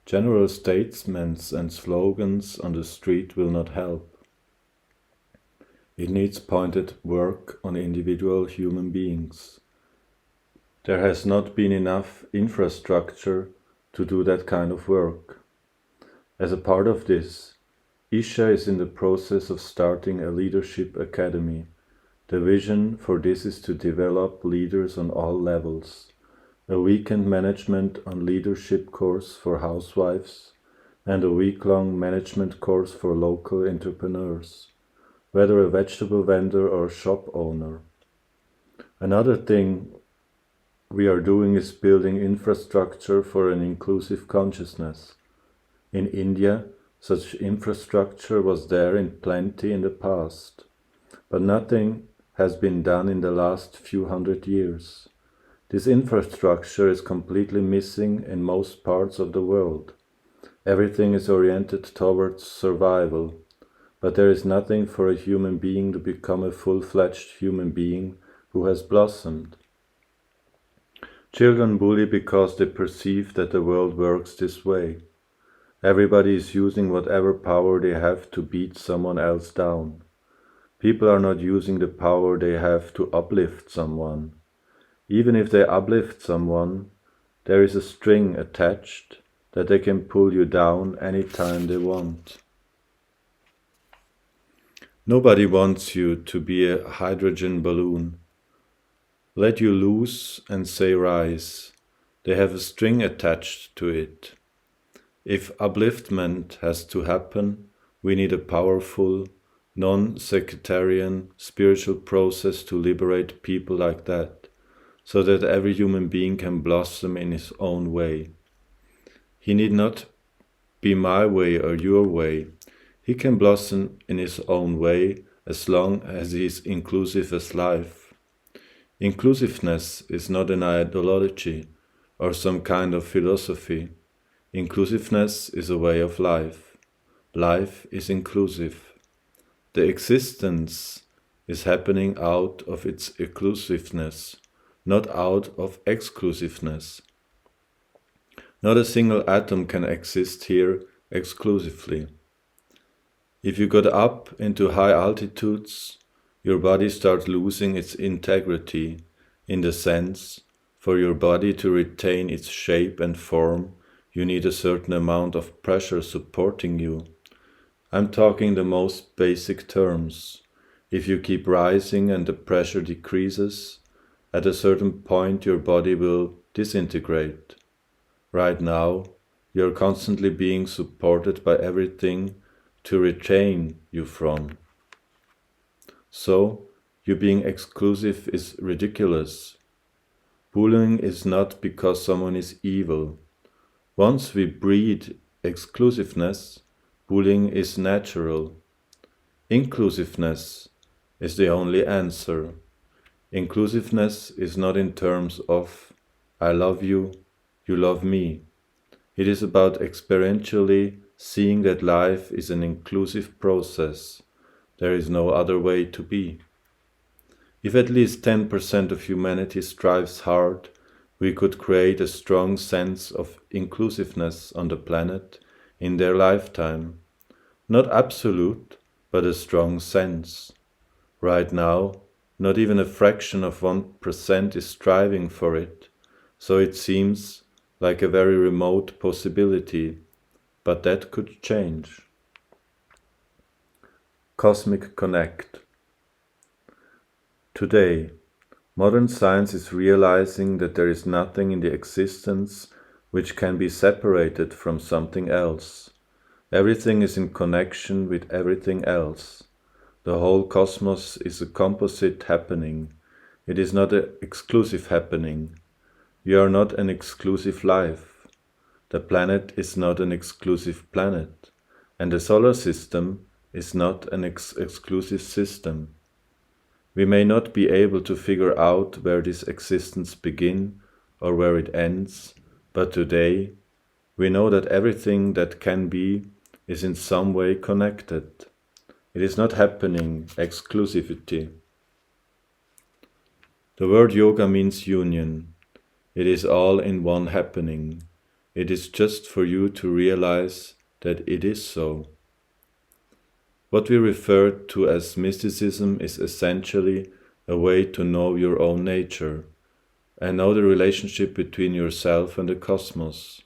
General statements and slogans on the street will not help. It needs pointed work on individual human beings. There has not been enough infrastructure to do that kind of work. As a part of this, Isha is in the process of starting a leadership academy. The vision for this is to develop leaders on all levels, a weekend management on leadership course for housewives, and a week-long management course for local entrepreneurs, whether a vegetable vendor or shop owner. Another thing we are doing is building infrastructure for an inclusive consciousness. In India, such infrastructure was there in plenty in the past, but nothing has been done in the last few hundred years. This infrastructure is completely missing in most parts of the world. Everything is oriented towards survival, but there is nothing for a human being to become a full-fledged human being who has blossomed. Children bully because they perceive that the world works this way. Everybody is using whatever power they have to beat someone else down. People are not using the power they have to uplift someone. Even if they uplift someone, there is a string attached that they can pull you down anytime they want. Nobody wants you to be a hydrogen balloon. Let you loose and say rise. They have a string attached to it. If upliftment has to happen, we need a powerful, non-sectarian spiritual process to liberate people like that, so that every human being can blossom in his own way. He need not be my way or your way. He can blossom in his own way as long as he is inclusive as life. Inclusiveness is not an ideology or some kind of philosophy. Inclusiveness is a way of life. Life is inclusive. The existence is happening out of its inclusiveness, not out of exclusiveness. Not a single atom can exist here exclusively. If you got up into high altitudes, your body starts losing its integrity, in the sense, for your body to retain its shape and form, you need a certain amount of pressure supporting you. I'm talking the most basic terms. If you keep rising and the pressure decreases, at a certain point your body will disintegrate. Right now, you're constantly being supported by everything to retain you from. So, you being exclusive is ridiculous. Bullying is not because someone is evil. Once we breed exclusiveness, bullying is natural. Inclusiveness is the only answer. Inclusiveness is not in terms of I love you, you love me. It is about experientially seeing that life is an inclusive process. There is no other way to be. If at least 10% of humanity strives hard, we could create a strong sense of inclusiveness on the planet in their lifetime. Not absolute, but a strong sense. Right now, not even a fraction of 1% is striving for it, so it seems like a very remote possibility, but that could change. Cosmic Connect. Today, modern science is realizing that there is nothing in the existence which can be separated from something else. Everything is in connection with everything else. The whole cosmos is a composite happening. It is not an exclusive happening. You are not an exclusive life. The planet is not an exclusive planet, and the solar system is not an exclusive system. We may not be able to figure out where this existence begins or where it ends, but today we know that everything that can be is in some way connected. It is not happening exclusivity. The word yoga means union. It is all in one happening. It is just for you to realize that it is so. What we refer to as mysticism is essentially a way to know your own nature and know the relationship between yourself and the cosmos.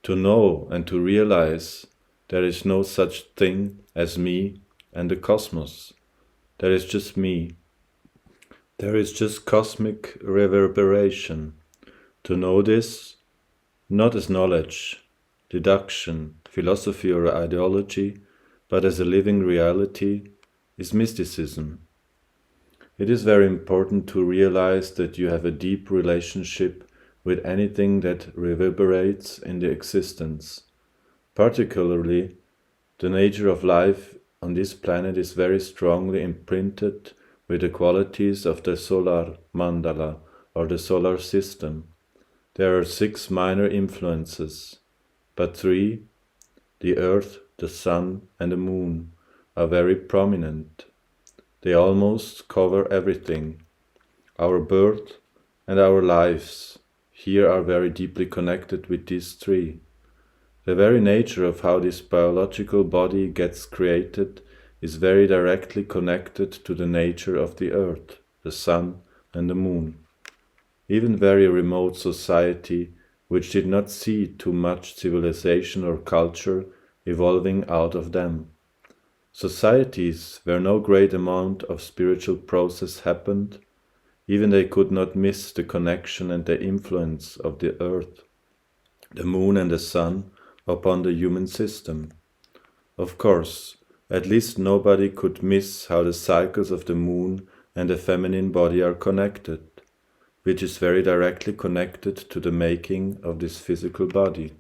To know and to realize there is no such thing as me and the cosmos. There is just me. There is just cosmic reverberation. To know this, not as knowledge, deduction, philosophy or ideology, but as a living reality, is mysticism. It is very important to realize that you have a deep relationship with anything that reverberates in the existence. Particularly, the nature of life on this planet is very strongly imprinted with the qualities of the solar mandala or the solar system. There are 6 minor influences, but 3, the earth, the sun and the moon, are very prominent. They almost cover everything. Our birth and our lives here are very deeply connected with these 3. The very nature of how this biological body gets created is very directly connected to the nature of the earth, the sun and the moon. Even very remote society, which did not see too much civilization or culture evolving out of them. Societies where no great amount of spiritual process happened, even they could not miss the connection and the influence of the earth, the moon and the sun upon the human system. Of course, at least nobody could miss how the cycles of the moon and the feminine body are connected, which is very directly connected to the making of this physical body.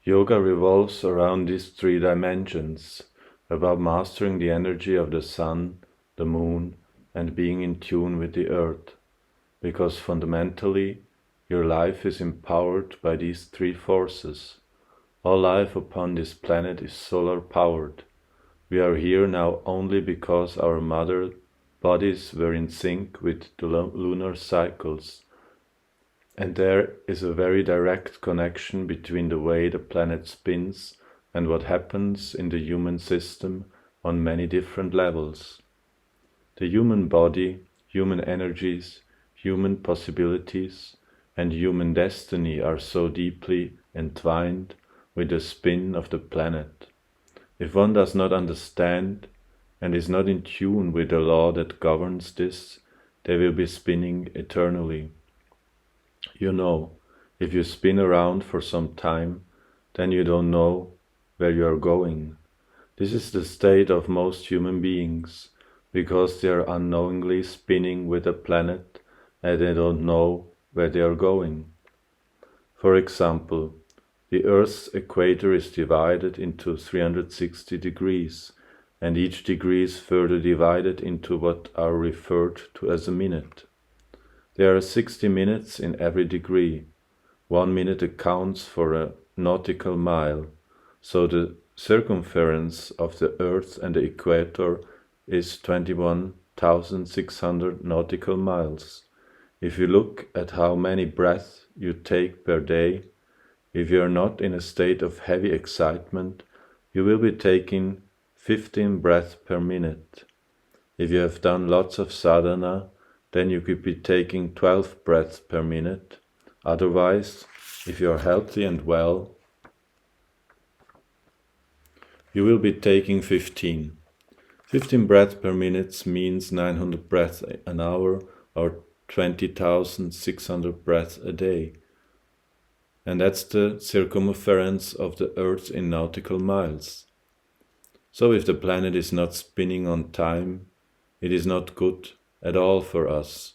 Yoga revolves around these 3 dimensions, about mastering the energy of the sun, the moon, and being in tune with the earth, because fundamentally your life is empowered by these 3 forces. All life upon this planet is solar powered. We are here now only because our mother bodies were in sync with the lunar cycles, and there is a very direct connection between the way the planet spins and what happens in the human system on many different levels. The human body, human energies, human possibilities, and human destiny are so deeply entwined with the spin of the planet. If one does not understand and is not in tune with the law that governs this, they will be spinning eternally. You know, if you spin around for some time, then you don't know where you are going. This is the state of most human beings, because they are unknowingly spinning with the planet and they don't know where they are going. For example, the Earth's equator is divided into 360 degrees, and each degree is further divided into what are referred to as a minute. There are 60 minutes in every degree. 1 minute accounts for a nautical mile, so the circumference of the Earth and the equator is 21,600 nautical miles. If you look at how many breaths you take per day, if you are not in a state of heavy excitement, you will be taking 15 breaths per minute. If you have done lots of sadhana, then you could be taking 12 breaths per minute. Otherwise, if you are healthy and well, you will be taking 15. 15 breaths per minute means 900 breaths an hour or 20,600 breaths a day. And that's the circumference of the Earth in nautical miles. So if the planet is not spinning on time, it is not good at all for us,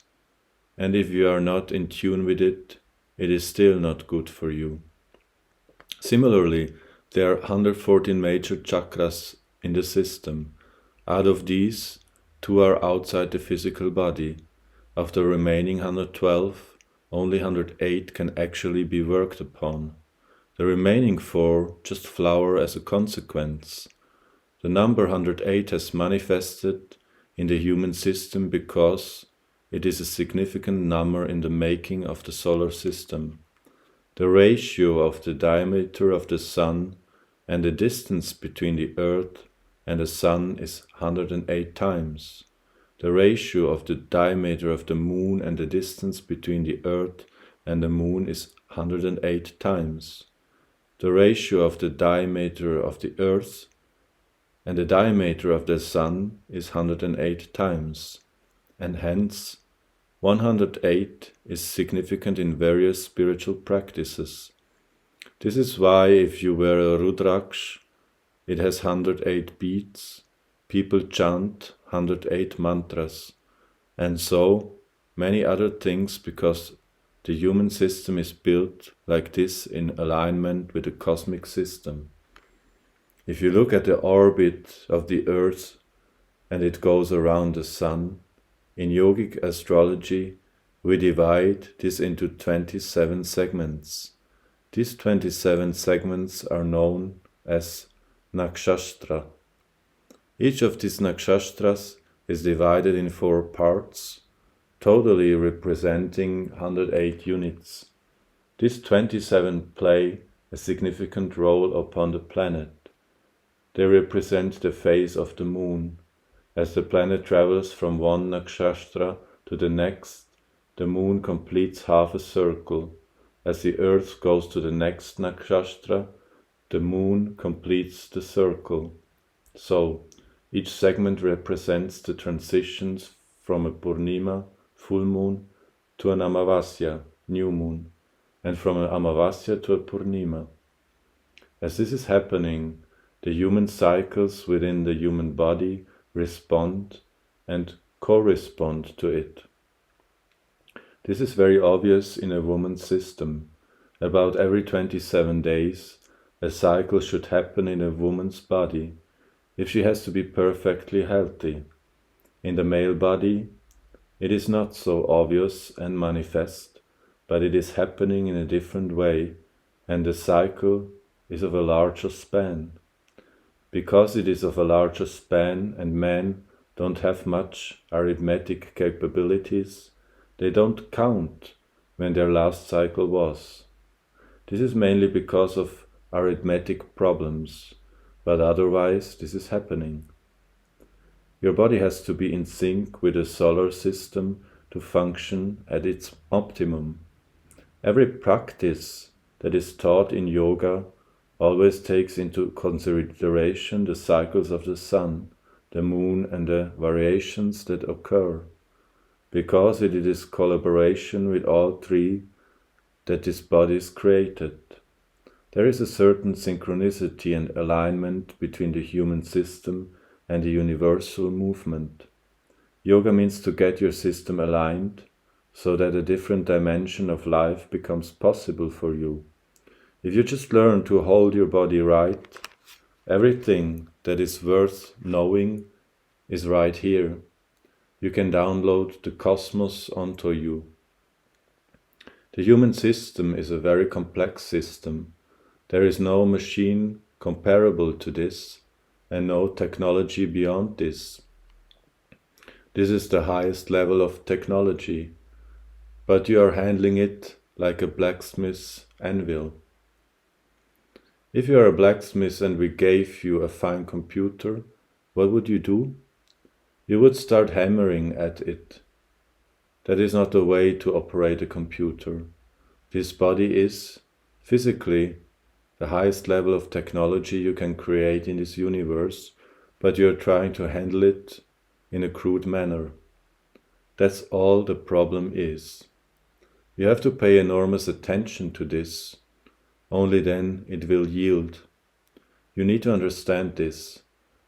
and if you are not in tune with it, it is still not good for you. Similarly, there are 114 major chakras in the system. Out of these, 2 are outside the physical body. Of the remaining 112, only 108 can actually be worked upon. The remaining 4 just flower as a consequence. The number 108 has manifested in the human system because it is a significant number in the making of the solar system. The ratio of the diameter of the Sun and the distance between the Earth and the Sun is 108 times. The ratio of the diameter of the Moon and the distance between the Earth and the Moon is 108 times. The ratio of the diameter of the Earth and the diameter of the Sun is 108 times, and hence 108 is significant in various spiritual practices. This is why if you wear a Rudraksh, it has 108 beads, people chant 108 mantras, and so many other things, because the human system is built like this in alignment with the cosmic system. If you look at the orbit of the Earth and it goes around the Sun, in yogic astrology we divide this into 27 segments. These 27 segments are known as nakshatra. Each of these nakshastras is divided in 4 parts, totally representing 108 units. These 27 play a significant role upon the planet. They represent the phase of the moon. As the planet travels from one nakshatra to the next, the moon completes half a circle. As the earth goes to the next nakshatra, the moon completes the circle. So, each segment represents the transitions from a Purnima, full moon, to an Amavasya, new moon, and from an Amavasya to a Purnima. As this is happening, the human cycles within the human body respond and correspond to it. This is very obvious in a woman's system. About every 27 days, a cycle should happen in a woman's body, if she has to be perfectly healthy. In the male body, it is not so obvious and manifest, but it is happening in a different way, and the cycle is of a larger span. Because it is of a larger span and men don't have much arithmetic capabilities, they don't count when their last cycle was. This is mainly because of arithmetic problems, but otherwise this is happening. Your body has to be in sync with the solar system to function at its optimum. Every practice that is taught in yoga always takes into consideration the cycles of the sun, the moon, and the variations that occur, because it is collaboration with all 3 that this body is created. There is a certain synchronicity and alignment between the human system and the universal movement. Yoga means to get your system aligned so that a different dimension of life becomes possible for you. If you just learn to hold your body right, everything that is worth knowing is right here. You can download the cosmos onto you. The human system is a very complex system. There is no machine comparable to this, and no technology beyond this. This is the highest level of technology, but you are handling it like a blacksmith's anvil. If you are a blacksmith and we gave you a fine computer, what would you do? You would start hammering at it. That is not the way to operate a computer. This body is, physically, the highest level of technology you can create in this universe, but you are trying to handle it in a crude manner. That's all the problem is. You have to pay enormous attention to this. Only then it will yield. You need to understand this.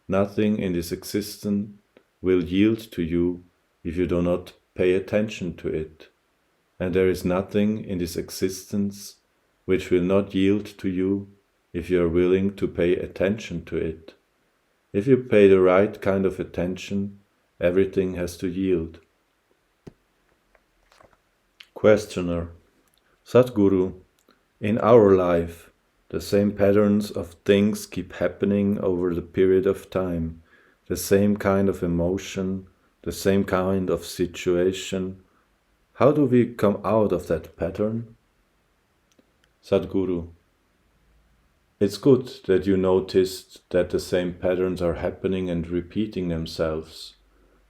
Nothing in this existence will yield to you if you do not pay attention to it. And there is nothing in this existence which will not yield to you if you are willing to pay attention to it. If you pay the right kind of attention, everything has to yield. Questioner: Sadhguru, in our life, the same patterns of things keep happening over the period of time, the same kind of emotion, the same kind of situation. How do we come out of that pattern? Sadhguru: it's good that you noticed that the same patterns are happening and repeating themselves.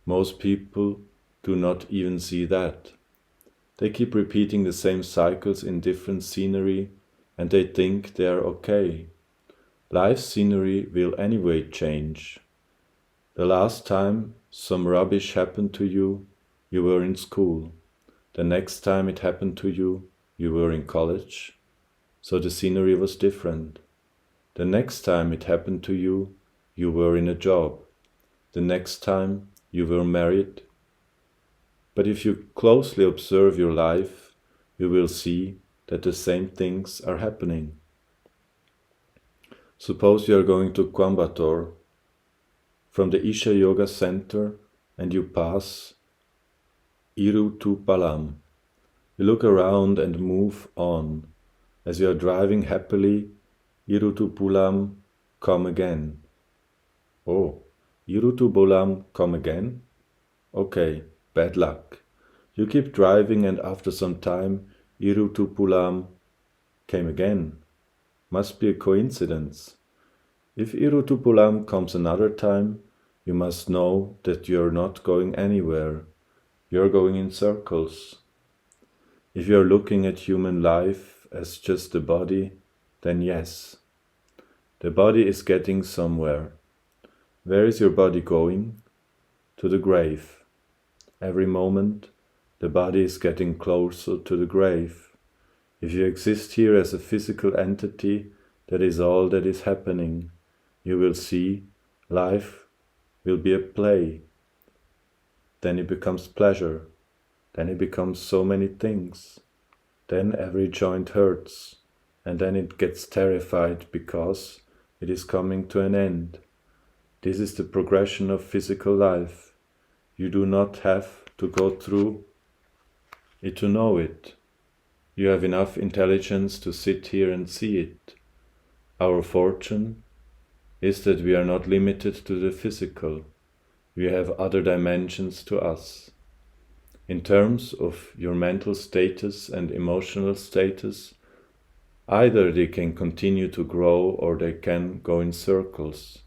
Most people do not even see that. They keep repeating the same cycles in different scenery, and they think they are okay. Life's scenery will anyway change. The last time some rubbish happened to you, you were in school. The next time it happened to you, you were in college. So the scenery was different. The next time it happened to you, you were in a job. The next time you were married. But if you closely observe your life, you will see that the same things are happening. Suppose you are going to Coimbatore from the Isha Yoga Center and you pass Irutupalam. You look around and move on. As you are driving happily, Irutupulam, come again. Oh, Irutupulam, come again? Okay, bad luck. You keep driving and after some time, Irutupulam came again. Must be a coincidence. If Irutupulam comes another time, you must know that you are not going anywhere. You are going in circles. If you are looking at human life as just a body, then yes, the body is getting somewhere. Where is your body going? To the grave. Every moment, the body is getting closer to the grave. If you exist here as a physical entity, that is all that is happening. You will see life will be a play. Then it becomes pleasure. Then it becomes so many things. Then every joint hurts. And then it gets terrified because it is coming to an end. This is the progression of physical life. You do not have to go through it to know it. You have enough intelligence to sit here and see it. Our fortune is that we are not limited to the physical. We have other dimensions to us. In terms of your mental status and emotional status, either they can continue to grow or they can go in circles.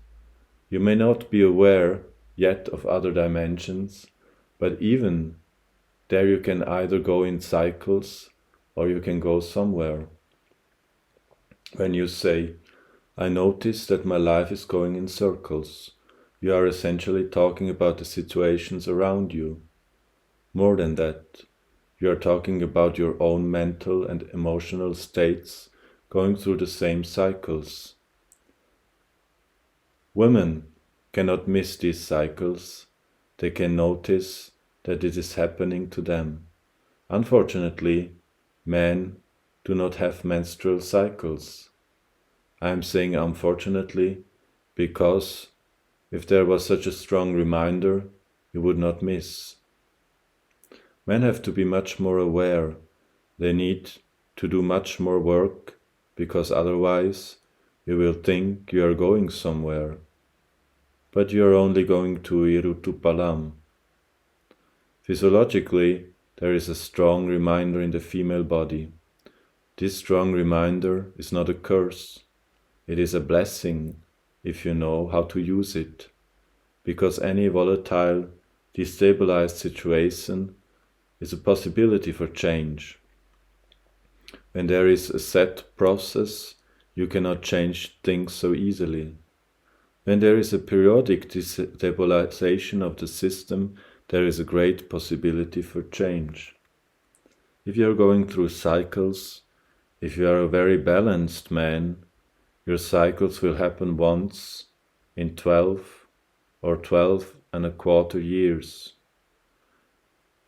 You may not be aware yet of other dimensions, but even there you can either go in cycles or you can go somewhere. When you say, I notice that my life is going in circles, you are essentially talking about the situations around you. More than that, you are talking about your own mental and emotional states going through the same cycles. Women cannot miss these cycles. They can notice that it is happening to them. Unfortunately, men do not have menstrual cycles. I am saying unfortunately because if there was such a strong reminder, you would not miss. Men have to be much more aware. They need to do much more work because otherwise you will think you are going somewhere. But you are only going to Irutupalam. Physiologically, there is a strong reminder in the female body. This strong reminder is not a curse. It is a blessing if you know how to use it, because any volatile, destabilized situation is a possibility for change. When there is a set process, you cannot change things so easily. When there is a periodic destabilization of the system, there is a great possibility for change. If you are going through cycles, if you are a very balanced man, your cycles will happen once in 12 or 12 and a quarter years.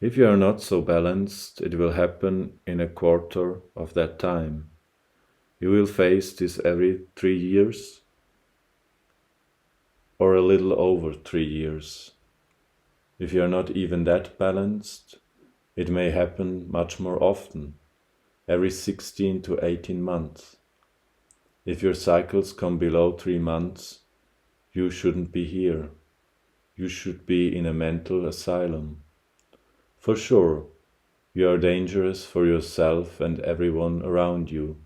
If you are not so balanced, it will happen in a quarter of that time. You will face this every 3 years or a little over 3 years. If you are not even that balanced, it may happen much more often, every 16 to 18 months. If your cycles come below 3 months, you shouldn't be here. You should be in a mental asylum. For sure, you are dangerous for yourself and everyone around you.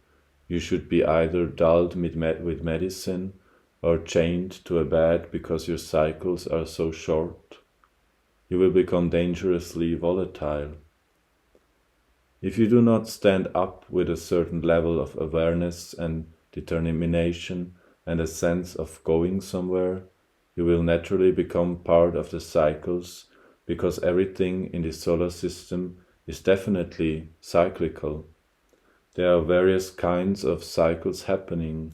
You should be either dulled with medicine or chained to a bed because your cycles are so short. You will become dangerously volatile. If you do not stand up with a certain level of awareness and determination and a sense of going somewhere, you will naturally become part of the cycles because everything in the solar system is definitely cyclical. There are various kinds of cycles happening.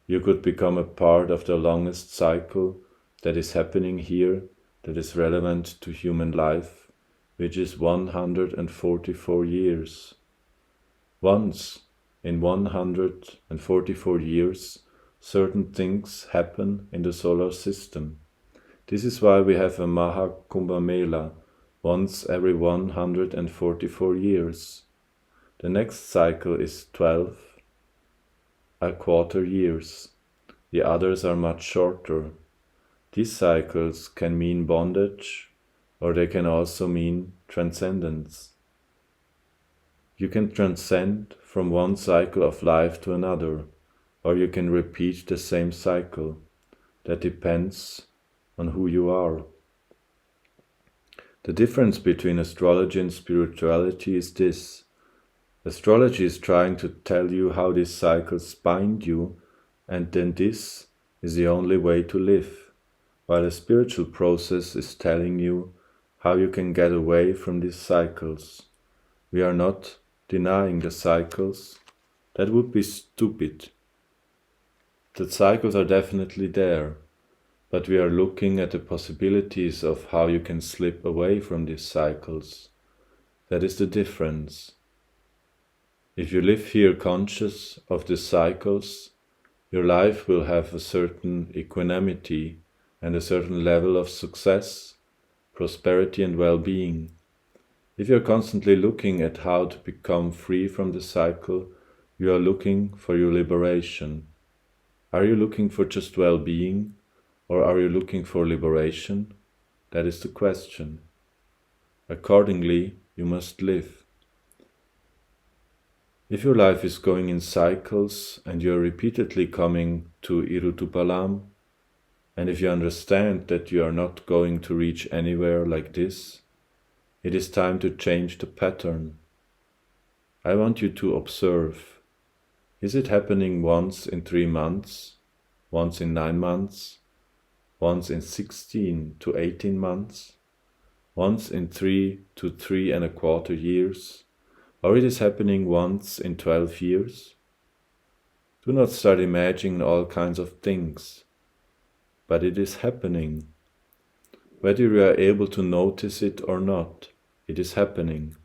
You could become a part of the longest cycle that is happening here, that is relevant to human life, which is 144 years. Once in 144 years, certain things happen in the solar system. This is why we have a Maha Kumbh Mela once every 144 years. The next cycle is 12 a quarter years. The others are much shorter. These cycles can mean bondage, or they can also mean transcendence. You can transcend from one cycle of life to another, or you can repeat the same cycle. That depends on who you are. The difference between astrology and spirituality is this. Astrology is trying to tell you how these cycles bind you, and then this is the only way to live, while a spiritual process is telling you how you can get away from these cycles. We are not denying the cycles. That would be stupid. The cycles are definitely there, but we are looking at the possibilities of how you can slip away from these cycles. That is the difference. If you live here conscious of the cycles, your life will have a certain equanimity and a certain level of success, prosperity and well-being. If you're constantly looking at how to become free from the cycle, you are looking for your liberation. Are you looking for just well-being, or are you looking for liberation? That is the question. Accordingly, you must live. If your life is going in cycles and you are repeatedly coming to Irutupalam, and if you understand that you are not going to reach anywhere like this, it is time to change the pattern. I want you to observe. Is it happening once in 3 months, once in 9 months, once in 16 to 18 months, once in 3 to 3¼ years? Or it is happening once in 12 years? Do not start imagining all kinds of things, but it is happening. Whether you are able to notice it or not, it is happening.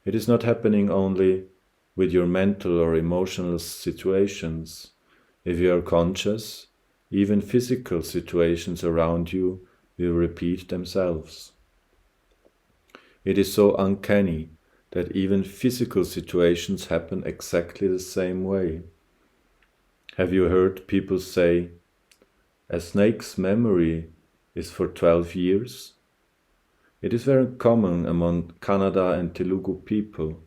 It is not happening only with your mental or emotional situations. If you are conscious, even physical situations around you will repeat themselves. It is so uncanny that even physical situations happen exactly the same way. Have you heard people say, "A snake's memory is for 12 years"? It is very common among Kannada and Telugu people.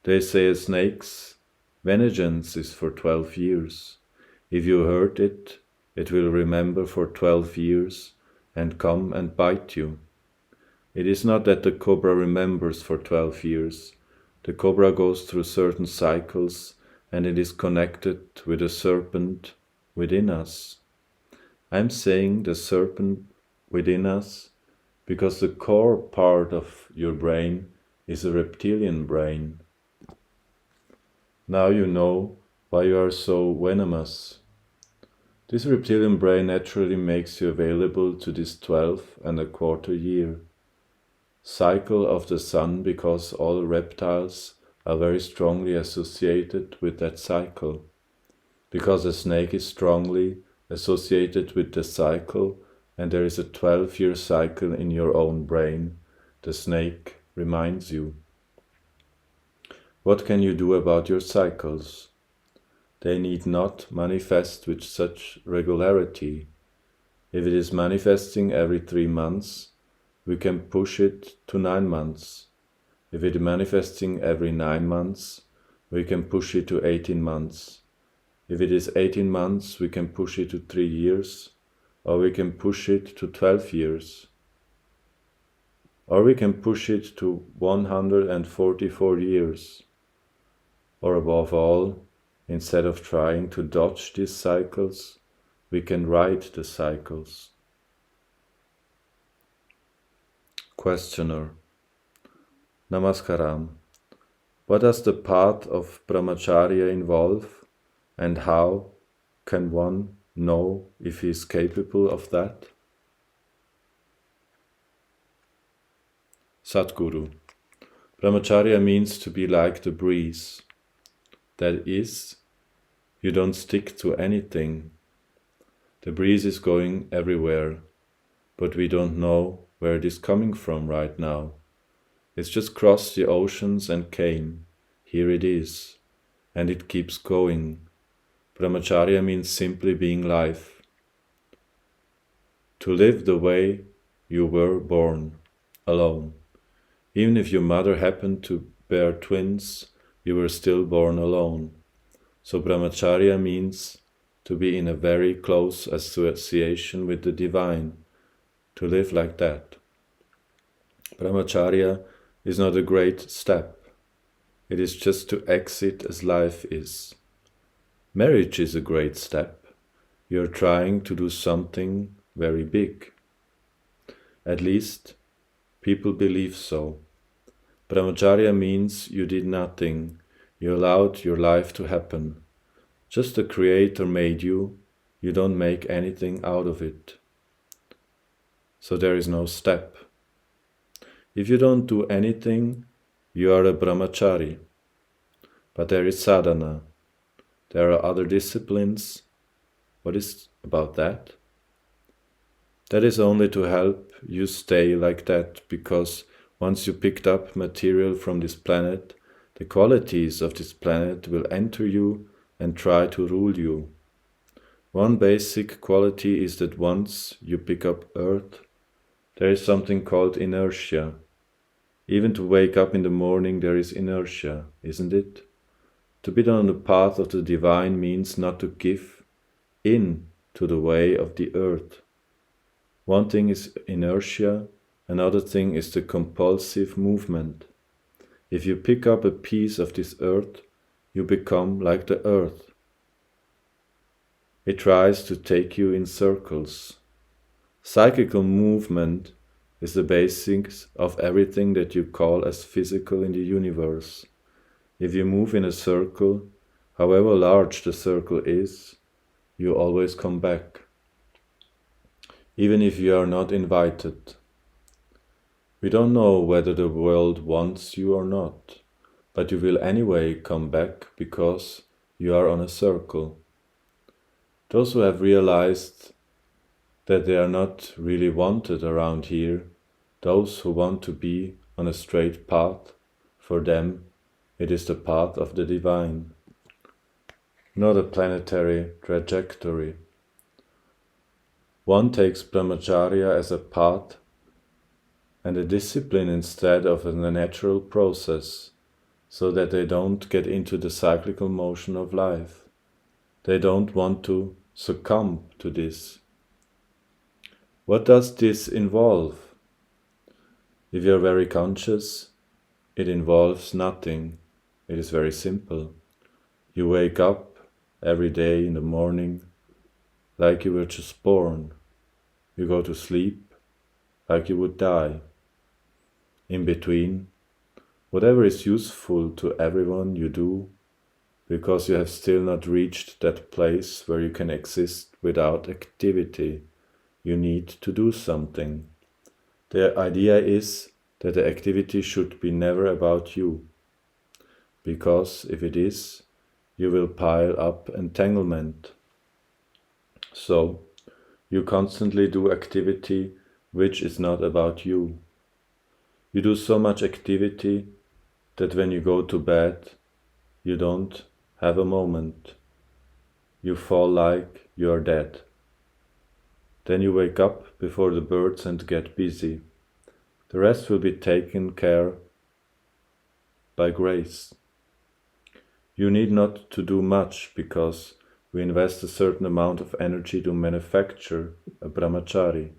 They say a snake's vengeance is for 12 years. If you heard it, it will remember for 12 years and come and bite you. It is not that the cobra remembers for 12 years. The cobra goes through certain cycles and it is connected with a serpent within us. I'm saying the serpent within us because the core part of your brain is a reptilian brain. Now you know why you are so venomous. This reptilian brain naturally makes you available to this 12¼ year. cycle of the sun because all reptiles are very strongly associated with that cycle. Because a snake is strongly associated with the cycle, and there is a 12-year cycle in your own brain, the snake reminds you. What can you do about your cycles? They need not manifest with such regularity. If it is manifesting every 3 months, we can push it to 9 months. If it is manifesting every 9 months, we can push it to 18 months. If it is 18 months, we can push it to 3 years, or we can push it to 12 years. Or we can push it to 144 years. Or above all, instead of trying to dodge these cycles, we can ride the cycles. Questioner. Namaskaram. What does the path of brahmacharya involve, and how can one know if he is capable of that? Sadhguru. Brahmacharya means to be like the breeze. That is, you don't stick to anything. The breeze is going everywhere, but we don't know where it is coming from right now. It's just crossed the oceans and came. Here it is, and it keeps going. Brahmacharya means simply being life. To live the way you were born, alone. Even if your mother happened to bear twins, you were still born alone. So brahmacharya means to be in a very close association with the divine, to live like that. Brahmacharya is not a great step. It is just to exit as life is. Marriage is a great step. You are trying to do something very big. At least, people believe so. Brahmacharya means you did nothing. You allowed your life to happen. Just the Creator made you. You don't make anything out of it. So there is no step. If you don't do anything, you are a brahmachari. But there is sadhana. There are other disciplines. What is about that? That is only to help you stay like that, because once you picked up material from this planet, the qualities of this planet will enter you and try to rule you. One basic quality is that once you pick up earth, there is something called inertia. Even to wake up in the morning there is inertia, isn't it? To be on the path of the divine means not to give in to the way of the earth. One thing is inertia, another thing is the compulsive movement. If you pick up a piece of this earth, you become like the earth. It tries to take you in circles. Psychical movement is the basics of everything that you call as physical in the universe. If you move in a circle, however large the circle is, you always come back, even if you are not invited. We don't know whether the world wants you or not, but you will anyway come back because you are on a circle. Those who have realized that they are not really wanted around here, those who want to be on a straight path, for them it is the path of the divine, not a planetary trajectory. One takes brahmacharya as a path and a discipline instead of a natural process, so that they don't get into the cyclical motion of life. They don't want to succumb to this. What does this involve? If you are very conscious, it involves nothing. It is very simple. You wake up every day in the morning like you were just born. You go to sleep like you would die. In between, whatever is useful to everyone you do, because you have still not reached that place where you can exist without activity. You need to do something. The idea is that the activity should be never about you, because if it is, you will pile up entanglement. So, you constantly do activity which is not about you. You do so much activity that when you go to bed, you don't have a moment. You fall like you are dead. Then you wake up before the birds and get busy. The rest will be taken care by grace. You need not to do much because we invest a certain amount of energy to manufacture a brahmachari.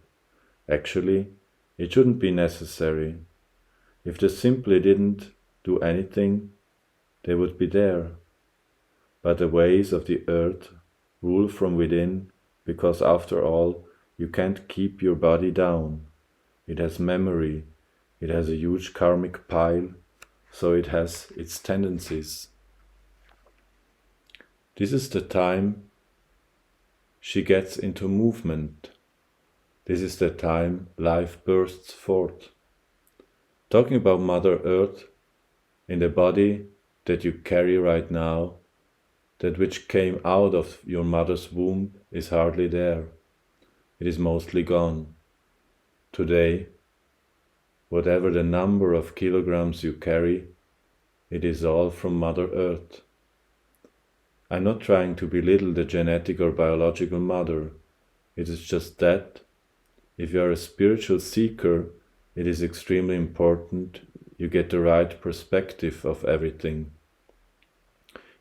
Actually, it shouldn't be necessary. If they simply didn't do anything, they would be there. But the ways of the earth rule from within, because after all, you can't keep your body down. It has memory, it has a huge karmic pile, so it has its tendencies. This is the time she gets into movement. This is the time life bursts forth. Talking about Mother Earth, in the body that you carry right now, that which came out of your mother's womb is hardly there. It is mostly gone. Today, whatever the number of kilograms you carry, it is all from Mother Earth. I'm not trying to belittle the genetic or biological mother. It is just that, if you are a spiritual seeker, it is extremely important you get the right perspective of everything.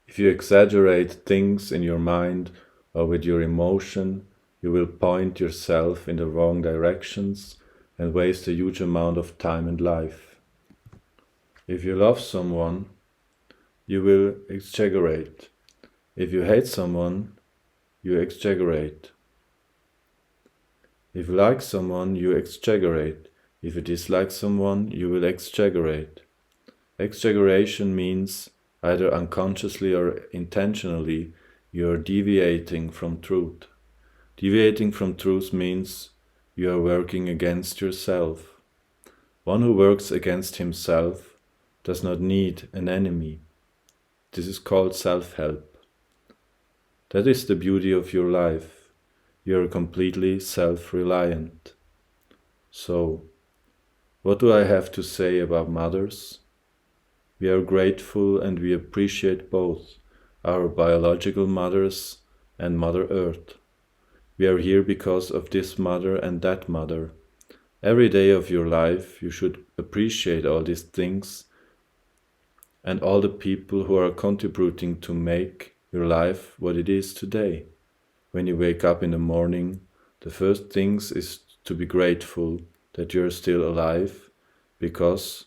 If you exaggerate things in your mind or with your emotion, you will point yourself in the wrong directions and waste a huge amount of time and life. If you love someone, you will exaggerate. If you hate someone, you exaggerate. If you like someone, you exaggerate. If you dislike someone, you will exaggerate. Exaggeration means, either unconsciously or intentionally, you are deviating from truth. Deviating from truth means you are working against yourself. One who works against himself does not need an enemy. This is called self-help. That is the beauty of your life. You are completely self-reliant. So, what do I have to say about mothers? We are grateful and we appreciate both our biological mothers and Mother Earth. We are here because of this mother and that mother. Every day of your life you should appreciate all these things and all the people who are contributing to make your life what it is today. When you wake up in the morning, the first thing is to be grateful that you are still alive, because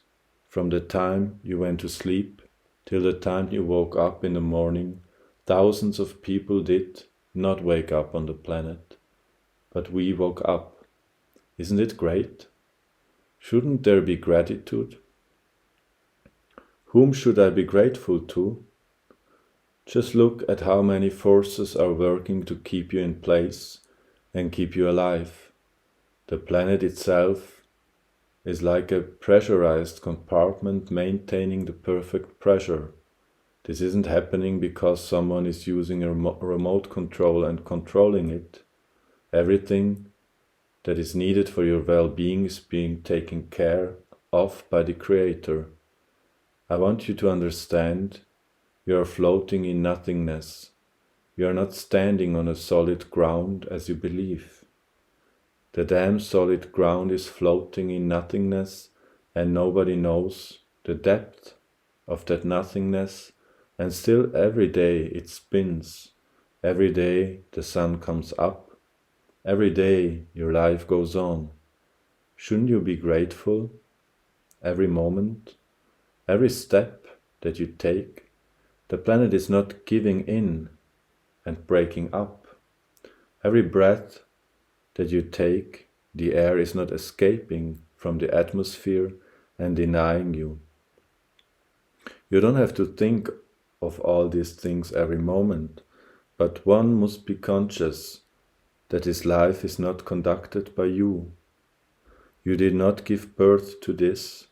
from the time you went to sleep till the time you woke up in the morning, thousands of people did not wake up on the planet, but we woke up. Isn't it great? Shouldn't there be gratitude? Whom should I be grateful to? Just look at how many forces are working to keep you in place and keep you alive. The planet itself is like a pressurized compartment maintaining the perfect pressure. This isn't happening because someone is using a remote control and controlling it. Everything that is needed for your well-being is being taken care of by the Creator. I want you to understand you are floating in nothingness. You are not standing on a solid ground as you believe. The damn solid ground is floating in nothingness, and nobody knows the depth of that nothingness, and still every day it spins. Every day the sun comes up. Every day your life goes on. Shouldn't you be grateful? Every moment, every step that you take, the planet is not giving in and breaking up. Every breath that you take, the air is not escaping from the atmosphere and denying you. You don't have to think of all these things every moment, but one must be conscious that his life is not conducted by you. You did not give birth to this,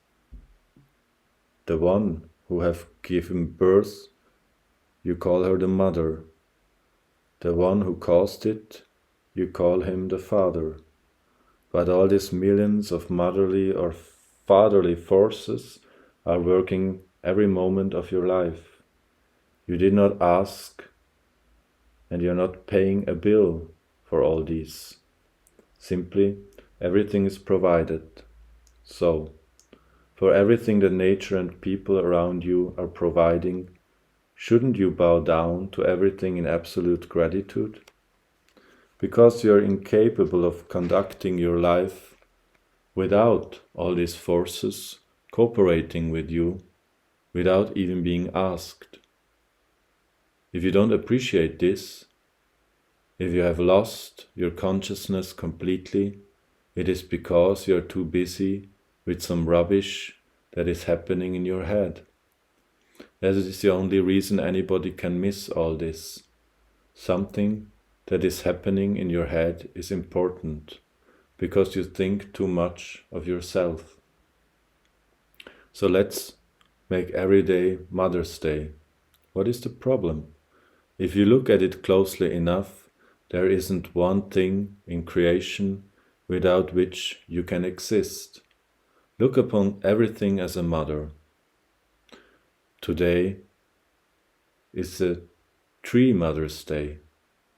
The one who have given birth, you call her the mother. The one who caused it, you call him the father. But all these millions of motherly or fatherly forces are working every moment of your life. You did not ask, and you're not paying a bill for all these. Simply, everything is provided. So, for everything that nature and people around you are providing, shouldn't you bow down to everything in absolute gratitude? Because you are incapable of conducting your life without all these forces cooperating with you, without even being asked. If you don't appreciate this, if you have lost your consciousness completely, it is because you are too busy with some rubbish that is happening in your head. That is the only reason anybody can miss all this. Something that is happening in your head is important, because you think too much of yourself. So let's make every day Mother's Day. What is the problem? If you look at it closely enough, there isn't one thing in creation without which you can exist. Look upon everything as a mother. Today is the Tree Mother's Day.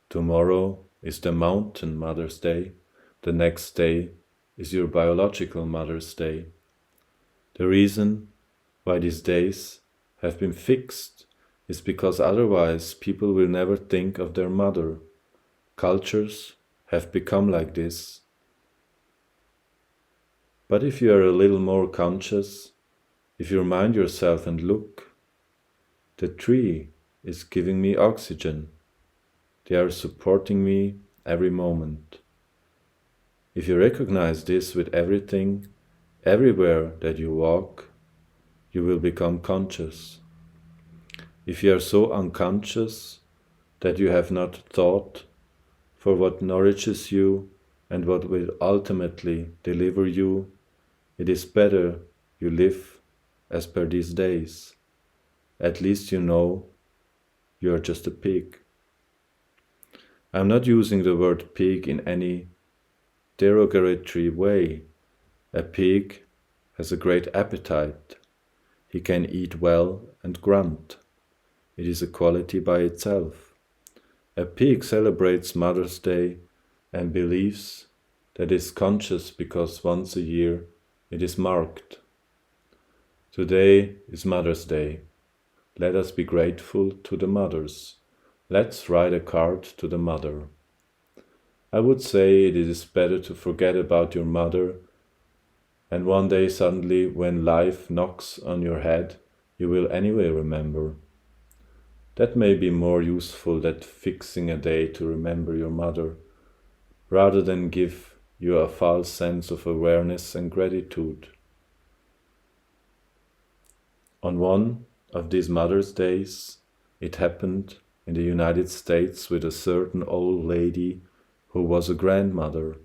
Tomorrow is the Mountain Mother's Day. The next day is your biological Mother's Day. The reason why these days have been fixed is because otherwise people will never think of their mother. Cultures have become like this. But if you are a little more conscious, if you remind yourself and look, the tree is giving me oxygen. They are supporting me every moment. If you recognize this with everything, everywhere that you walk, you will become conscious. If you are so unconscious that you have not thought for what nourishes you and what will ultimately deliver you, it is better you live as per these days. At least you know you are just a pig. I'm not using the word pig in any derogatory way. A pig has a great appetite. He can eat well and grunt. It is a quality by itself. A pig celebrates Mother's Day and believes that it is conscious because once a year it is marked. Today is Mother's Day. Let us be grateful to the mothers. Let's write a card to the mother. I would say it is better to forget about your mother, and one day suddenly when life knocks on your head, you will anyway remember. That may be more useful than fixing a day to remember your mother, rather than give you a false sense of awareness and gratitude. On one of these Mother's Days, it happened in the United States with a certain old lady who was a grandmother.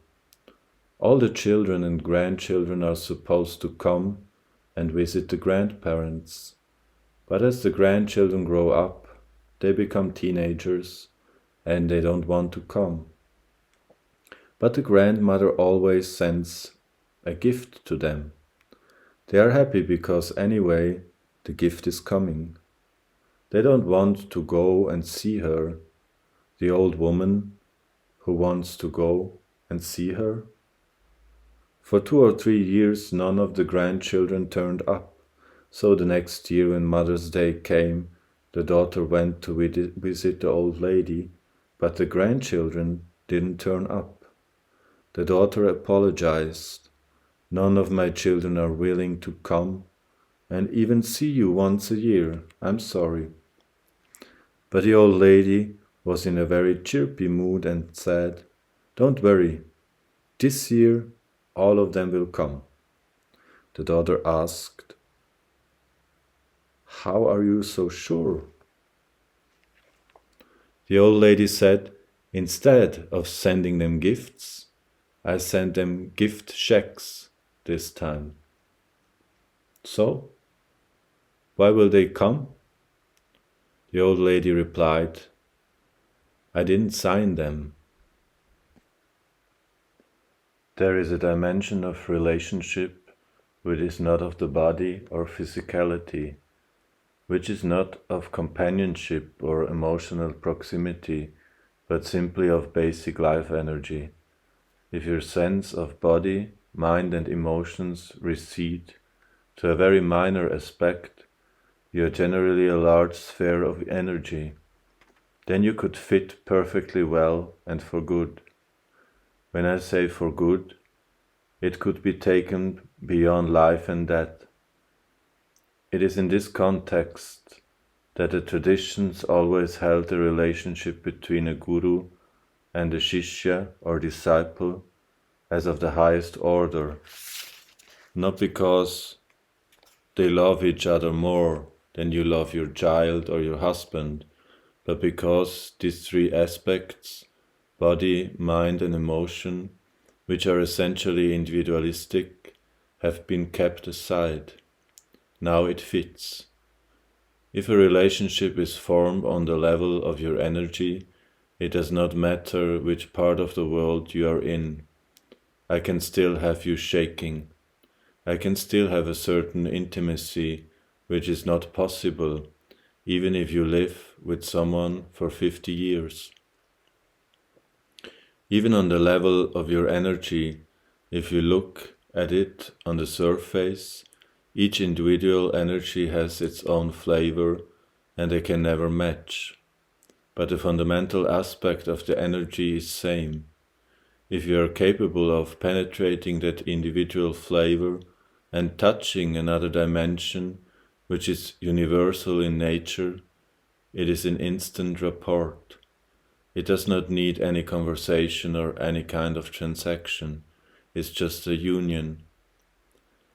All the children and grandchildren are supposed to come and visit the grandparents. But as the grandchildren grow up, they become teenagers and they don't want to come. But the grandmother always sends a gift to them. They are happy because anyway the gift is coming. They don't want to go and see her, the old woman who wants to go and see her. For 2 or 3 years none of the grandchildren turned up, so the next year when Mother's Day came, the daughter went to visit the old lady, but the grandchildren didn't turn up. The daughter apologized. None of my children are willing to come and even see you once a year. I'm sorry. But the old lady was in a very chirpy mood and said, "Don't worry, this year all of them will come." The daughter asked, "How are you so sure?" The old lady said, "Instead of sending them gifts, I sent them gift checks this time." So, Why will they come? The old lady replied, I didn't sign them. There is a dimension of relationship which is not of the body or physicality, which is not of companionship or emotional proximity, but simply of basic life energy. If your sense of body, mind and emotions recede to a very minor aspect, you are generally a large sphere of energy. Then you could fit perfectly well and for good. When I say for good, it could be taken beyond life and death. It is in this context that the traditions always held the relationship between a guru and a shishya or disciple as of the highest order, not because they love each other more than you love your child or your husband, but because these three aspects, body, mind and emotion, which are essentially individualistic, have been kept aside. Now it fits. If a relationship is formed on the level of your energy, it does not matter which part of the world you are in. I can still have you shaking. I can still have a certain intimacy which is not possible, even if you live with someone for 50 years. Even on the level of your energy, if you look at it on the surface, each individual energy has its own flavor and they can never match. But the fundamental aspect of the energy is same. If you are capable of penetrating that individual flavor and touching another dimension which is universal in nature, it is an instant rapport. It does not need any conversation or any kind of transaction. It's just a union.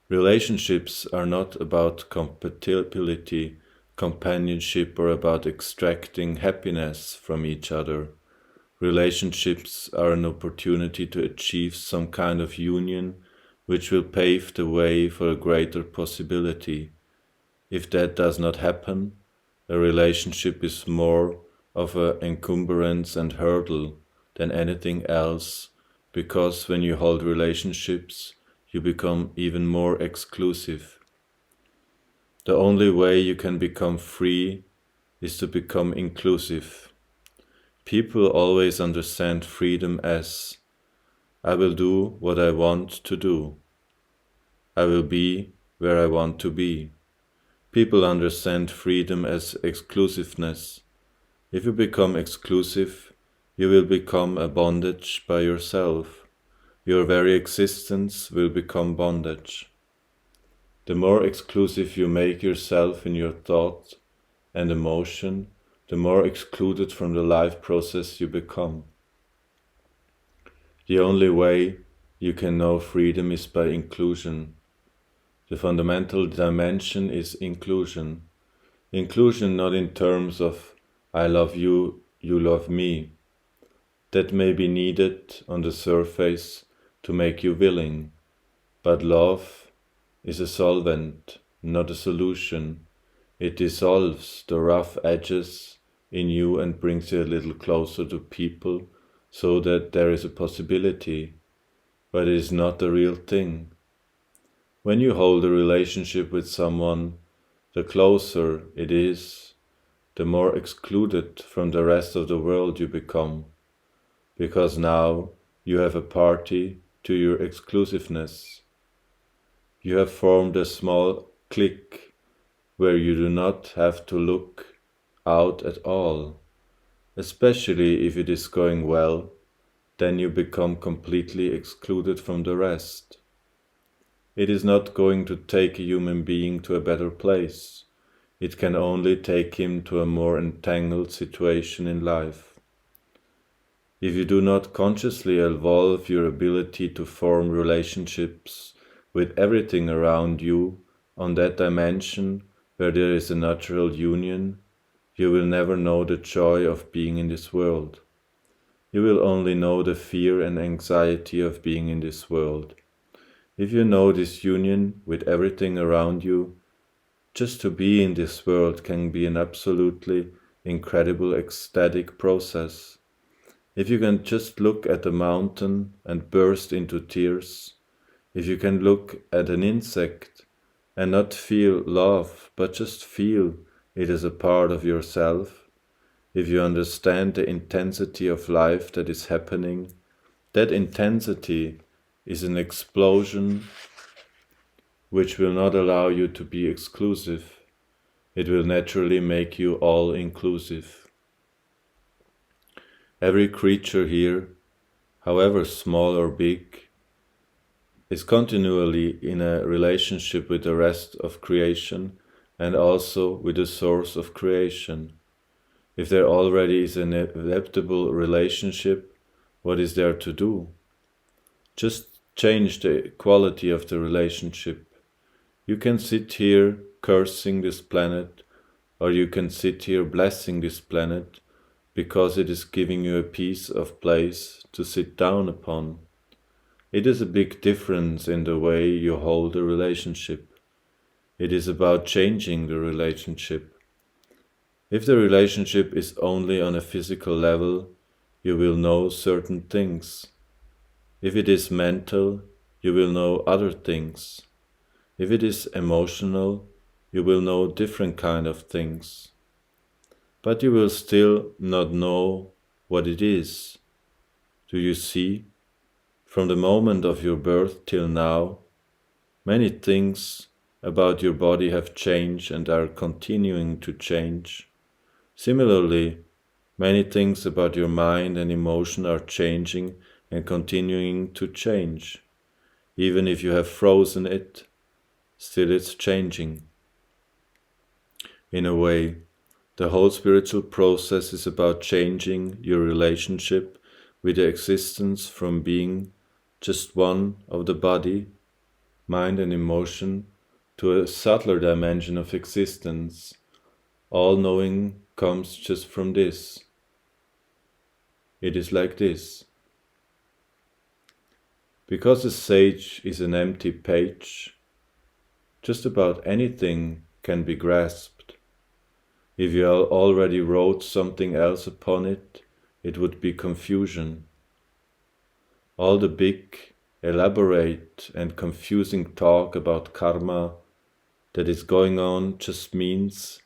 Relationships are not about compatibility, companionship, or about extracting happiness from each other. Relationships are an opportunity to achieve some kind of union which will pave the way for a greater possibility. If that does not happen, a relationship is more of an encumbrance and hurdle than anything else, because when you hold relationships, you become even more exclusive. The only way you can become free is to become inclusive. People always understand freedom as, I will do what I want to do. I will be where I want to be. People understand freedom as exclusiveness. If you become exclusive, you will become a bondage by yourself. Your very existence will become bondage. The more exclusive you make yourself in your thought and emotion, the more excluded from the life process you become. The only way you can know freedom is by inclusion. The fundamental dimension is inclusion. Inclusion not in terms of I love you, you love me. That may be needed on the surface to make you willing, but love is a solvent, not a solution. It dissolves the rough edges in you and brings you a little closer to people so that there is a possibility, but it is not the real thing. When you hold a relationship with someone, the closer it is, the more excluded from the rest of the world you become, because now you have a party to your exclusiveness. You have formed a small clique where you do not have to look out at all, especially if it is going well, then you become completely excluded from the rest. It is not going to take a human being to a better place. It can only take him to a more entangled situation in life. If you do not consciously evolve your ability to form relationships with everything around you on that dimension where there is a natural union, you will never know the joy of being in this world. You will only know the fear and anxiety of being in this world. If you know this union with everything around you, Just to be in this world can be an absolutely incredible ecstatic process. If you can just look at a mountain and burst into tears, if you can look at an insect and not feel love, but just feel it as a part of yourself, if you understand the intensity of life that is happening, that intensity is an explosion which will not allow you to be exclusive. It will naturally make you all-inclusive. Every creature here, however small or big, is continually in a relationship with the rest of creation and also with the source of creation. If there already is an inevitable relationship, what is there to do? Just change the quality of the relationship. You can sit here cursing this planet, or you can sit here blessing this planet because it is giving you a piece of place to sit down upon. It is a big difference in the way you hold a relationship. It is about changing the relationship. If the relationship is only on a physical level, you will know certain things. If it is mental, you will know other things. If it is emotional, you will know different kind of things. But you will still not know what it is. Do you see? From the moment of your birth till now, many things about your body have changed and are continuing to change. Similarly, many things about your mind and emotion are changing and continuing to change. Even if you have frozen it, still it's changing. In a way, the whole spiritual process is about changing your relationship with the existence from being just one of the body, mind and emotion to a subtler dimension of existence. All knowing comes just from this. It is like this. Because a sage is an empty page, just about anything can be grasped. If you already wrote something else upon it, it would be confusion. All the big, elaborate and confusing talk about karma that is going on just means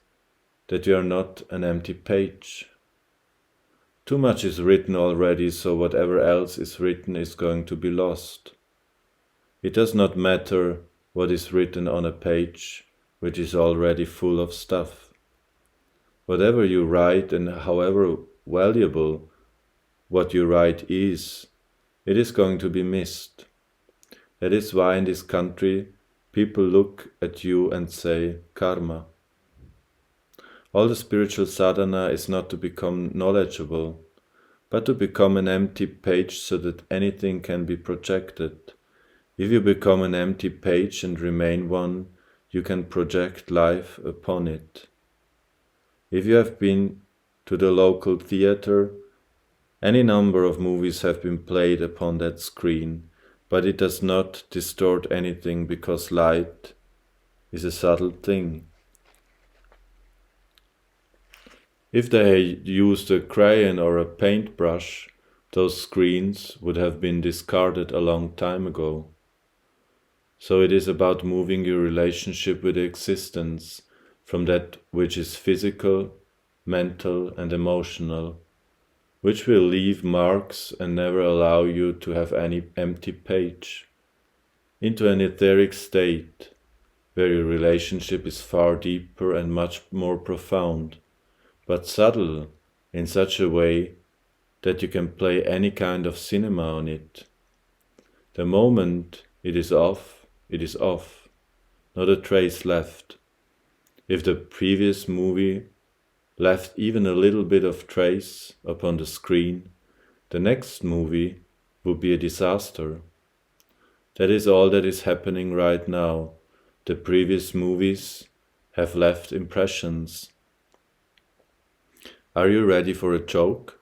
that you are not an empty page. Too much is written already, so whatever else is written is going to be lost. It does not matter what is written on a page, which is already full of stuff. Whatever you write and however valuable what you write is, it is going to be missed. That is why in this country people look at you and say karma. All the spiritual sadhana is not to become knowledgeable, but to become an empty page so that anything can be projected. If you become an empty page and remain one, you can project life upon it. If you have been to the local theater, any number of movies have been played upon that screen, but it does not distort anything because light is a subtle thing. If they had used a crayon or a paintbrush, those screens would have been discarded a long time ago. So it is about moving your relationship with existence from that which is physical, mental and emotional, which will leave marks and never allow you to have any empty page, into an etheric state where your relationship is far deeper and much more profound, but subtle in such a way that you can play any kind of cinema on it. The moment it is off, not a trace left. If the previous movie left even a little bit of trace upon the screen, the next movie would be a disaster. That is all that is happening right now. The previous movies have left impressions. Are you ready for a joke?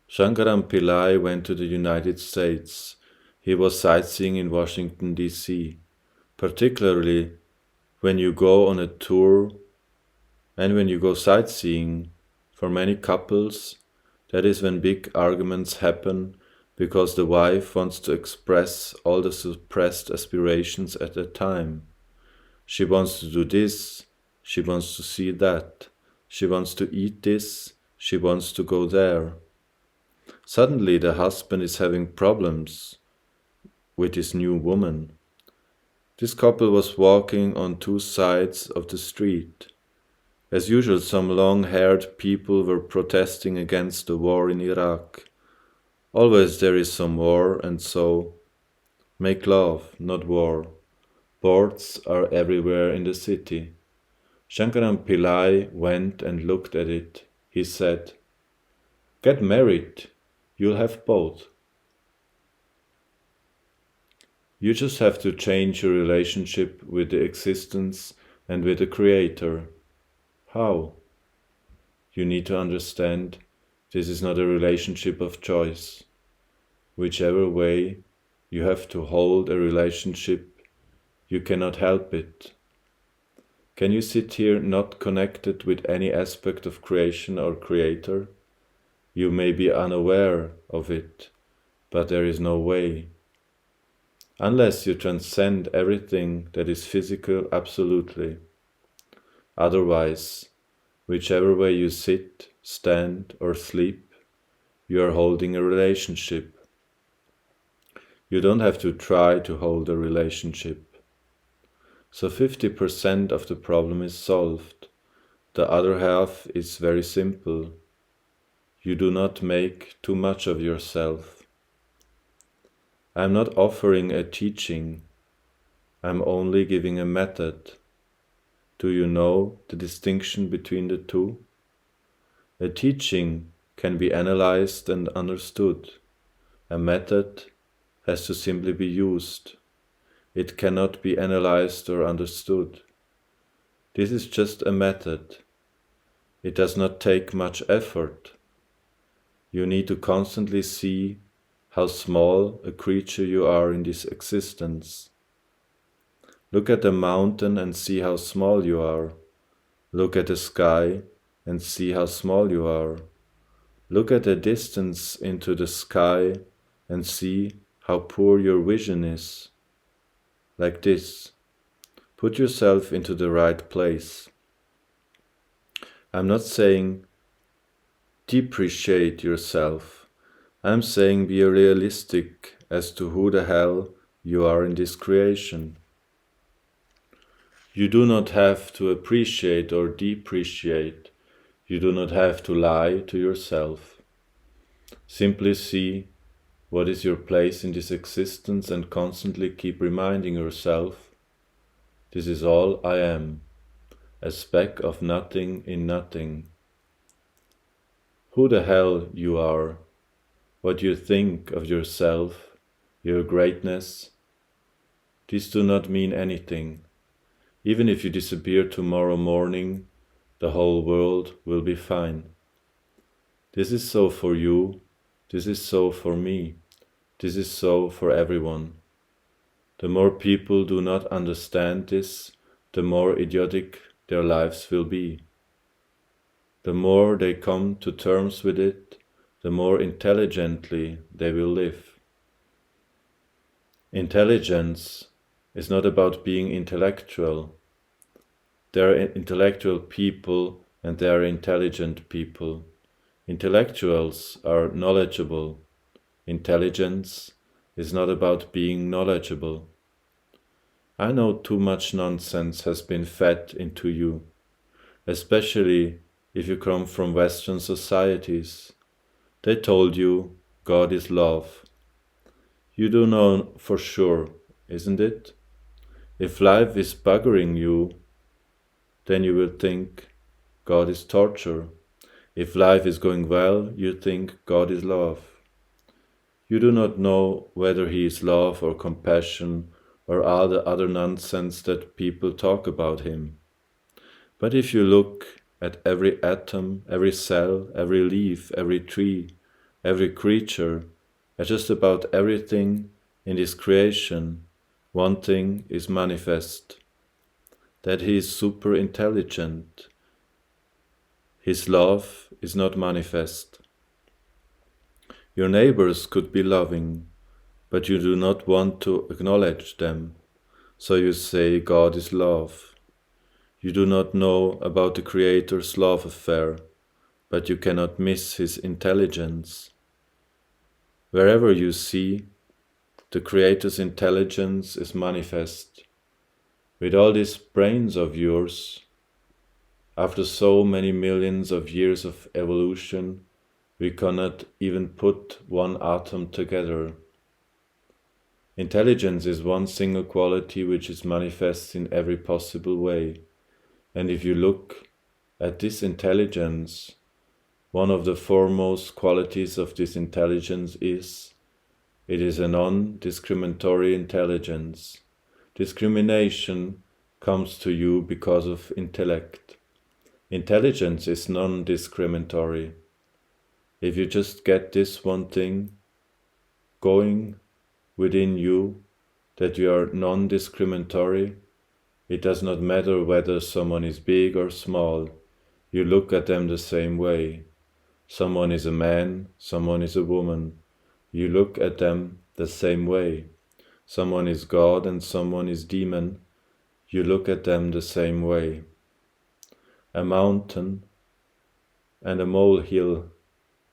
Shankaran Pillai went to the United States. He was sightseeing in Washington, D.C., particularly when you go on a tour and when you go sightseeing, for many couples, that is when big arguments happen because the wife wants to express all the suppressed aspirations at that time. She wants to do this, she wants to see that, she wants to eat this, she wants to go there. Suddenly the husband is having problems with his new woman. This couple was walking on two sides of the street. As usual, some long-haired people were protesting against the war in Iraq. Always there is some war, and so make love, not war. Boards are everywhere in the city. Shankaran Pillai went and looked at it. He said, "Get married, you'll have both. You just have to change your relationship with the existence and with the Creator." How? You need to understand this is not a relationship of choice. Whichever way you have to hold a relationship, you cannot help it. Can you sit here not connected with any aspect of creation or Creator? You may be unaware of it, but there is no way. Unless you transcend everything that is physical absolutely. Otherwise, whichever way you sit, stand, or sleep, you are holding a relationship. You don't have to try to hold a relationship. So 50% of the problem is solved. The other half is very simple. You do not make too much of yourself. I am not offering a teaching. I am only giving a method. Do you know the distinction between the two? A teaching can be analyzed and understood. A method has to simply be used. It cannot be analyzed or understood. This is just a method. It does not take much effort. You need to constantly see how small a creature you are in this existence. Look at the mountain and see how small you are. Look at the sky and see how small you are. Look at the distance into the sky and see how poor your vision is. Like this. Put yourself into the right place. I'm not saying depreciate yourself. I'm saying be realistic as to who the hell you are in this creation. You do not have to appreciate or depreciate. You do not have to lie to yourself. Simply see what is your place in this existence and constantly keep reminding yourself, this is all I am, a speck of nothing in nothing. Who the hell you are, what you think of yourself, your greatness, these do not mean anything. Even if you disappear tomorrow morning, the whole world will be fine. This is so for you, this is so for me, this is so for everyone. The more people do not understand this, the more idiotic their lives will be. The more they come to terms with it, the more intelligently they will live. Intelligence is not about being intellectual. There are intellectual people and there are intelligent people. Intellectuals are knowledgeable. Intelligence is not about being knowledgeable. I know too much nonsense has been fed into you, especially if you come from Western societies. They told you God is love. You do know for sure, isn't it? If life is buggering you, then you will think God is torture. If life is going well, you think God is love. You do not know whether He is love or compassion or all the other nonsense that people talk about Him. But if you look at every atom, every cell, every leaf, every tree, every creature, at just about everything in this creation, one thing is manifest. that he is super intelligent. His love is not manifest. Your neighbors could be loving, but you do not want to acknowledge them, so you say God is love. You do not know about the Creator's love affair, but you cannot miss His intelligence. Wherever you see, the Creator's intelligence is manifest. With all these brains of yours, after so many millions of years of evolution, we cannot even put one atom together. Intelligence is one single quality which is manifest in every possible way. And if you look at this intelligence, one of the foremost qualities of this intelligence is, it is a non-discriminatory intelligence. Discrimination comes to you because of intellect. Intelligence is non-discriminatory. If you just get this one thing going within you, that you are non-discriminatory, it does not matter whether someone is big or small, you look at them the same way. Someone is a man, someone is a woman, you look at them the same way. Someone is God and someone is demon, you look at them the same way. A mountain and a molehill,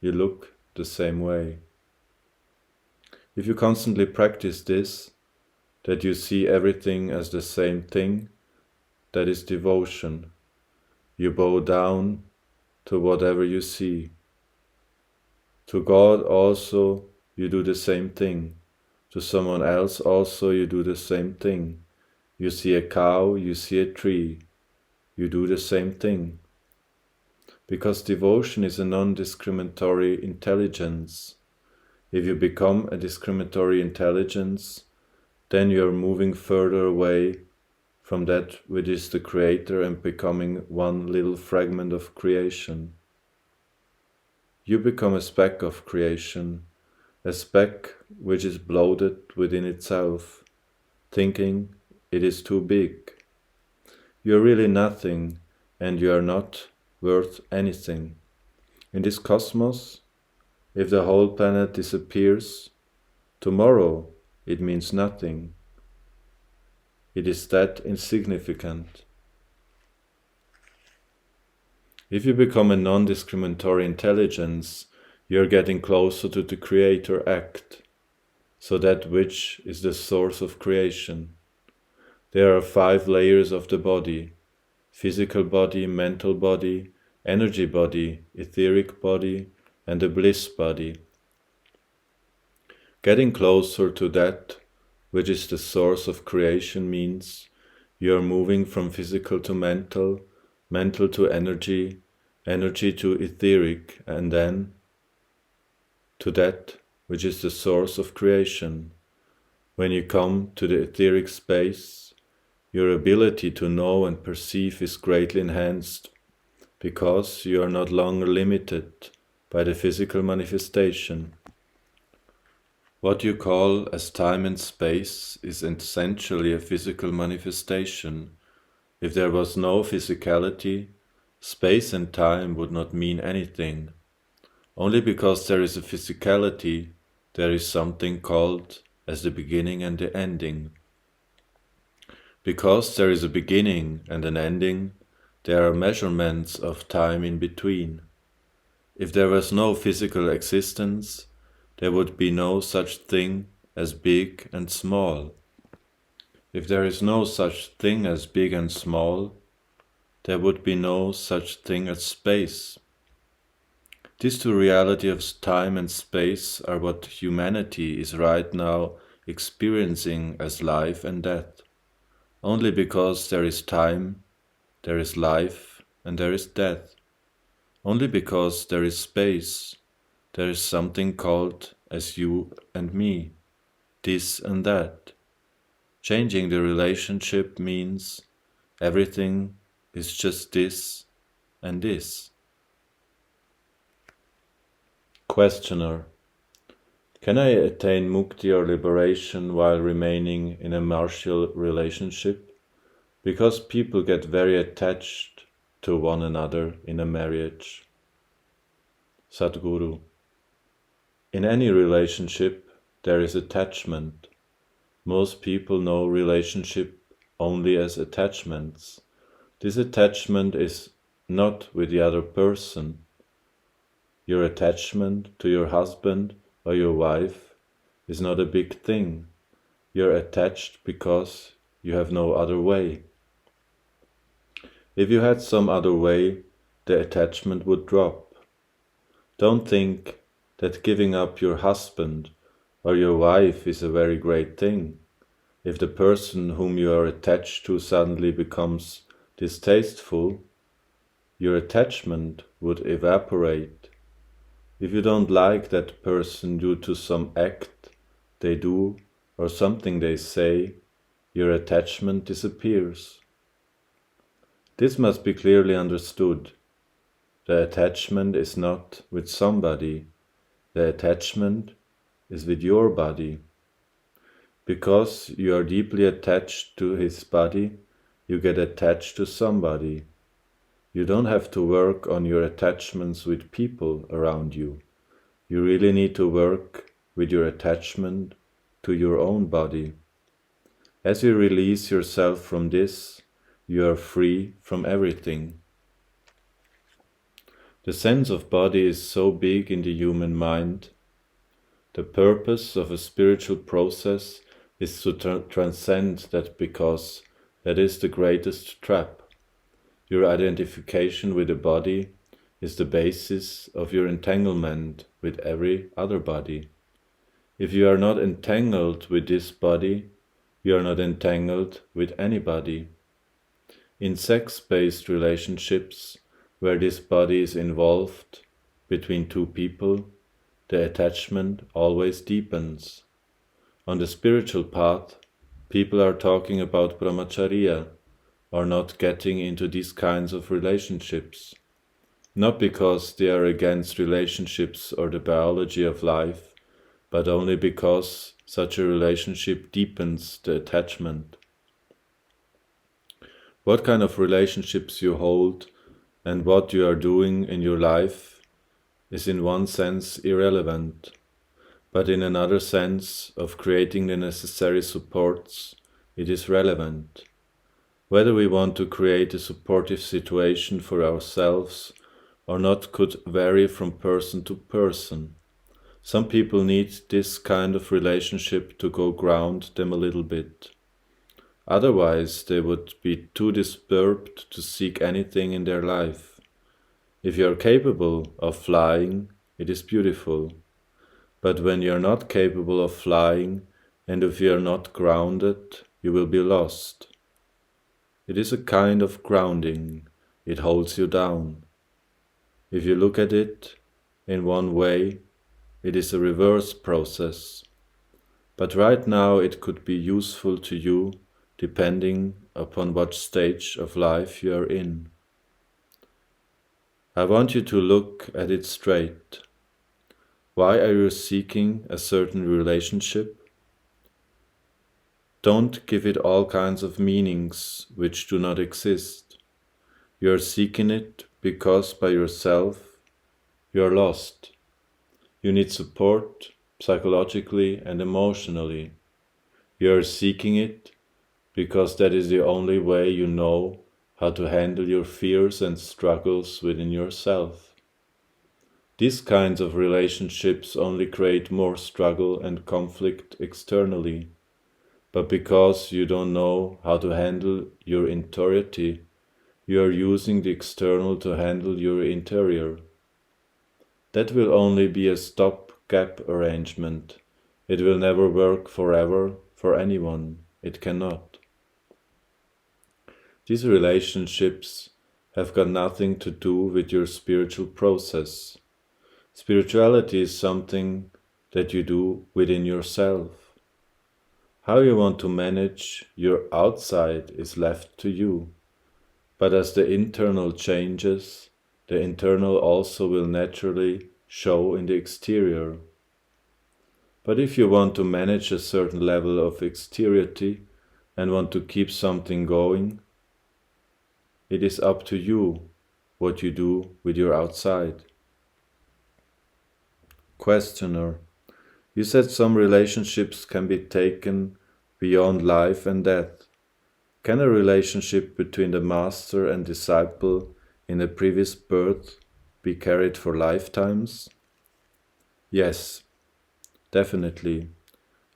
you look the same way. If you constantly practice this, that you see everything as the same thing, that is devotion. You bow down to whatever you see. To God also you do the same thing. To someone else also you do the same thing. You see a cow, you see a tree, you do the same thing. Because devotion is a non-discriminatory intelligence. If you become a discriminatory intelligence, then you are moving further away from that which is the Creator and becoming one little fragment of creation. You become a speck of creation, a speck which is bloated within itself, thinking it is too big. You are really nothing, and you are not worth anything. In this cosmos, if the whole planet disappears, tomorrow it means nothing. It is that insignificant. If you become a non-discriminatory intelligence, you are getting closer to the Creator act, so that which is the source of creation. There are 5 layers of the body: physical body, mental body, energy body, etheric body, and the bliss body. Getting closer to that which is the source of creation means you are moving from physical to mental, mental to energy, energy to etheric, and then to that which is the source of creation. When you come to the etheric space, your ability to know and perceive is greatly enhanced, because you are not longer limited by the physical manifestation. What you call as time and space is essentially a physical manifestation. If there was no physicality, space and time would not mean anything. Only because there is a physicality, there is something called as the beginning and the ending. Because there is a beginning and an ending, there are measurements of time in between. If there was no physical existence, there would be no such thing as big and small. If there is no such thing as big and small, there would be no such thing as space. These two realities of time and space are what humanity is right now experiencing as life and death. Only because there is time, there is life, and there is death. Only because there is space, there is something called as you and me, this and that. Changing the relationship means everything is just this and this. Questioner: can I attain mukti or liberation while remaining in a martial relationship? because people get very attached to one another in a marriage. Sadhguru: in any relationship there is attachment. Most people know relationship only as attachments. This attachment is not with the other person. Your attachment to your husband or your wife is not a big thing. You're attached because you have no other way. If you had some other way, the attachment would drop. Don't think that giving up your husband or your wife is a very great thing. If the person whom you are attached to suddenly becomes distasteful, your attachment would evaporate. If you don't like that person due to some act they do or something they say, your attachment disappears. This must be clearly understood. The attachment is not with somebody. The attachment is with your body. Because you are deeply attached to his body, you get attached to somebody. You don't have to work on your attachments with people around you. You really need to work with your attachment to your own body. As you release yourself from this, you are free from everything. The sense of body is so big in the human mind. The purpose of a spiritual process is to transcend that, because that is the greatest trap. Your identification with the body is the basis of your entanglement with every other body. If you are not entangled with this body, you are not entangled with anybody. In sex-based relationships, where this body is involved between two people, the attachment always deepens. On the spiritual path, people are talking about brahmacharya, or not getting into these kinds of relationships. Not because they are against relationships or the biology of life, but only because such a relationship deepens the attachment. What kind of relationships you hold and what you are doing in your life is in one sense irrelevant, but in another sense of creating the necessary supports, it is relevant. Whether we want to create a supportive situation for ourselves or not could vary from person to person. Some people need this kind of relationship to go ground them a little bit. Otherwise, they would be too disturbed to seek anything in their life. If you are capable of flying, it is beautiful. But when you are not capable of flying, and if you are not grounded, you will be lost. It is a kind of grounding. It holds you down. If you look at it in one way, it is a reverse process. But right now it could be useful to you depending upon what stage of life you are in. I want you to look at it straight. Why are you seeking a certain relationship? Don't give it all kinds of meanings which do not exist. You are seeking it because by yourself you are lost. You need support psychologically and emotionally. You are seeking it because that is the only way you know how to handle your fears and struggles within yourself. These kinds of relationships only create more struggle and conflict externally, but because you don't know how to handle your interiority, you are using the external to handle your interior. That will only be a stop-gap arrangement. It will never work forever for anyone. It cannot. These relationships have got nothing to do with your spiritual process. Spirituality is something that you do within yourself. How you want to manage your outside is left to you. But as the internal changes, the internal also will naturally show in the exterior. But if you want to manage a certain level of exteriority and want to keep something going, it is up to you what you do with your outside. Questioner: you said some relationships can be taken beyond life and death. Can a relationship between the master and disciple in a previous birth be carried for lifetimes? Yes, definitely.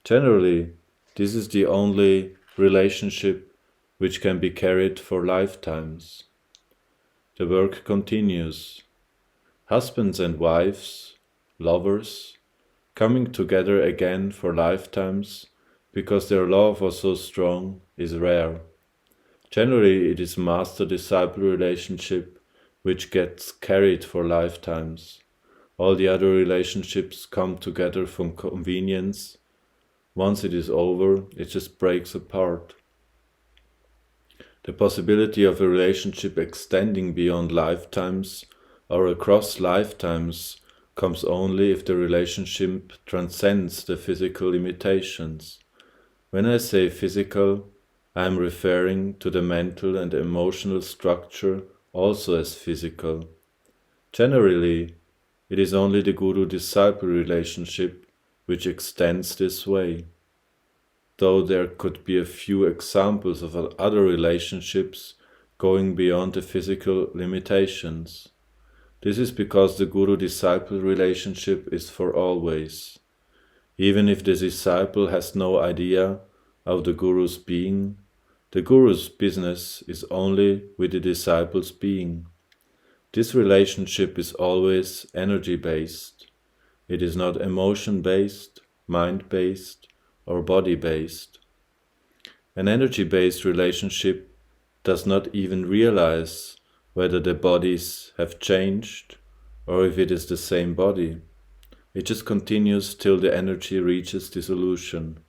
Generally, this is the only relationship which can be carried for lifetimes. The work continues. Husbands and wives, lovers, coming together again for lifetimes because their love was so strong is rare. Generally, it is master-disciple relationship which gets carried for lifetimes. All the other relationships come together from convenience. Once it is over, it just breaks apart. The possibility of a relationship extending beyond lifetimes or across lifetimes comes only if the relationship transcends the physical limitations. When I say physical, I am referring to the mental and emotional structure also as physical. Generally, it is only the guru-disciple relationship which extends this way, though there could be a few examples of other relationships going beyond the physical limitations. This is because the guru-disciple relationship is for always. Even if the disciple has no idea of the guru's being, the guru's business is only with the disciple's being. This relationship is always energy-based. It is not emotion-based, mind-based, or body-based. An energy-based relationship does not even realize whether the bodies have changed or if it is the same body. It just continues till the energy reaches dissolution.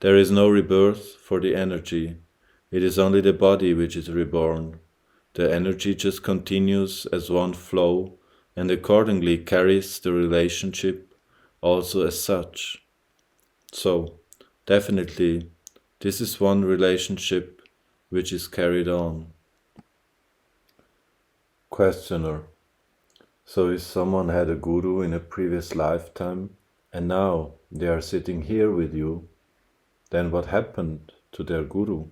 There is no rebirth for the energy. It is only the body which is reborn. The energy just continues as one flow and accordingly carries the relationship also as such. So, definitely, this is one relationship which is carried on. Questioner: so if someone had a guru in a previous lifetime and now they are sitting here with you, then what happened to their guru?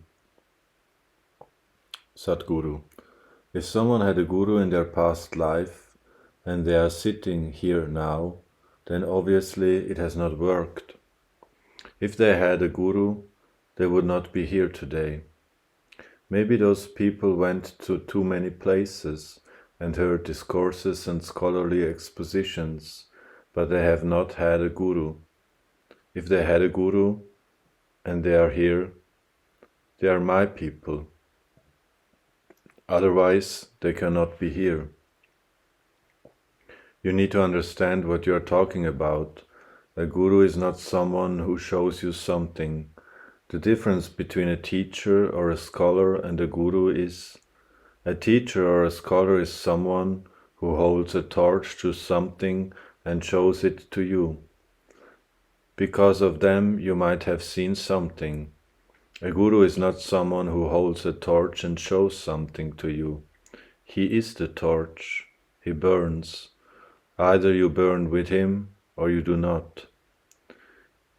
Sadhguru: if someone had a guru in their past life and they are sitting here now, then obviously it has not worked. If they had a guru, they would not be here today. Maybe those people went to too many places and heard discourses and scholarly expositions, but they have not had a guru. If they had a guru and they are here, they are my people. Otherwise, they cannot be here. You need to understand what you are talking about. A guru is not someone who shows you something. The difference between a teacher or a scholar and a guru is, a teacher or a scholar is someone who holds a torch to something and shows it to you. Because of them, you might have seen something. A guru is not someone who holds a torch and shows something to you. He is the torch. He burns. Either you burn with him or you do not.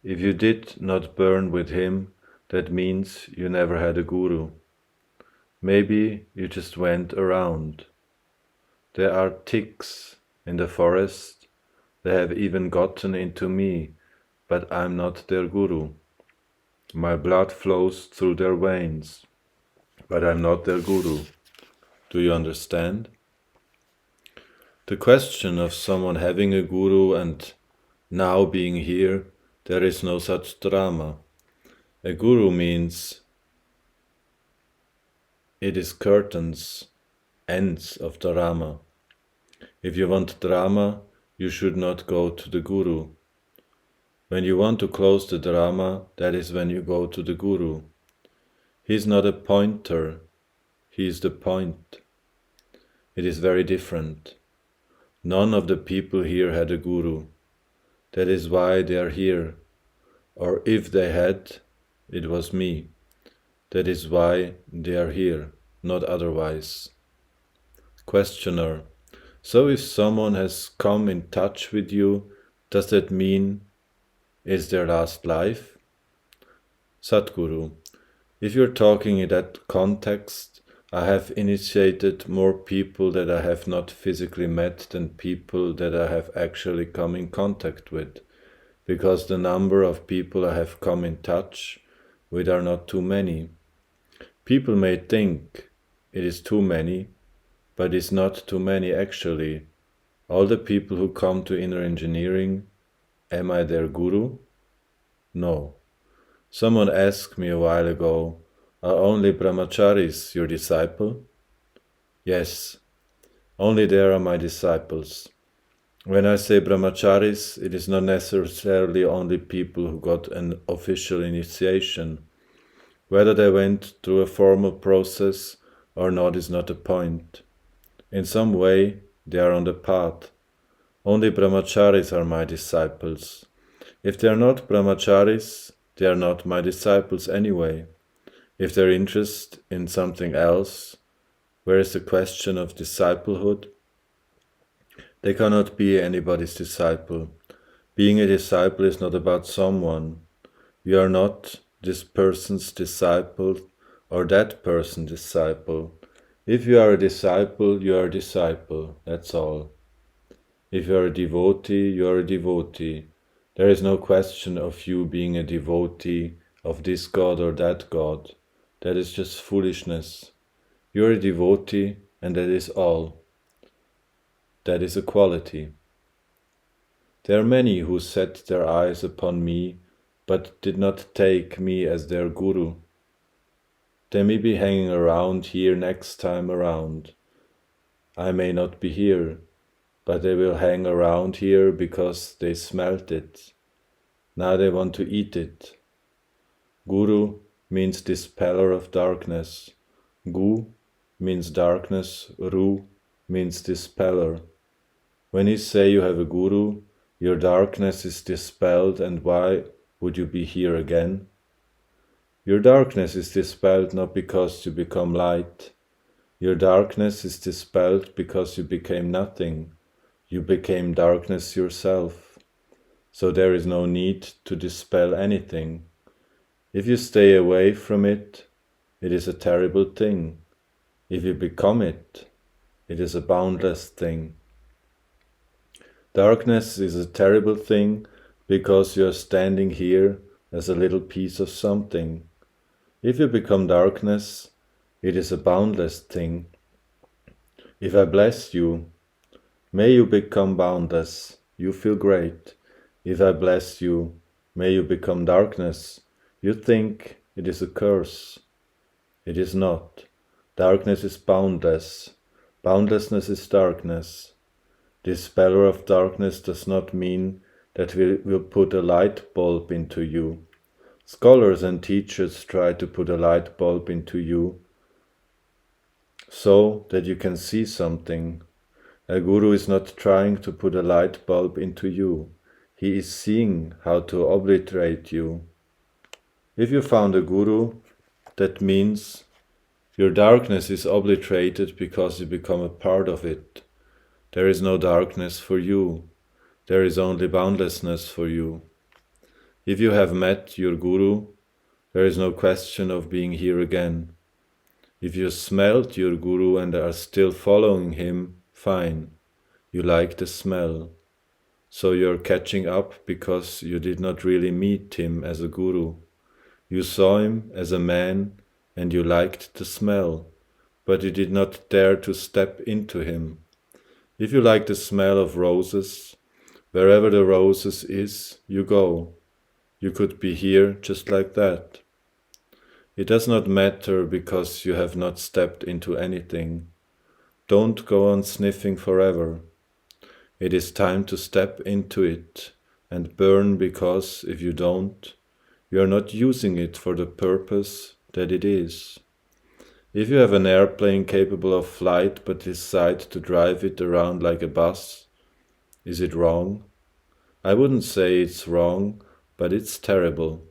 If you did not burn with him, that means you never had a guru. Maybe you just went around. There are ticks in the forest. They have even gotten into me, but I'm not their guru. My blood flows through their veins, but I'm not their guru. Do you understand? The question of someone having a guru and now being here, there is no such drama. A guru means it is curtains, ends of drama. If you want drama, you should not go to the guru. When you want to close the drama, that is when you go to the guru. He is not a pointer, he is the point. It is very different. None of the people here had a guru. That is why they are here. Or if they had, it was me. That is why they are here. not otherwise. Questioner: so if someone has come in touch with you, does that mean it's their last life? Sadhguru: if you're talking in that context, I have initiated more people that I have not physically met than people that I have actually come in contact with, because the number of people I have come in touch with are not too many. People may think it is too many, but it's not too many actually. All the people who come to inner engineering, am I their guru? No. Someone asked me a while ago, are only brahmacharis your disciple? Yes, only they are my disciples. When I say brahmacharis, it is not necessarily only people who got an official initiation. Whether they went through a formal process or not is not the point. In some way, they are on the path. Only brahmacharis are my disciples. If they are not brahmacharis, they are not my disciples anyway. If they're interested in something else, where is the question of disciplehood? They cannot be anybody's disciple. Being a disciple is not about someone. You are not this person's disciple or that person's disciple. If you are a disciple, you are a disciple, that's all. If you are a devotee, you are a devotee. There is no question of you being a devotee of this God or that God. That is just foolishness. You are a devotee, and that is all. That is a quality. There are many who set their eyes upon me, but did not take me as their guru. They may be hanging around here next time around. I may not be here, but they will hang around here because they smelt it. Now they want to eat it. Guru means dispeller of darkness. Gu means darkness. Ru means dispeller. When you say you have a guru, your darkness is dispelled, and why would you be here again? Your darkness is dispelled not because you become light. Your darkness is dispelled because you became nothing. You became darkness yourself. So there is no need to dispel anything. If you stay away from it, it is a terrible thing. If you become it, it is a boundless thing. Darkness is a terrible thing because you are standing here as a little piece of something. If you become darkness, it is a boundless thing. If I bless you, may you become boundless. You feel great. If I bless you, may you become darkness. You think it is a curse. It is not. Darkness is boundless. Boundlessness is darkness. Dispeller of darkness does not mean that we will put a light bulb into you. Scholars and teachers try to put a light bulb into you so that you can see something. A guru is not trying to put a light bulb into you. He is seeing how to obliterate you. If you found a guru, that means your darkness is obliterated because you become a part of it. There is no darkness for you. There is only boundlessness for you. If you have met your guru, there is no question of being here again. If you smelled your guru and are still following him, fine. You like the smell. So you're catching up because you did not really meet him as a guru. You saw him as a man and you liked the smell, but you did not dare to step into him. If you like the smell of roses, wherever the roses is, you go. You could be here just like that. It does not matter because you have not stepped into anything. Don't go on sniffing forever. It is time to step into it and burn, because if you don't, you are not using it for the purpose that it is. If you have an airplane capable of flight but decide to drive it around like a bus, is it wrong? I wouldn't say it's wrong, but it's terrible.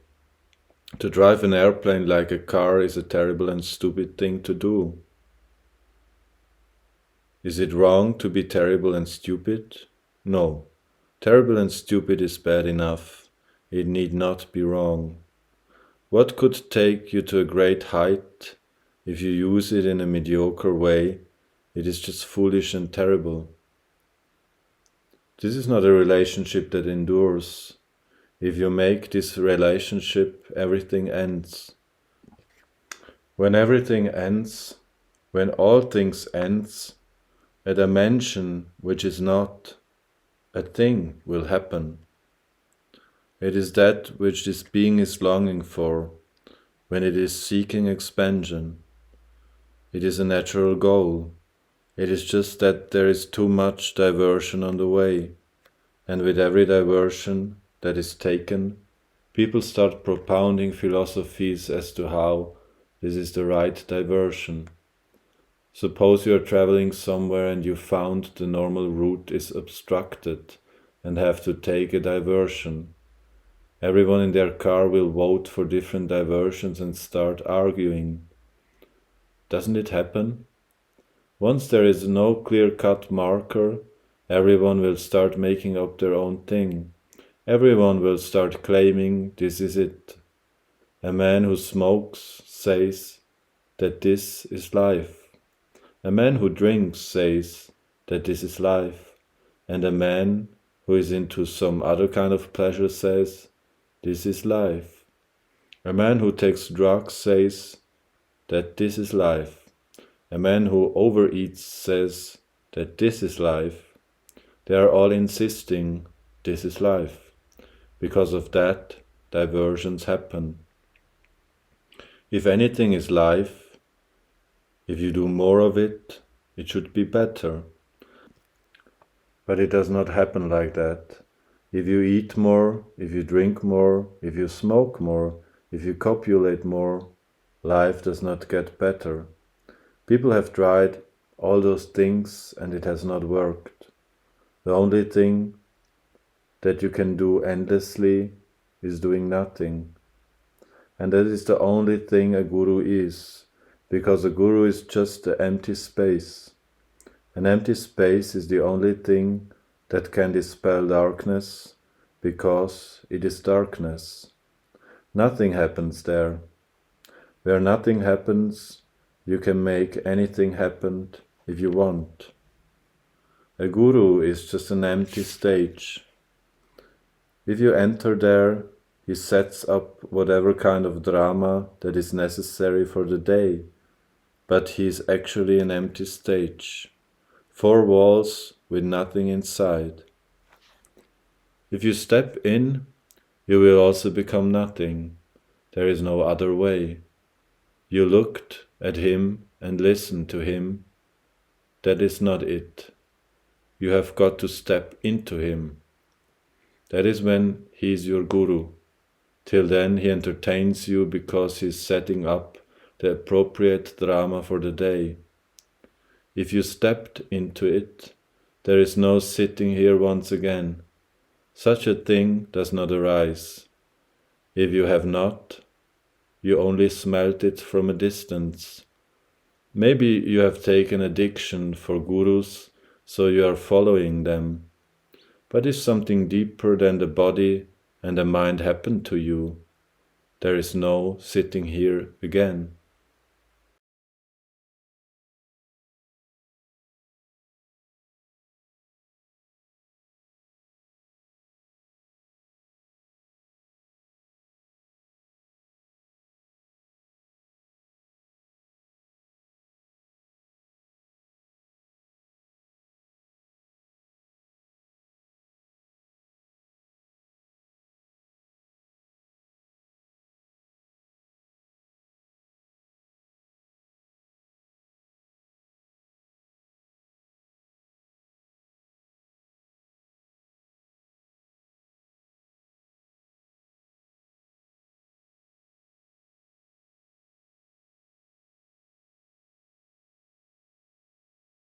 To drive an airplane like a car is a terrible and stupid thing to do. Is it wrong to be terrible and stupid? No. Terrible and stupid is bad enough. It need not be wrong. What could take you to a great height? If you use it in a mediocre way, it is just foolish and terrible. This is not a relationship that endures. If you make this relationship, everything ends. When everything ends, when all things ends, a dimension which is not a thing will happen. It is that which this being is longing for, when it is seeking expansion. It is a natural goal. It is just that there is too much diversion on the way, and with every diversion that is taken, people start propounding philosophies as to how this is the right diversion. Suppose you are traveling somewhere and you found the normal route is obstructed and have to take a diversion. Everyone in their car will vote for different diversions and start arguing. Doesn't it happen? Once there is no clear-cut marker, everyone will start making up their own thing. Everyone will start claiming this is it. A man who smokes says that this is life. A man who drinks says that this is life. And a man who is into some other kind of pleasure says, this is life. A man who takes drugs says that this is life. A man who overeats says that this is life. They are all insisting this is life. Because of that, diversions happen. If anything is life, if you do more of it, it should be better. But it does not happen like that. If you eat more, if you drink more, if you smoke more, if you copulate more, life does not get better. People have tried all those things and it has not worked. The only thing that you can do endlessly is doing nothing. And that is the only thing a guru is, because a guru is just the empty space. An empty space is the only thing that can dispel darkness, because it is darkness. Nothing happens there. Where nothing happens, you can make anything happen if you want. A guru is just an empty stage. If you enter there, he sets up whatever kind of drama that is necessary for the day, but he is actually an empty stage. 4 walls with nothing inside. If you step in, you will also become nothing. There is no other way. You looked at him and listened to him. That is not it. You have got to step into him. That is when he is your guru. Till then he entertains you because he is setting up the appropriate drama for the day. If you stepped into it, there is no sitting here once again. Such a thing does not arise. If you have not, you only smelt it from a distance. Maybe you have taken addiction for gurus, so you are following them. But if something deeper than the body and the mind happened to you, there is no sitting here again.